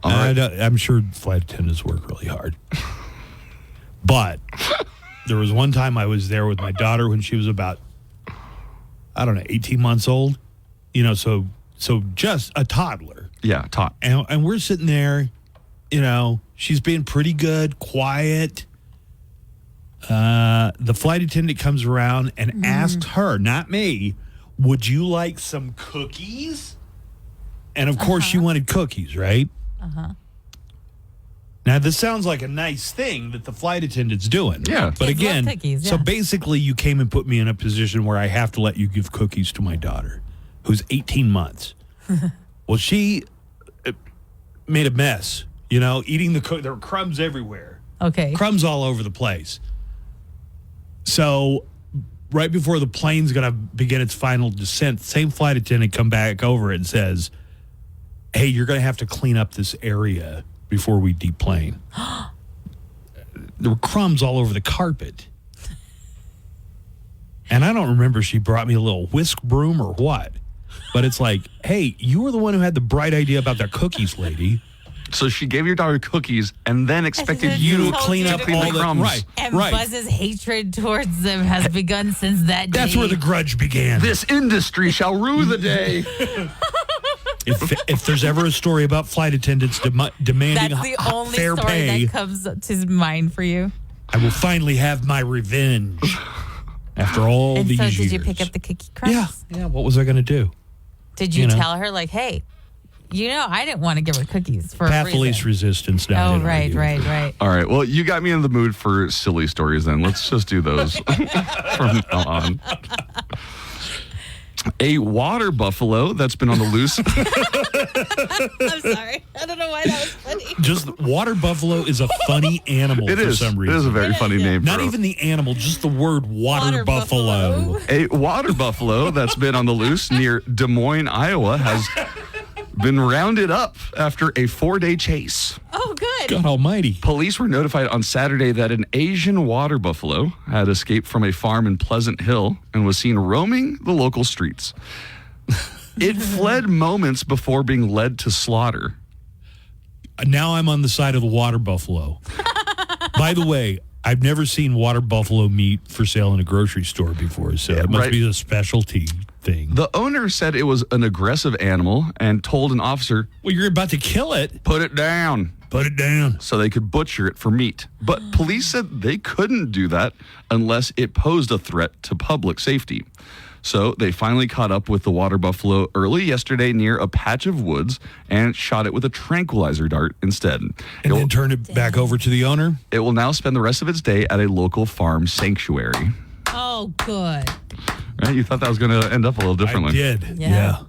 I'm sure flight attendants work really hard. But there was one time I was there with my daughter when she was about, 18 months old. You know, so just a toddler. Yeah, and we're sitting there, you know, she's being pretty good, quiet. The flight attendant comes around and asks her, not me, would you like some cookies? And of course she wanted cookies, right? Now, this sounds like a nice thing that the flight attendant's doing. Yeah. But Kids again, love cookies, so yeah. basically you came and put me in a position where I have to let you give cookies to my daughter, who's 18 months. Well, she made a mess, you know, eating there were crumbs everywhere. Okay. Crumbs all over the place. So right before the plane's going to begin its final descent, same flight attendant come back over and says, hey, you're going to have to clean up this area before we deplane. There were crumbs all over the carpet. And I don't remember if she brought me a little whisk broom or what. But it's like, hey, you were the one who had the bright idea about the cookies, lady. So she gave your daughter cookies and then expected you to clean up all the crumbs. Right. And Buzz's hatred towards them has begun since that day. That's where the grudge began. This industry shall rue the day. If there's ever a story about flight attendants demanding That's the only fair story pay, that comes to mind for you. I will finally have my revenge after all And these so years. did you pick up the cookie crumbs? Yeah. What was I going to do? Did you know. tell her, like, hey, you know, I didn't want to give her cookies for Path a of least reason. resistance. Now Oh, right. All right. Well, you got me in the mood for silly stories then. Let's just do those from now on. A water buffalo that's been on the loose. I'm sorry. I don't know why that was funny. Just water buffalo is a funny animal It for is. some reason. It is a very funny name. Not for even the animal, just the word water buffalo. A water buffalo that's been on the loose near Des Moines, Iowa, has been rounded up after a 4-day chase. Oh, good. God almighty. Police were notified on Saturday that an Asian water buffalo had escaped from a farm in Pleasant Hill and was seen roaming the local streets. It fled moments before being led to slaughter. Now I'm on the side of the water buffalo. By the way, I've never seen water buffalo meat for sale in a grocery store before, so it must be a specialty thing. The owner said it was an aggressive animal and told an officer, well, you're about to kill it. Put it down. Put it down. So they could butcher it for meat. But police said they couldn't do that unless it posed a threat to public safety. So they finally caught up with the water buffalo early yesterday near a patch of woods and shot it with a tranquilizer dart instead. And then turned it back over to the owner? It will now spend the rest of its day at a local farm sanctuary. Oh, good. Right? You thought that was going to end up a little differently. I did, yeah.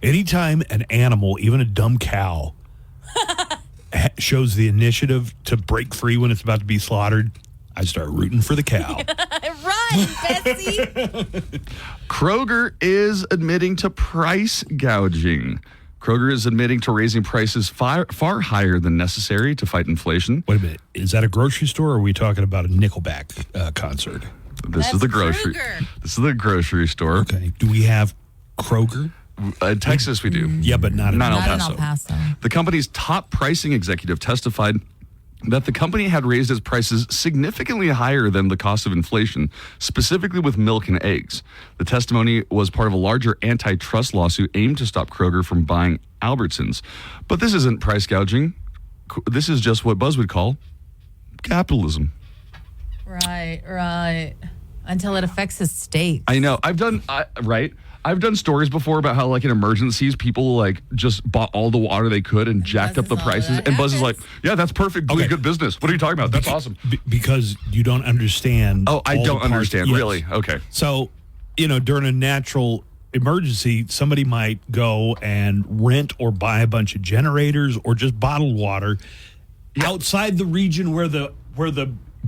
Anytime an animal, even a dumb cow, shows the initiative to break free when it's about to be slaughtered, I start rooting for the cow. Run, Betsy. Kroger is admitting to price gouging. Kroger is admitting to raising prices far higher than necessary to fight inflation. Wait a minute. Is that a grocery store or are we talking about a Nickelback concert? This is the grocery. This is the grocery store. Okay. Do we have Kroger? In Texas, we do. Yeah, but not in El Not in El Paso. The company's top pricing executive testified that the company had raised its prices significantly higher than the cost of inflation, specifically with milk and eggs. The testimony was part of a larger antitrust lawsuit aimed to stop Kroger from buying Albertsons. But this isn't price gouging. This is just what Buzz would call capitalism. Right. Until it affects his steak. I know. I've done, right? I've done stories before about how, like, in emergencies, people, like, just bought all the water they could and jacked up the prices. And Buzz is like, yeah, that's perfect. Doing good business. What are you talking about? That's awesome. Because you don't understand. Oh, I don't understand. Yes. Really? Okay. So, during a natural emergency, somebody might go and rent or buy a bunch of generators or just bottled water outside the region where the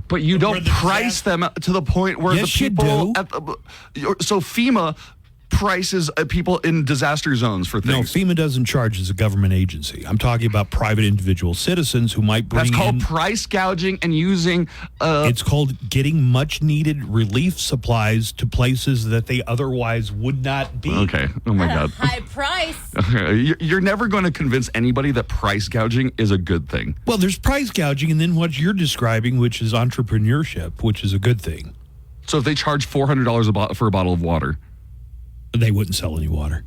But you don't price them to the point where Yes, the you people do. so FEMA prices people in disaster zones for No, things. FEMA doesn't charge as a government agency. I'm talking about private individual citizens who might bring That's called in. price gouging and using. It's called getting much needed relief supplies to places that they otherwise would not be. Okay. Oh my God. High price. You're never going to convince anybody that price gouging is a good thing. Well, there's price gouging, and then what you're describing, which is entrepreneurship, which is a good thing. So if they charge $400 for a bottle of water, they wouldn't sell any water.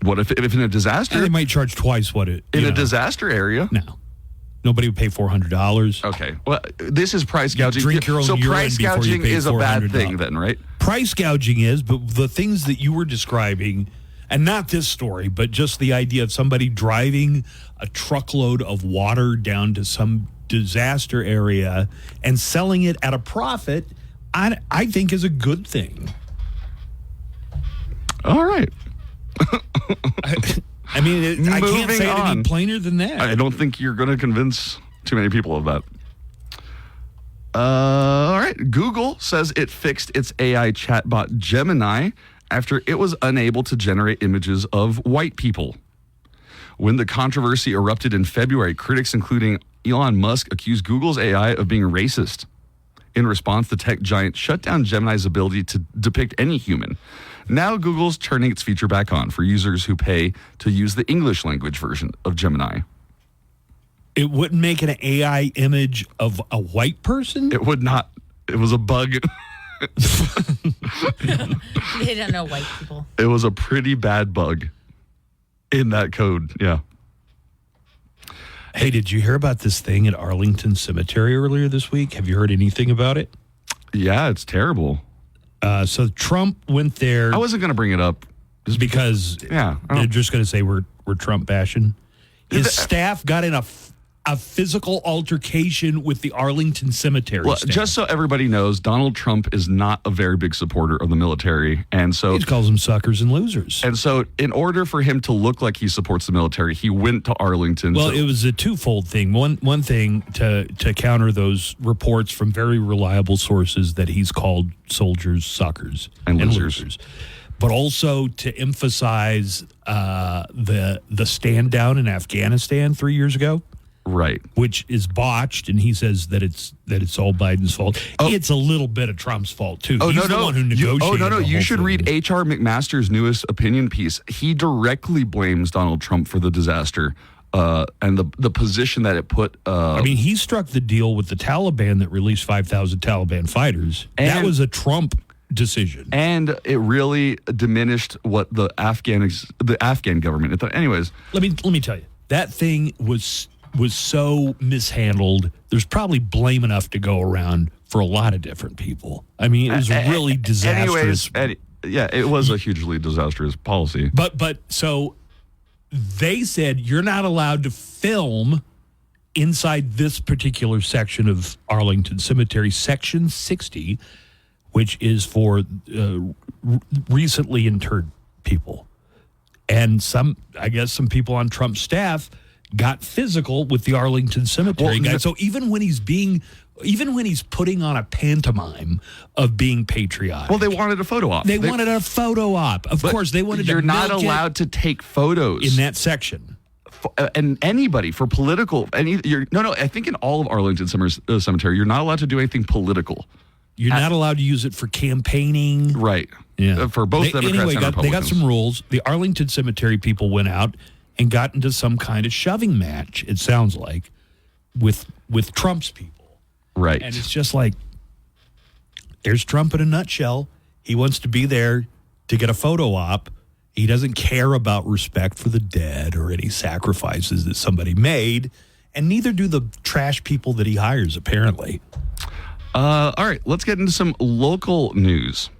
What if in a disaster? And they might charge twice what it in a disaster area. No, nobody would pay $400. Okay, well, this is price gouging. Drink your own so urine price before you gouging pay is a bad $400. thing, then, right? Price gouging is, but the things that you were describing, and not this story, but just the idea of somebody driving a truckload of water down to some disaster area and selling it at a profit, I think is a good thing. All right. I mean, I can't say it any plainer than that. I don't think you're going to convince too many people of that. All right. Google says it fixed its AI chatbot Gemini after it was unable to generate images of white people. When the controversy erupted in February, critics, including Elon Musk, accused Google's AI of being racist. In response, the tech giant shut down Gemini's ability to depict any human. Now Google's turning its feature back on for users who pay to use the English language version of Gemini. It wouldn't make an AI image of a white person? It would not. It was a bug. They don't know white people. It was a pretty bad bug in that code. Yeah. Hey, did you hear about this thing at Arlington Cemetery earlier this week? Have you heard anything about it? Yeah, it's terrible. So Trump went there. I wasn't going to bring it up. Just because they're just going to say we're Trump bashing. His staff got in a physical altercation with the Arlington Cemetery staff. Just so everybody knows, Donald Trump is not a very big supporter of the military. And so he calls them suckers and losers. And so in order for him to look like he supports the military, he went to Arlington. Well, it was a twofold thing. One thing to counter those reports from very reliable sources that he's called soldiers suckers and losers. But also to emphasize the stand down in Afghanistan 3 years ago. Right. Which is botched, and he says that it's all Biden's fault. It's a little bit of Trump's fault, too. He's the one who negotiated You should read H.R. McMaster's newest opinion piece. He directly blames Donald Trump for the disaster and the position that it put. I mean, he struck the deal with the Taliban that released 5,000 Taliban fighters. That was a Trump decision. And it really diminished what the Afghan government. Anyways. Let me tell you, that thing was so mishandled. There's probably blame enough to go around for a lot of different people. I mean, it was really disastrous. It was a hugely disastrous policy. But so they said you're not allowed to film inside this particular section of Arlington Cemetery, Section 60, which is for recently interred people. And some people on Trump's staff got physical with the Arlington Cemetery guy. So even when he's putting on a pantomime of being patriotic. Well, they wanted a photo op. They wanted a photo op. Of course, they wanted You're to not allowed to take photos in that section. And anybody for political, I think in all of Arlington Cemetery, you're not allowed to do anything political. You're not allowed to use it for campaigning. Right. Yeah. For both Democrats and Republicans. They got some rules. The Arlington Cemetery people went out and got into some kind of shoving match, it sounds like, with Trump's people. Right. And it's just like, there's Trump in a nutshell. He wants to be there to get a photo op. He doesn't care about respect for the dead or any sacrifices that somebody made, and neither do the trash people that he hires, apparently. All right, let's get into some local news.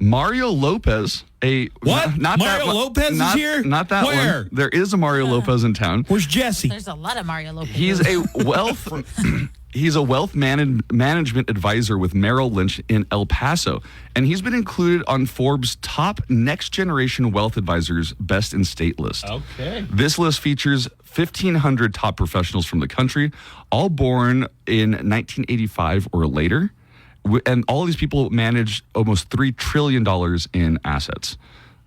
Mario Lopez, What? Mario Lopez is here? Not that Where? one. There is a Mario Lopez in town. Where's Jesse? There's a lot of Mario Lopez. He's a wealth management advisor with Merrill Lynch in El Paso, and he's been included on Forbes' top next generation wealth advisors best in state list. Okay. This list features 1,500 top professionals from the country, all born in 1985 or later. And all these people manage almost $3 trillion in assets.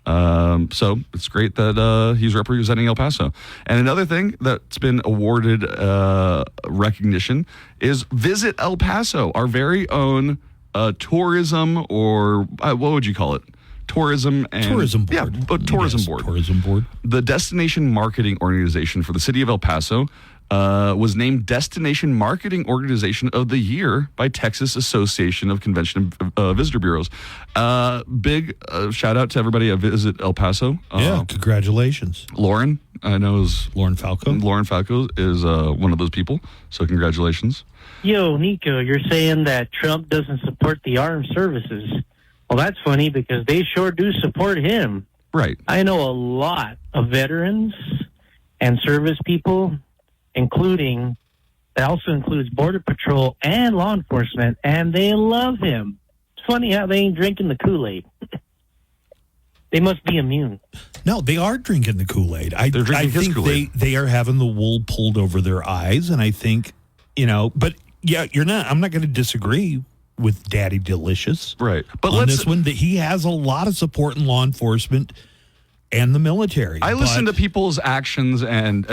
So it's great that he's representing El Paso. And another thing that's been awarded recognition is Visit El Paso, our very own tourism, or what would you call it? Tourism Tourism board. Yeah, but tourism Yes, board. Tourism board. The destination marketing organization for the city of El Paso was named Destination Marketing Organization of the Year by Texas Association of Convention and Visitor Bureaus. Big shout out to everybody at Visit El Paso. Congratulations. Lauren, I know is Lauren Falco. Lauren Falco is one of those people. So congratulations. Yo, Nico, you're saying that Trump doesn't support the armed services. Well, that's funny because they sure do support him. Right. I know a lot of veterans and service people, that also includes Border Patrol and law enforcement, and they love him. It's funny how they ain't drinking the Kool-Aid. They must be immune. No, they are drinking the Kool-Aid. I think they are having the wool pulled over their eyes, and I think, but yeah, I'm not going to disagree with Daddy Delicious. Right. But on this one, that he has a lot of support in law enforcement and the military. I listen to people's actions and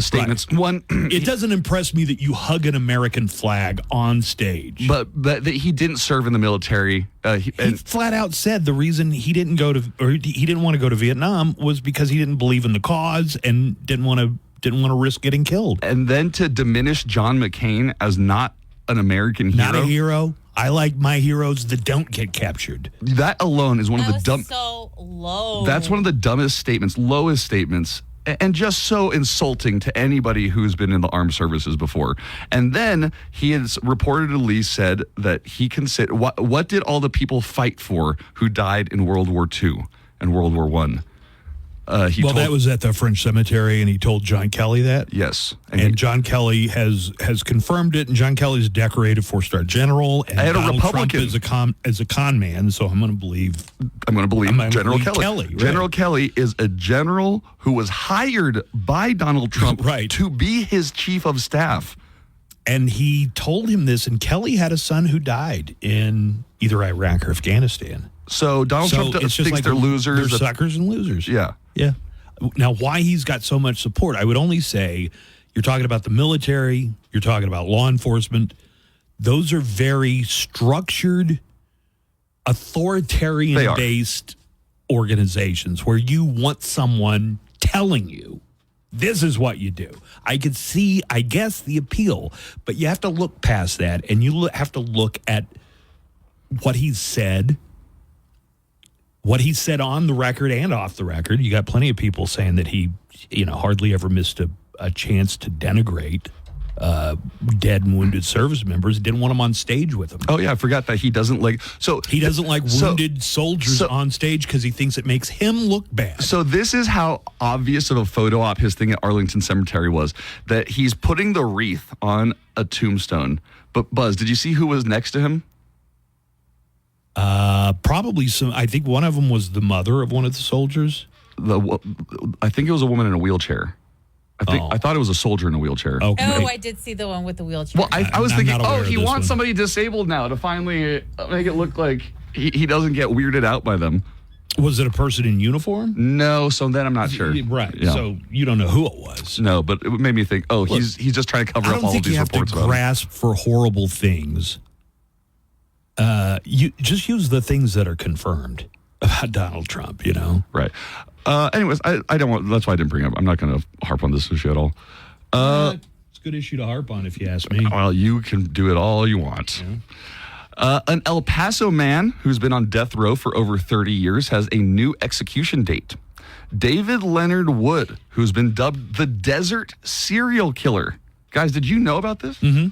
statements. Right. One, it doesn't impress me that you hug an American flag on stage. But that he didn't serve in the military. He flat out said the reason he didn't want to go to Vietnam was because he didn't believe in the cause and didn't want to risk getting killed. And then to diminish John McCain as not an American hero. Not a hero. I like my heroes that don't get captured. That alone is one of the dumb. So low. That's one of the dumbest statements, lowest statements, and just so insulting to anybody who's been in the armed services before. And then he has reportedly said that he can sit. What did all the people fight for who died in World War II and World War I? That was at the French cemetery, and he told John Kelly that. Yes, and John Kelly has confirmed it. And John Kelly's a decorated 4-star general. And I had a Donald Republican Trump is a con man, so I'm going to believe. General Kelly. Right. General Kelly is a general who was hired by Donald Trump to be his chief of staff. And he told him this, and Kelly had a son who died in either Iraq or Afghanistan. So Donald Trump thinks they're losers. They're suckers and losers. Yeah. Yeah. Now, why he's got so much support, I would only say you're talking about the military, you're talking about law enforcement. Those are very structured, authoritarian-based organizations where you want someone telling you, this is what you do. I could see, I guess, the appeal, but you have to look past that, and you have to look at what he's said. What he said on the record and off the record. You got plenty of people saying that he, hardly ever missed a chance to denigrate dead and wounded service members. Didn't want them on stage with him. Oh yeah, I forgot that he doesn't like. So he doesn't like wounded soldiers on stage because he thinks it makes him look bad. So this is how obvious of a photo op his thing at Arlington Cemetery was. That he's putting the wreath on a tombstone. But Buzz, did you see who was next to him? Probably some. I think one of them was the mother of one of the soldiers. I think it was a woman in a wheelchair. I thought it was a soldier in a wheelchair. Okay. Oh, I did see the one with the wheelchair. Well, I was thinking, he wants somebody disabled now to finally make it look like he doesn't get weirded out by them. Was it a person in uniform? No, so then I'm not sure. Right. Yeah. So you don't know who it was. No, but it made me think, look, he's just trying to cover up all of these reports about him. I don't think you have to grasp for horrible things. You just use the things that are confirmed about Donald Trump, Right. Anyways, I don't want. That's why I didn't bring it up. I'm not going to harp on this issue at all. It's a good issue to harp on, if you ask me. Well, you can do it all you want. Yeah. An El Paso man who's been on death row for over 30 years has a new execution date. David Leonard Wood, who's been dubbed the Desert Serial Killer. Guys, did you know about this? Mm-hmm.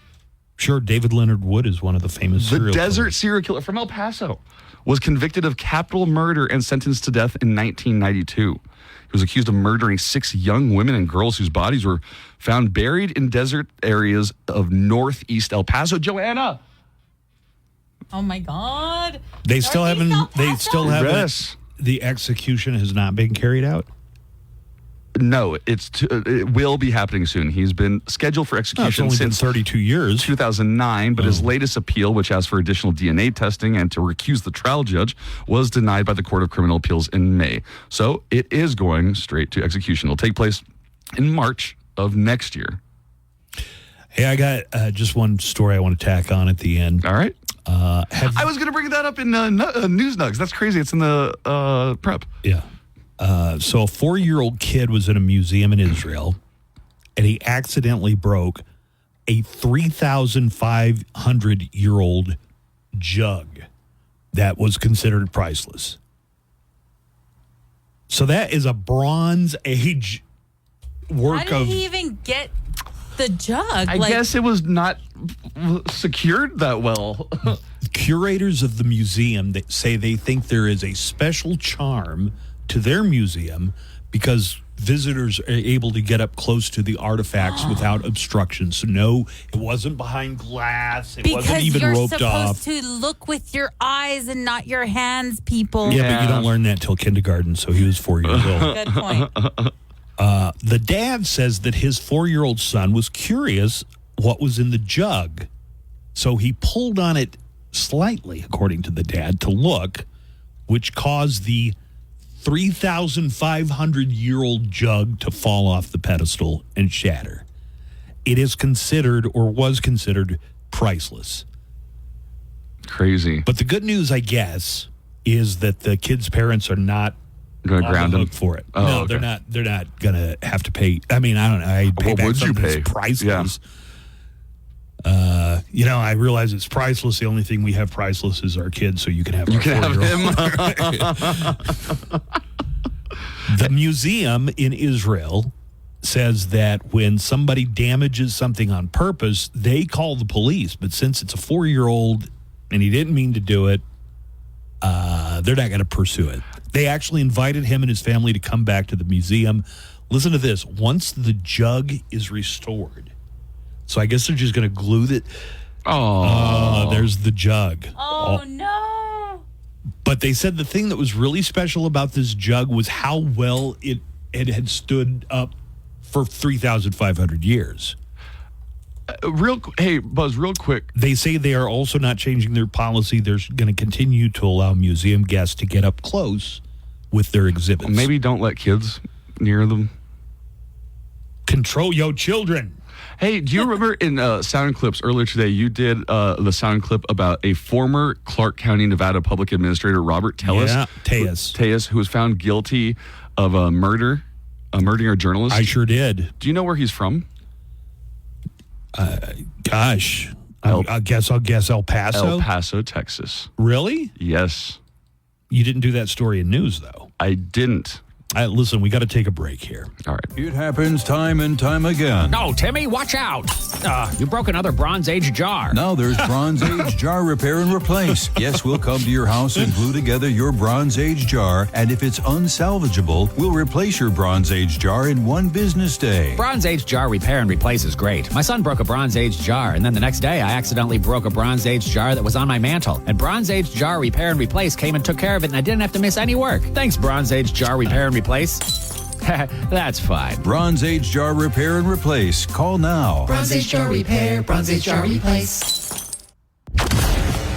Sure, David Leonard Wood is one of the famous The serial desert killers. serial killer from El Paso was convicted of capital murder and sentenced to death in 1992. He was accused of murdering 6 young women and girls whose bodies were found buried in desert areas of northeast El Paso. Joanna! Oh my God. They still haven't. Yes. The execution has not been carried out. No, it will be happening soon. He's been scheduled for execution only been since 32 years. 2009, but his latest appeal, which asked for additional DNA testing and to recuse the trial judge, was denied by the Court of Criminal Appeals in May. So it is going straight to execution. It'll take place in March of next year. Hey, I got just one story I want to tack on at the end. All right. I was going to bring that up in News Nugs. That's crazy. It's in the prep. Yeah. So a 4-year-old kid was in a museum in Israel, and he accidentally broke a 3,500-year-old jug that was considered priceless. So that is a Bronze Age work How of... did he even get the jug? I guess it was not secured that well. Curators of the museum that say they think there is a special charm to their museum because visitors are able to get up close to the artifacts without obstruction. So no, it wasn't behind glass. It wasn't even roped off. Because you're supposed to look with your eyes and not your hands, people. Yeah, but you don't learn that till kindergarten, so he was 4 years old. Good point. The dad says that his 4-year-old son was curious what was in the jug. So he pulled on it slightly, according to the dad, to look, which caused the 3,500-year-old jug to fall off the pedestal and shatter. It is considered, or was considered, priceless. Crazy. But the good news, I guess, is that the kid's parents are not going to ground him for it. Oh, no, okay. They're not going to have to pay. I mean, I don't know. I'd pay What back would you something that's pay? priceless. I realize it's priceless. The only thing we have priceless is our kids, so you can have our 4-year-old. The museum in Israel says that when somebody damages something on purpose, they call the police. But since it's a 4-year-old and he didn't mean to do it, they're not going to pursue it. They actually invited him and his family to come back to the museum. Listen to this. Once the jug is restored, so I guess they're just going to glue that. Oh, there's the jug. Oh, no. But they said the thing that was really special about this jug was how well it had stood up for 3,500 years. Hey, Buzz, real quick. They say they are also not changing their policy. They're going to continue to allow museum guests to get up close with their exhibits. Maybe don't let kids near them. Control your children. Hey, do you remember in sound clips earlier today, you did the sound clip about a former Clark County, Nevada public administrator, Robert Tejas? Yeah, Tejas, who was found guilty of murdering a journalist. I sure did. Do you know where he's from? Gosh, I guess I'll guess El Paso. El Paso, Texas. Really? Yes. You didn't do that story in news, though. I didn't. Listen, we got to take a break here. All right. It happens time and time again. No, Timmy, watch out. You broke another Bronze Age jar. Now there's Bronze Age Jar Repair and Replace. Yes, we'll come to your house and glue together your Bronze Age jar, and if it's unsalvageable, we'll replace your Bronze Age jar in 1 business day. Bronze Age Jar Repair and Replace is great. My son broke a Bronze Age jar, and then the next day I accidentally broke a Bronze Age jar that was on my mantle. And Bronze Age Jar Repair and Replace came and took care of it, and I didn't have to miss any work. Thanks, Bronze Age Jar Repair and Replace. That's fine. Bronze Age Jar Repair and Replace. Call now. Bronze Age Jar Repair, Bronze Age Jar Replace.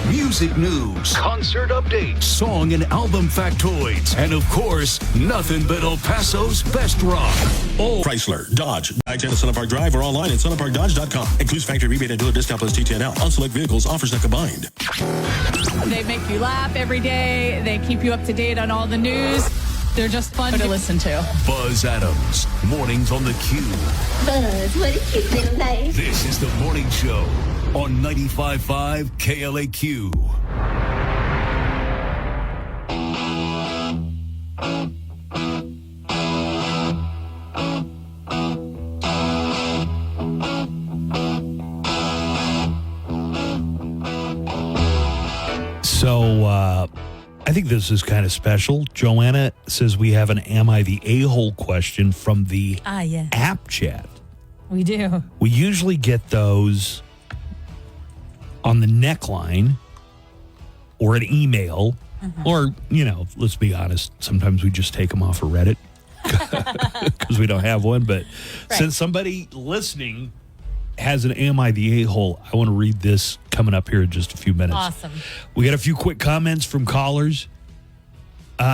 Music news, concert updates, song and album factoids, and of course, nothing but El Paso's best rock. Oh, Chrysler, Dodge, I-10 at Sunny Park Drive or online at sunnyparkdodge.com. Includes factory rebate and dealer discount plus TTNL on select vehicles. Offers not combined. They make you laugh every day. They keep you up to date on all the news. They're just fun to listen to. Buzz Adams, mornings on the Q. Buzz, what a cute little name. This is the morning show on 95.5 KLAQ. think this is kind of special. Joanna says we have an Am I the A-hole question from the yes. app chat. We do. We usually get those on the neckline or an email, or, let's be honest, sometimes we just take them off of Reddit because we don't have one. But since somebody listening has an Am I the A-hole, I want to read this coming up here in just a few minutes. Awesome. We got a few quick comments from callers.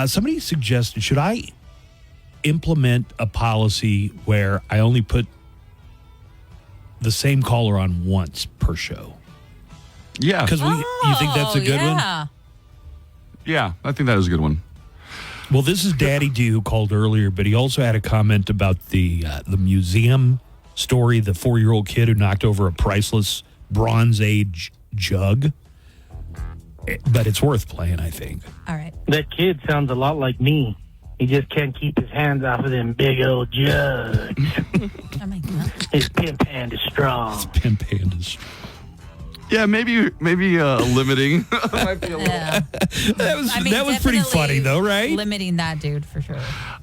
Somebody suggested, should I implement a policy where I only put the same caller on once per show? Yeah. Because you think that's a good one? Yeah, I think that is a good one. Well, this is Daddy D who called earlier, but he also had a comment about the museum story, the 4-year-old kid who knocked over a priceless Bronze Age jug. But it's worth playing, I think. All right. That kid sounds a lot like me. He just can't keep his hands off of them big old jugs. Oh, my God. His pimp hand is strong. His pimp hand is strong. Yeah, maybe limiting. Might be a little. Yeah. that was pretty funny, though, right? Limiting that dude for sure.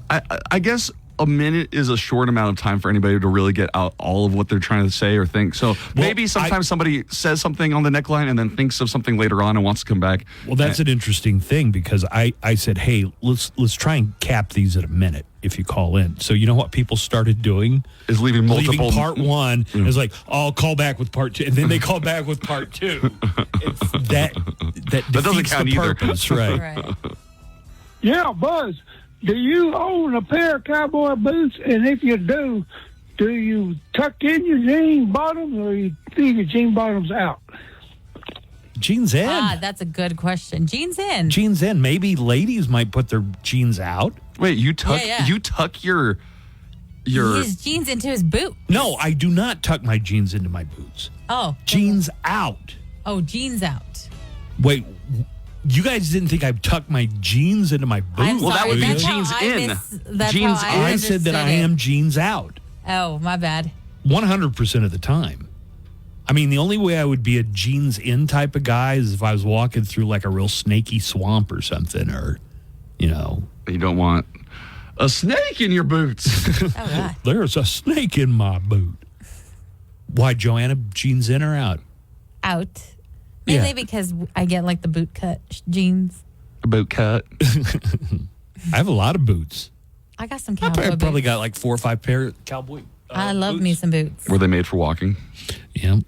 I guess a minute is a short amount of time for anybody to really get out all of what they're trying to say or think. So maybe sometimes somebody says something on the neckline and then thinks of something later on and wants to come back. Well, that's an interesting thing because I said, hey, let's try and cap these at a minute if you call in. So you know what people started doing? Is leaving multiple. Part one is like, I'll call back with part two. And then they call back with part two. That doesn't count either. Purpose, right? Yeah, Buzz, do you own a pair of cowboy boots? And if you do you tuck in your jean bottoms or you leave your jean bottoms out? Jeans in. That's a good question. Jeans in. Jeans in. Maybe ladies might put their jeans out. Wait, you tuck your his jeans into his boot. No, I do not tuck my jeans into my boots. Oh. Jeans out. Oh, jeans out. Wait, you guys didn't think I tucked my jeans into my boots? Well, that would be jeans in. Jeans in. I said that I am jeans out. Oh, my bad. 100% of the time. I mean, the only way I would be a jeans in type of guy is if I was walking through like a real snaky swamp or something, or, you don't want a snake in your boots. Oh, God. There's a snake in my boot. Why, Joanna, jeans in or out? Out. Mainly because I get like the boot cut jeans. A boot cut. I have a lot of boots. I got some cowboy I probably boots. got like 4 or 5 pair of cowboy I love boots. me some boots. Were they made for walking? Yeah.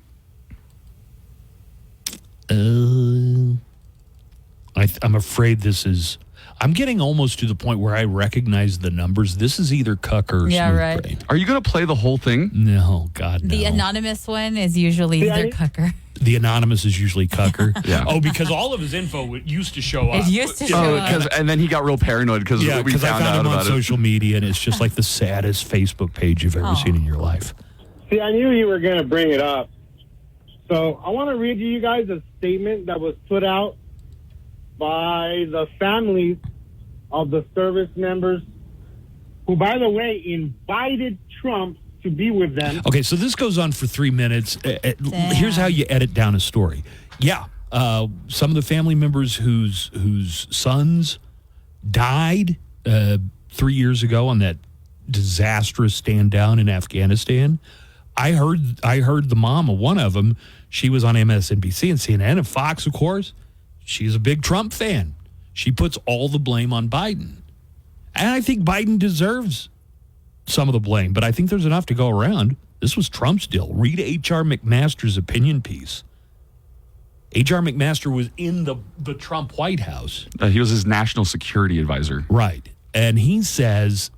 I'm afraid this is... I'm getting almost to the point where I recognize the numbers. This is either Cucker or Smooth right. Brain. Are you going to play the whole thing? No, God, no. The anonymous one is usually either Cucker. The anonymous is usually Cucker. Yeah. Oh, because all of his info used to show up. It used to show up. And then he got real paranoid because we I found found out him on about it. social media, and it's just like the saddest Facebook page you've ever seen in your life. See, I knew you were going to bring it up. So I want to read you guys a statement that was put out by the families of the service members who, by the way, invited Trump to be with them. Okay, so this goes on for 3 minutes. Here's how you edit down a story. Yeah, some of the family members whose sons died 3 years ago on that disastrous stand down in Afghanistan. I heard the mom of one of them. She was on MSNBC and CNN and Fox, of course. She's a big Trump fan. She puts all the blame on Biden. And I think Biden deserves some of the blame, but I think there's enough to go around. This was Trump's deal. Read H.R. McMaster's opinion piece. H.R. McMaster was in the Trump White House. He was his national security advisor. Right. And he says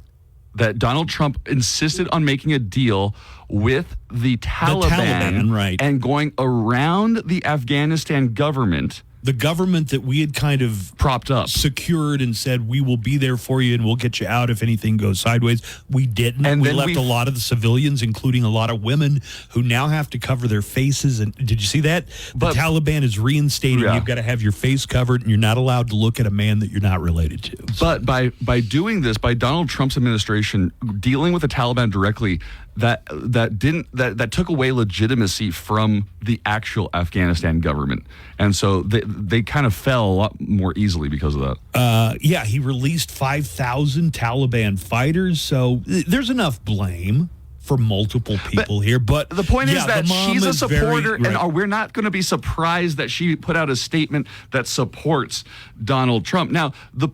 that Donald Trump insisted on making a deal with the Taliban, right, and going around the Afghanistan government. The government that we had kind of propped up, secured, and said, we will be there for you and we'll get you out if anything goes sideways. We didn't. And we left a lot of the civilians, including a lot of women, who now have to cover their faces. And did you see that? The Taliban is reinstating you've got to have your face covered and you're not allowed to look at a man that you're not related to. But by doing this, by Donald Trump's administration dealing with the Taliban directly, that took away legitimacy from the actual Afghanistan government, and so they kind of fell a lot more easily because of that. He released 5,000 Taliban fighters, so there's enough blame for multiple people here. But the point is that she's a supporter, right. and we're not going to be surprised that she put out a statement that supports Donald Trump. Now, the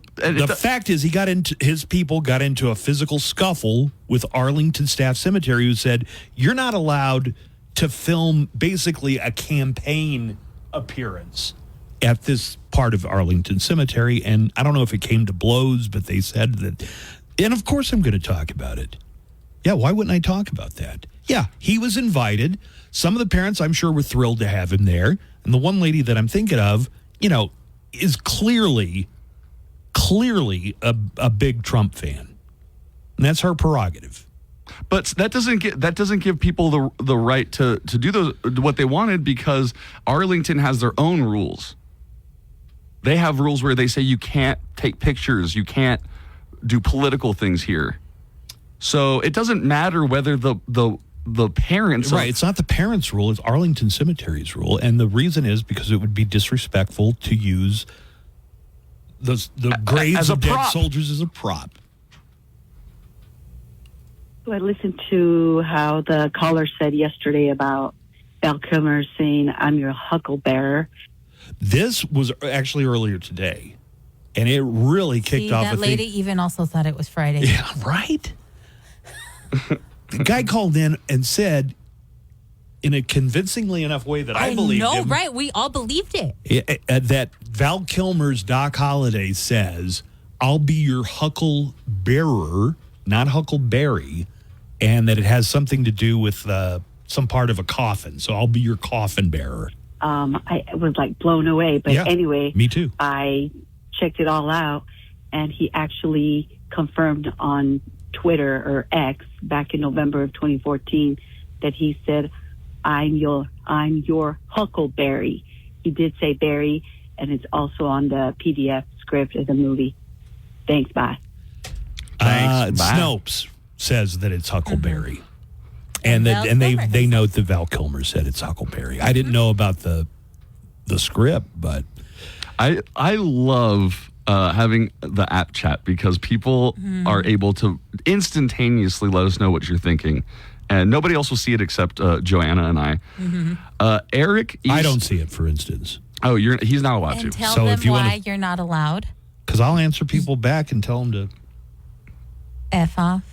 fact is, his people got into a physical scuffle with Arlington Staff Cemetery, who said, you're not allowed to film basically a campaign appearance at this part of Arlington Cemetery. And I don't know if it came to blows, but they said that, and of course I'm going to talk about it. Yeah, why wouldn't I talk about that? Yeah, he was invited. Some of the parents, I'm sure, were thrilled to have him there. And the one lady that I'm thinking of, is clearly a big Trump fan. And that's her prerogative. But that doesn't give people the right to do what they wanted, because Arlington has their own rules. They have rules where they say you can't take pictures, you can't do political things here. So it doesn't matter whether the parents... Right, it's not the parents' rule, it's Arlington Cemetery's rule. And the reason is because it would be disrespectful to use the graves of dead soldiers as a prop. So I listened to how the caller said yesterday about Val Kilmer saying, I'm your hucklebearer. This was actually earlier today, and it really kicked off. That lady even also thought it was Friday. Yeah, right? The guy called in and said, in a convincingly enough way that I believed him. Right? We all believed it. That Val Kilmer's Doc Holliday says, I'll be your hucklebearer, not huckleberry, and that it has something to do with some part of a coffin. So I'll be your coffin bearer. I was like blown away. But anyway, me too. I checked it all out, and he actually confirmed on Twitter or X back in November of 2014 that he said, I'm your huckleberry. He did say berry, and it's also on the PDF script of the movie. Thanks, bye. Thanks, bye. Snopes says that it's huckleberry. And they note that Val Kilmer said it's huckleberry. I didn't know about the script, but I love having the app chat, because people are able to instantaneously let us know what you're thinking, and nobody else will see it except Joanna and I. Eric, I don't see it, for instance. Oh, he's not allowed and to. Tell so them if you why you're not allowed. Because I'll answer people back and tell them to F off.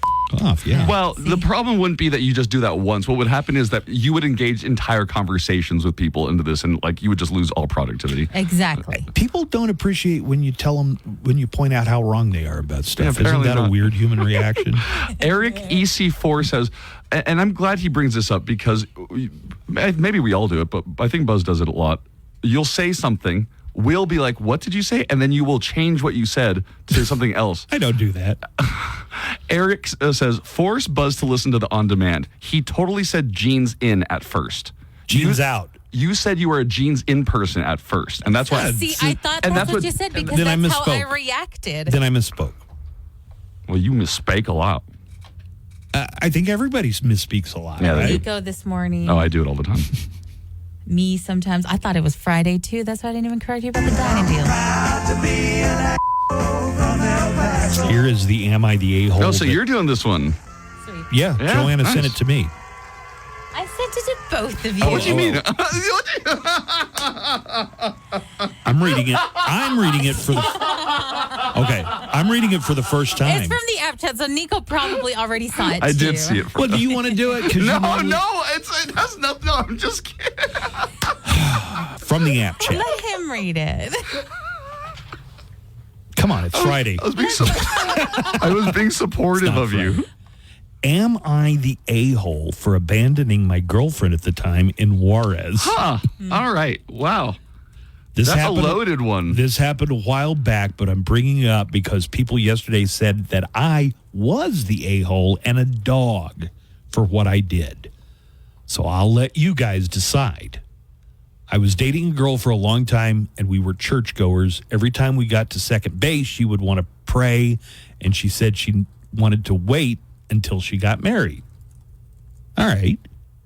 Yeah. Well, the problem wouldn't be that you just do that once. What would happen is that you would engage entire conversations with people into this, and you would just lose all productivity. Exactly. People don't appreciate when you point out how wrong they are about stuff. Yeah, Isn't that not. a weird human reaction? Eric EC4 says, and I'm glad he brings this up, because maybe we all do it, but I think Buzz does it a lot. You'll say something, we'll be like, what did you say? And then you will change what you said to say something else. I don't do that. Eric says, force Buzz to listen to the On Demand. He totally said jeans in at first. Jeans out. You said you were a jeans in person at first, and that's why. See, I thought that's what you said, because that's how I reacted. Then I misspoke. Well, you misspoke a lot. I think everybody misspeaks a lot. Yeah, right? Nico this morning. Oh, I do it all the time. Me sometimes. I thought it was Friday too. That's why I didn't even correct you about the dining deal. Here is the Am I the A-hole? Oh, so you're doing this one. Yeah, Joanna sent it to me. I sent it to both of you. Oh, what do you mean? I'm reading it. I'm reading it for the first time. It's from the app chat, so Nico probably already saw it. I did see it. Well, do you want to do it? No, it has nothing. No, I'm just kidding. From the app chat. Let him read it. Come on, it's Friday. I was being supportive of you. Am I the a-hole for abandoning my girlfriend at the time in Juarez? Huh. All right. Wow. That's a loaded one. This happened a while back, but I'm bringing it up because people yesterday said that I was the a-hole and a dog for what I did. So I'll let you guys decide. I was dating a girl for a long time, and we were churchgoers. Every time we got to second base, she would want to pray, and she said she wanted to wait until she got married. All right.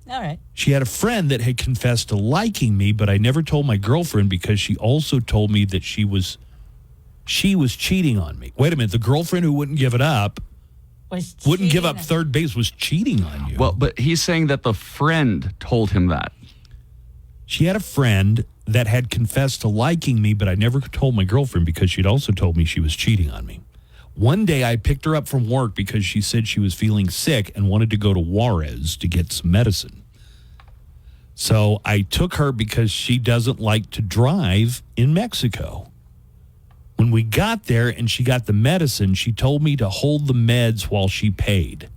All right. She had a friend that had confessed to liking me, but I never told my girlfriend because she also told me that she was cheating on me. Wait a minute. The girlfriend who wouldn't give it up, wouldn't give up third base, was cheating on you. Well, but he's saying that the friend told him that. She had a friend that had confessed to liking me, but I never told my girlfriend because she'd also told me she was cheating on me. One day I picked her up from work because she said she was feeling sick and wanted to go to Juarez to get some medicine. So I took her because she doesn't like to drive in Mexico. When we got there and she got the medicine, she told me to hold the meds while she paid.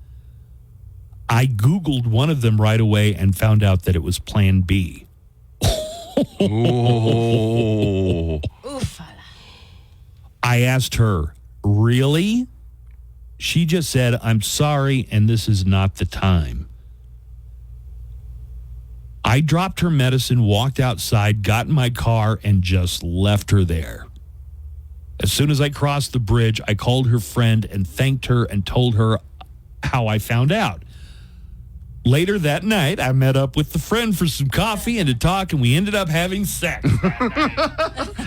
I Googled one of them right away and found out that it was Plan B. Oh. I asked her, really? She just said, I'm sorry, and this is not the time. I dropped her medicine, walked outside, got in my car, and just left her there. As soon as I crossed the bridge, I called her friend and thanked her and told her how I found out. Later that night, I met up with the friend for some coffee and to talk, and we ended up having sex.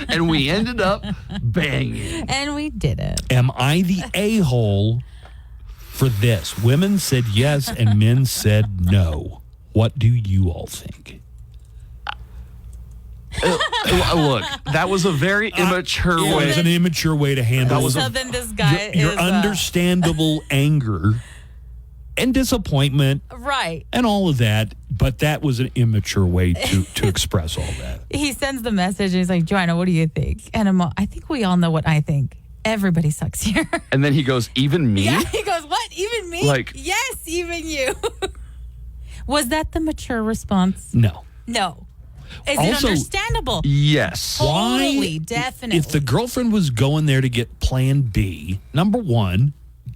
And we ended up banging. And we did it. Am I the a-hole for this? Women said yes, and men said no. What do you all think? Look, that was a very immature way. It was an immature way to handle it. So then this guy your is understandable anger and disappointment, right? And all of that, but that was an immature way to express all that. He sends the message and he's like, Joanna, what do you think? And I think we all know what I think. Everybody sucks here. And then he goes, even me? Yeah, he goes, what? Even me? Like, yes, even you. Was that the mature response? No. No. Is Also, it understandable? Yes. Totally, definitely. If the girlfriend was going there to get Plan B, number one,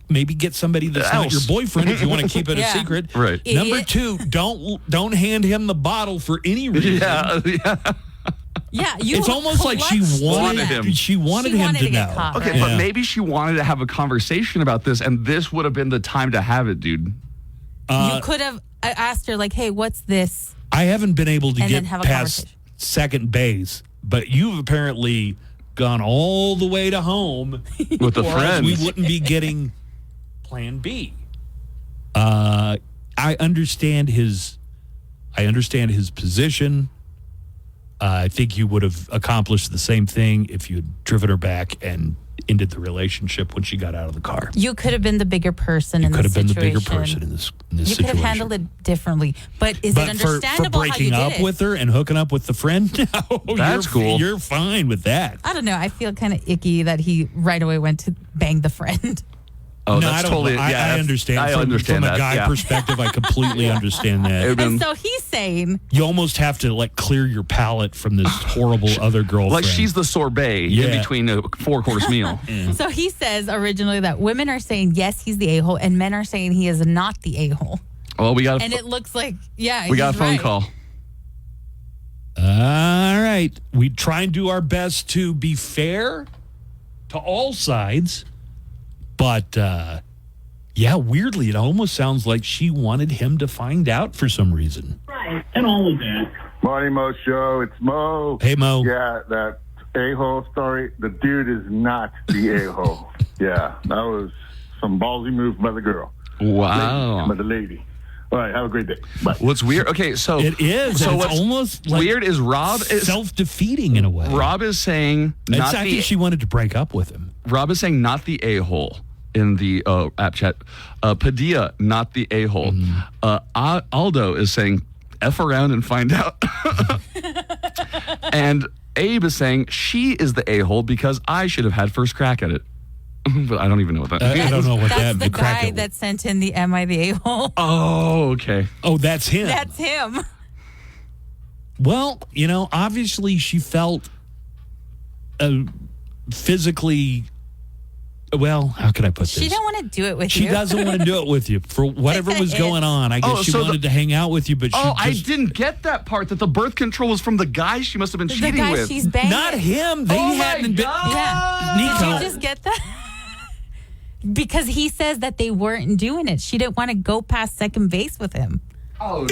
maybe get somebody that's not your boyfriend if you want to keep it a secret. Right. Idiot. Number two, don't hand him the bottle for any reason. Yeah. Yeah, you it's almost like she wanted him. She wanted him to know. Caught, Okay, right? but maybe she wanted to have a conversation about this, and this would have been the time to have it, dude. You could have asked her, like, hey, what's this? I haven't been able to And get then have a past conversation. second base, but you've apparently gone all the way to home With the or else friends. we wouldn't be getting Plan B. I understand his position. I think you would have accomplished the same thing if you had driven her back and ended the relationship when she got out of the car. You could have been the bigger person in Could this have been the situation. bigger person in this You situation. could have handled it differently. But is it for understandable how you breaking did up it? with her and hooking up with the friend, no, That's cool. You're fine with that. I don't know. I feel kind of icky that he right away went to bang the friend. Oh, no, that's I don't, totally. I understand. I from, understand from that. a guy yeah. perspective, I completely understand that. And so he's saying, You almost have to like clear your palate from this horrible other girlfriend. Like she's the sorbet in between a 4-course meal. so he says originally that women are saying, yes, he's the a-hole, and men are saying he is not the a-hole. Well, we got And it looks like, yeah, we got a he's phone right. call. All right. We try and do our best to be fair to all sides. But, yeah, weirdly, it almost sounds like she wanted him to find out for some reason. Right. And all of that. Morning, Mo Show. It's Mo. Hey, Mo. Yeah, that a-hole story. The dude is not the a-hole. Yeah, that was some ballsy move by the girl. Wow. By the lady. All right, have a great day. Bye. What's weird? Okay, so It is. So and what's it's almost like weird is Rob is self-defeating in a way. Rob is saying I not think the she wanted to break up with him. Rob is saying not the a-hole in the app chat. Padilla, not the a-hole. Aldo is saying F around and find out. And Abe is saying she is the a-hole because I should have had first crack at it. But I don't even know what that means. I don't know what That's that the crack guy it- that sent in the Am I the A-hole? Oh, okay. Oh, that's him. That's him. Well, obviously she felt physically, well, how can I put this? She didn't want to do it with She you. doesn't want to do it with you for whatever was going on. I guess she wanted to hang out with you, but she I just, didn't get that part, that the birth control was from the guy she must have been The cheating guy with. she's banging. not him. They Oh my hadn't been. Yeah. Nico. Did you just get that? Because he says that they weren't doing it. She didn't want to go past second base with him. So,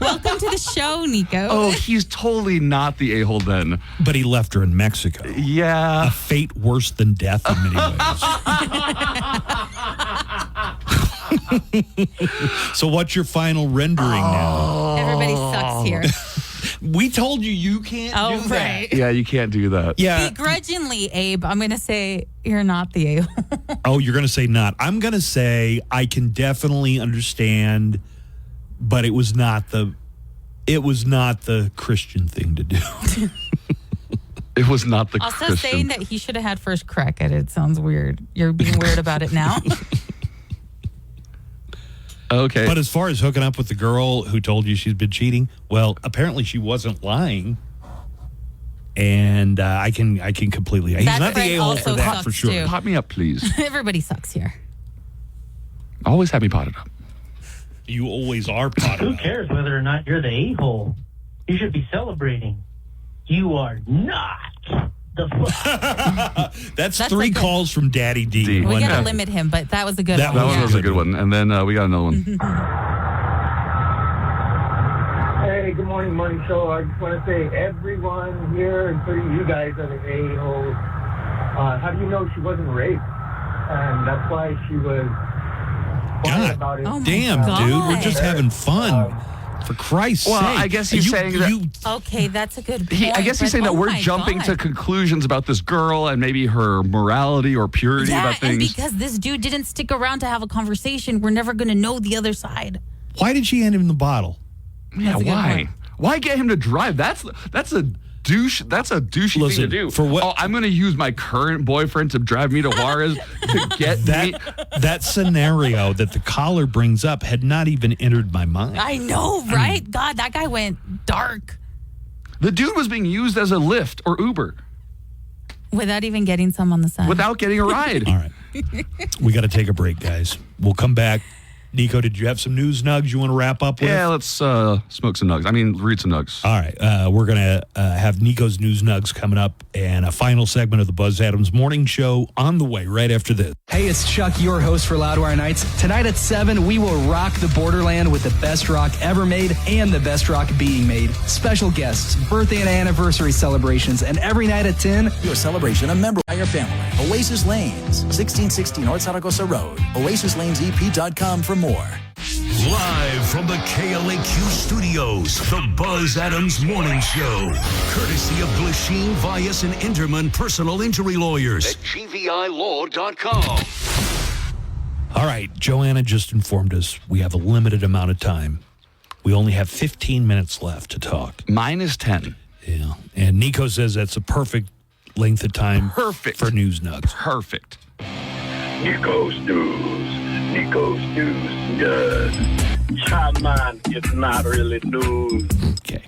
welcome to the show, Nico. Oh, he's totally not the a-hole then. But he left her in Mexico. Yeah. A fate worse than death in many ways. So what's your final rendering now? Everybody sucks here. We told you can't do that. Right. Yeah, you can't do that. Yeah. Begrudgingly, Abe, I'm going to say you're not the a-hole. Oh, you're going to say not. I'm going to say I can definitely understand, but it was not the Christian thing to do. It was not the Also Christian. saying that he should have had first crack at it sounds weird. You're being weird about it now. Okay. But as far as hooking up with the girl who told you she's been cheating, well, apparently she wasn't lying. And I can completely. He's That not the friend a-hole for also that sucks, for sure. too. Pop me up, please. Everybody sucks here. Always have me potted up. You always are potted Who up. cares whether or not you're the a-hole? You should be celebrating. You are not the That's That's three a good- calls from Daddy D. We Wasn't got to it? limit him, but that was a good That one. That one was a good one. And then we got another one. Hey, good morning show. I just want to say everyone here, including you guys, are the a-holes. How do you know she wasn't raped? And that's why she was quiet about it. Oh my Damn, God. dude, we're just having fun. For Christ's Well, sake. I guess he's saying that- Okay, that's a good point. I guess he's but saying that oh we're my jumping God. to conclusions about this girl and maybe her morality or purity Yeah, about and things. because this dude didn't stick around to have a conversation, we're never going to know the other side. Why did she hand him the bottle? Yeah, That's a good why? point. Why get him to drive? That's a douche. That's a douchey Listen, thing to do. for what- Oh, I'm going to use my current boyfriend to drive me to Juarez to get me. That scenario that the caller brings up had not even entered my mind. I know, right? God, that guy went dark The dude was being used as a Lyft or Uber without even getting some on the side. without getting a ride. All right. We got to take a break, guys. We'll come back. Nico, did you have some news nugs you want to wrap up with? Yeah, let's smoke some nugs. I mean, read some nugs. All right. We're going to have Nico's news nugs coming up and a final segment of the Buzz Adams Morning Show on the way right after this. Hey, it's Chuck, your host for Loudwire Nights. Tonight at 7, we will rock the borderland with the best rock ever made and the best rock being made. Special guests, birthday and anniversary celebrations, and every night at 10, Your celebration, a member of your family. Oasis Lanes, 1660 North Zaragoza Road. OasisLanesEP.com for more. Live from the KLAQ studios, the Buzz Adams Morning Show. Courtesy of Glasheen, Vyas, and Inderman Personal Injury Lawyers. At GVILaw.com. All right. Joanna just informed us we have a limited amount of time. We only have 15 minutes left to talk. Mine is 10. Yeah. And Nico says that's a perfect length of time Perfect. for news nugs. Perfect. Nico's News. Nico's News. Good. Come on, it's not really news. Okay.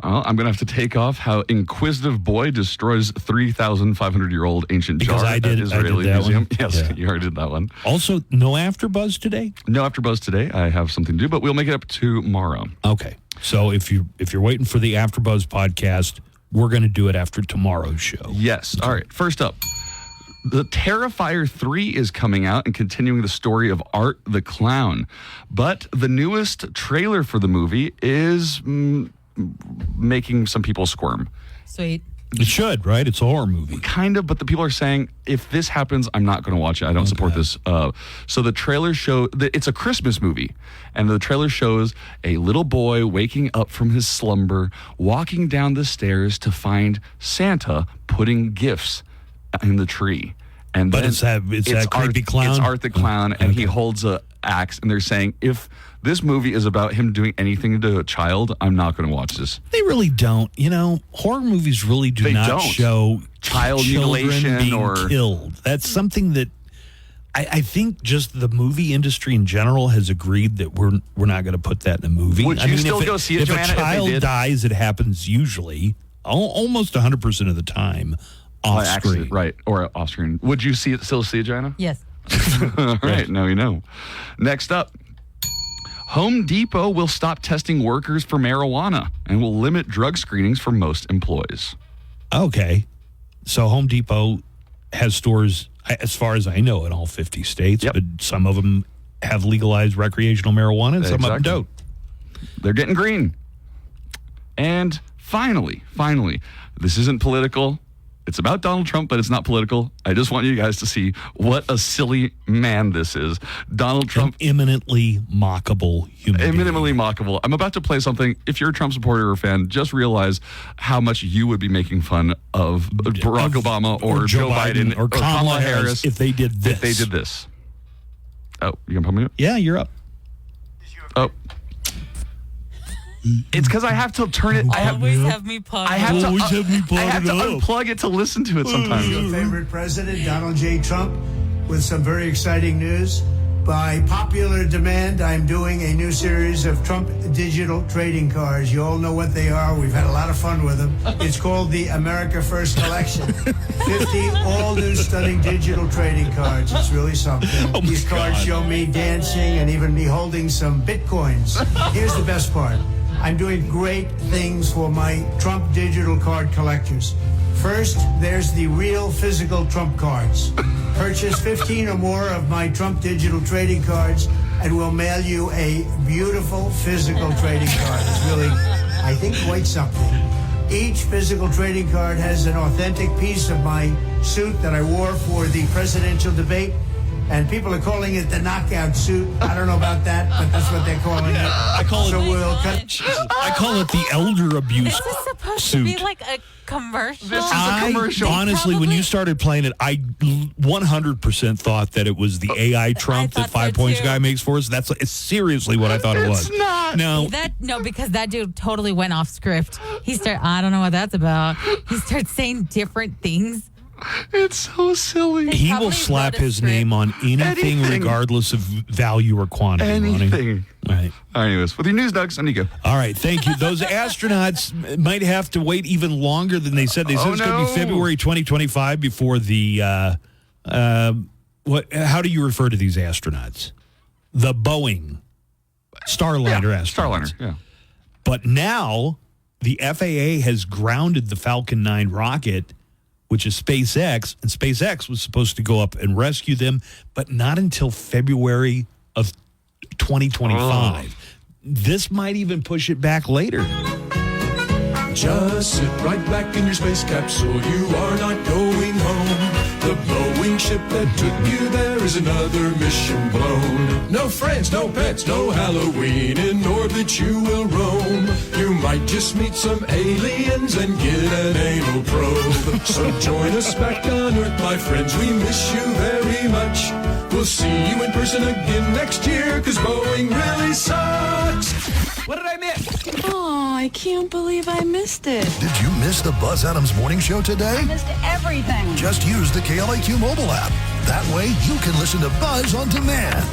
Well, I'm going to have to take off how Inquisitive Boy destroys 3,500-year-old ancient Because jar I at did Israeli that Museum. one. Yes, Yeah. you already did that one. Also, no AfterBuzz today? No AfterBuzz today. I have something to do, but we'll make it up tomorrow. Okay. So if you're waiting for the AfterBuzz podcast, we're going to do it after tomorrow's show. Yes. All right. First up, the Terrifier 3 is coming out and continuing the story of Art the Clown. But the newest trailer for the movie is making some people squirm. Sweet. It should, right? It's a horror movie. Kind of, but the people are saying, if this happens, I'm not going to watch it. I don't support this. So the trailer it's a Christmas movie. And the trailer shows a little boy waking up from his slumber, walking down the stairs to find Santa putting gifts in the tree. And But then it's that creepy clown? It's Art the Clown, and he holds a axe. And they're saying, if this movie is about him doing anything to a child, I'm not going to watch this. They really don't. You know, horror movies really do They not don't. show Child children mutilation being or- killed. That's something that I think just the movie industry in general has agreed that we're not going to put that in a movie. Would you still if go see it, if Joanna, a if they child did? dies, it happens usually almost 100% of the time off By accident, screen. right, or off screen. Would you still see it, Joanna? Yes. All right, now you know. Next up, Home Depot will stop testing workers for marijuana and will limit drug screenings for most employees. Okay. So Home Depot has stores, as far as I know, in all 50 states, but some of them have legalized recreational marijuana, and some of them don't. They're getting green. And finally, this isn't political. It's about Donald Trump, but it's not political. I just want you guys to see what a silly man this is. Donald Trump. An eminently mockable human being. Eminently mockable. I'm about to play something. If you're a Trump supporter or fan, just realize how much you would be making fun of Barack Obama or Joe Biden or Kamala Harris if they did this. Oh, you gonna put me up? Yeah, you're up. Oh. It's because I have to turn it. Always have me pause. I have to unplug it to listen to it sometimes. Your favorite president, Donald J. Trump, with some very exciting news. By popular demand, I'm doing a new series of Trump digital trading cards. You all know what they are. We've had a lot of fun with them. It's called the America First Collection. 50 all new stunning digital trading cards. It's really something. These cards show me dancing and even me holding some bitcoins. Here's the best part. I'm doing great things for my Trump digital card collectors. First, there's the real physical Trump cards. Purchase 15 or more of my Trump digital trading cards and we'll mail you a beautiful physical trading card. It's really, I think, quite something. Each physical trading card has an authentic piece of my suit that I wore for the presidential debate. And people are calling it the knockout suit. I don't know about that, but that's what they're calling it. I call it. I call it the elder abuse This is supposed suit. to be like a commercial. This is a commercial. Honestly, when you started playing it, I 100% thought that it was the AI Trump that 5 Points guy makes for us. That's seriously what I thought it was. It's not. No, because that dude totally went off script. I don't know what that's about. He starts saying different things. It's so silly. He will slap his name on anything regardless of value or quantity. Anything. Right. Anyways, with your news, Doug, on you go. All right, thank you. Those astronauts might have to wait even longer than they said. They said it's going to be February 2025 before the how do you refer to these astronauts? The Boeing Starliner astronauts. Starliner, yeah. But now the FAA has grounded the Falcon 9 rocket, which is SpaceX, and SpaceX was supposed to go up and rescue them, but not until February of 2025. This might even push it back later. Just sit right back in your space capsule. You are not going home. The Boeing ship that took you there is another mission blown. No friends, no pets, no Halloween. In orbit you will roam. You might just meet some aliens and get an anal probe. So join us back on Earth, my friends. We miss you very much. We'll see you in person again next year, 'cause Boeing really sucks. What did I miss? Oh, I can't believe I missed it. Did you miss the Buzz Adams Morning Show today? I missed everything. Just use the KLAQ mobile app. That way you can listen to Buzz on demand.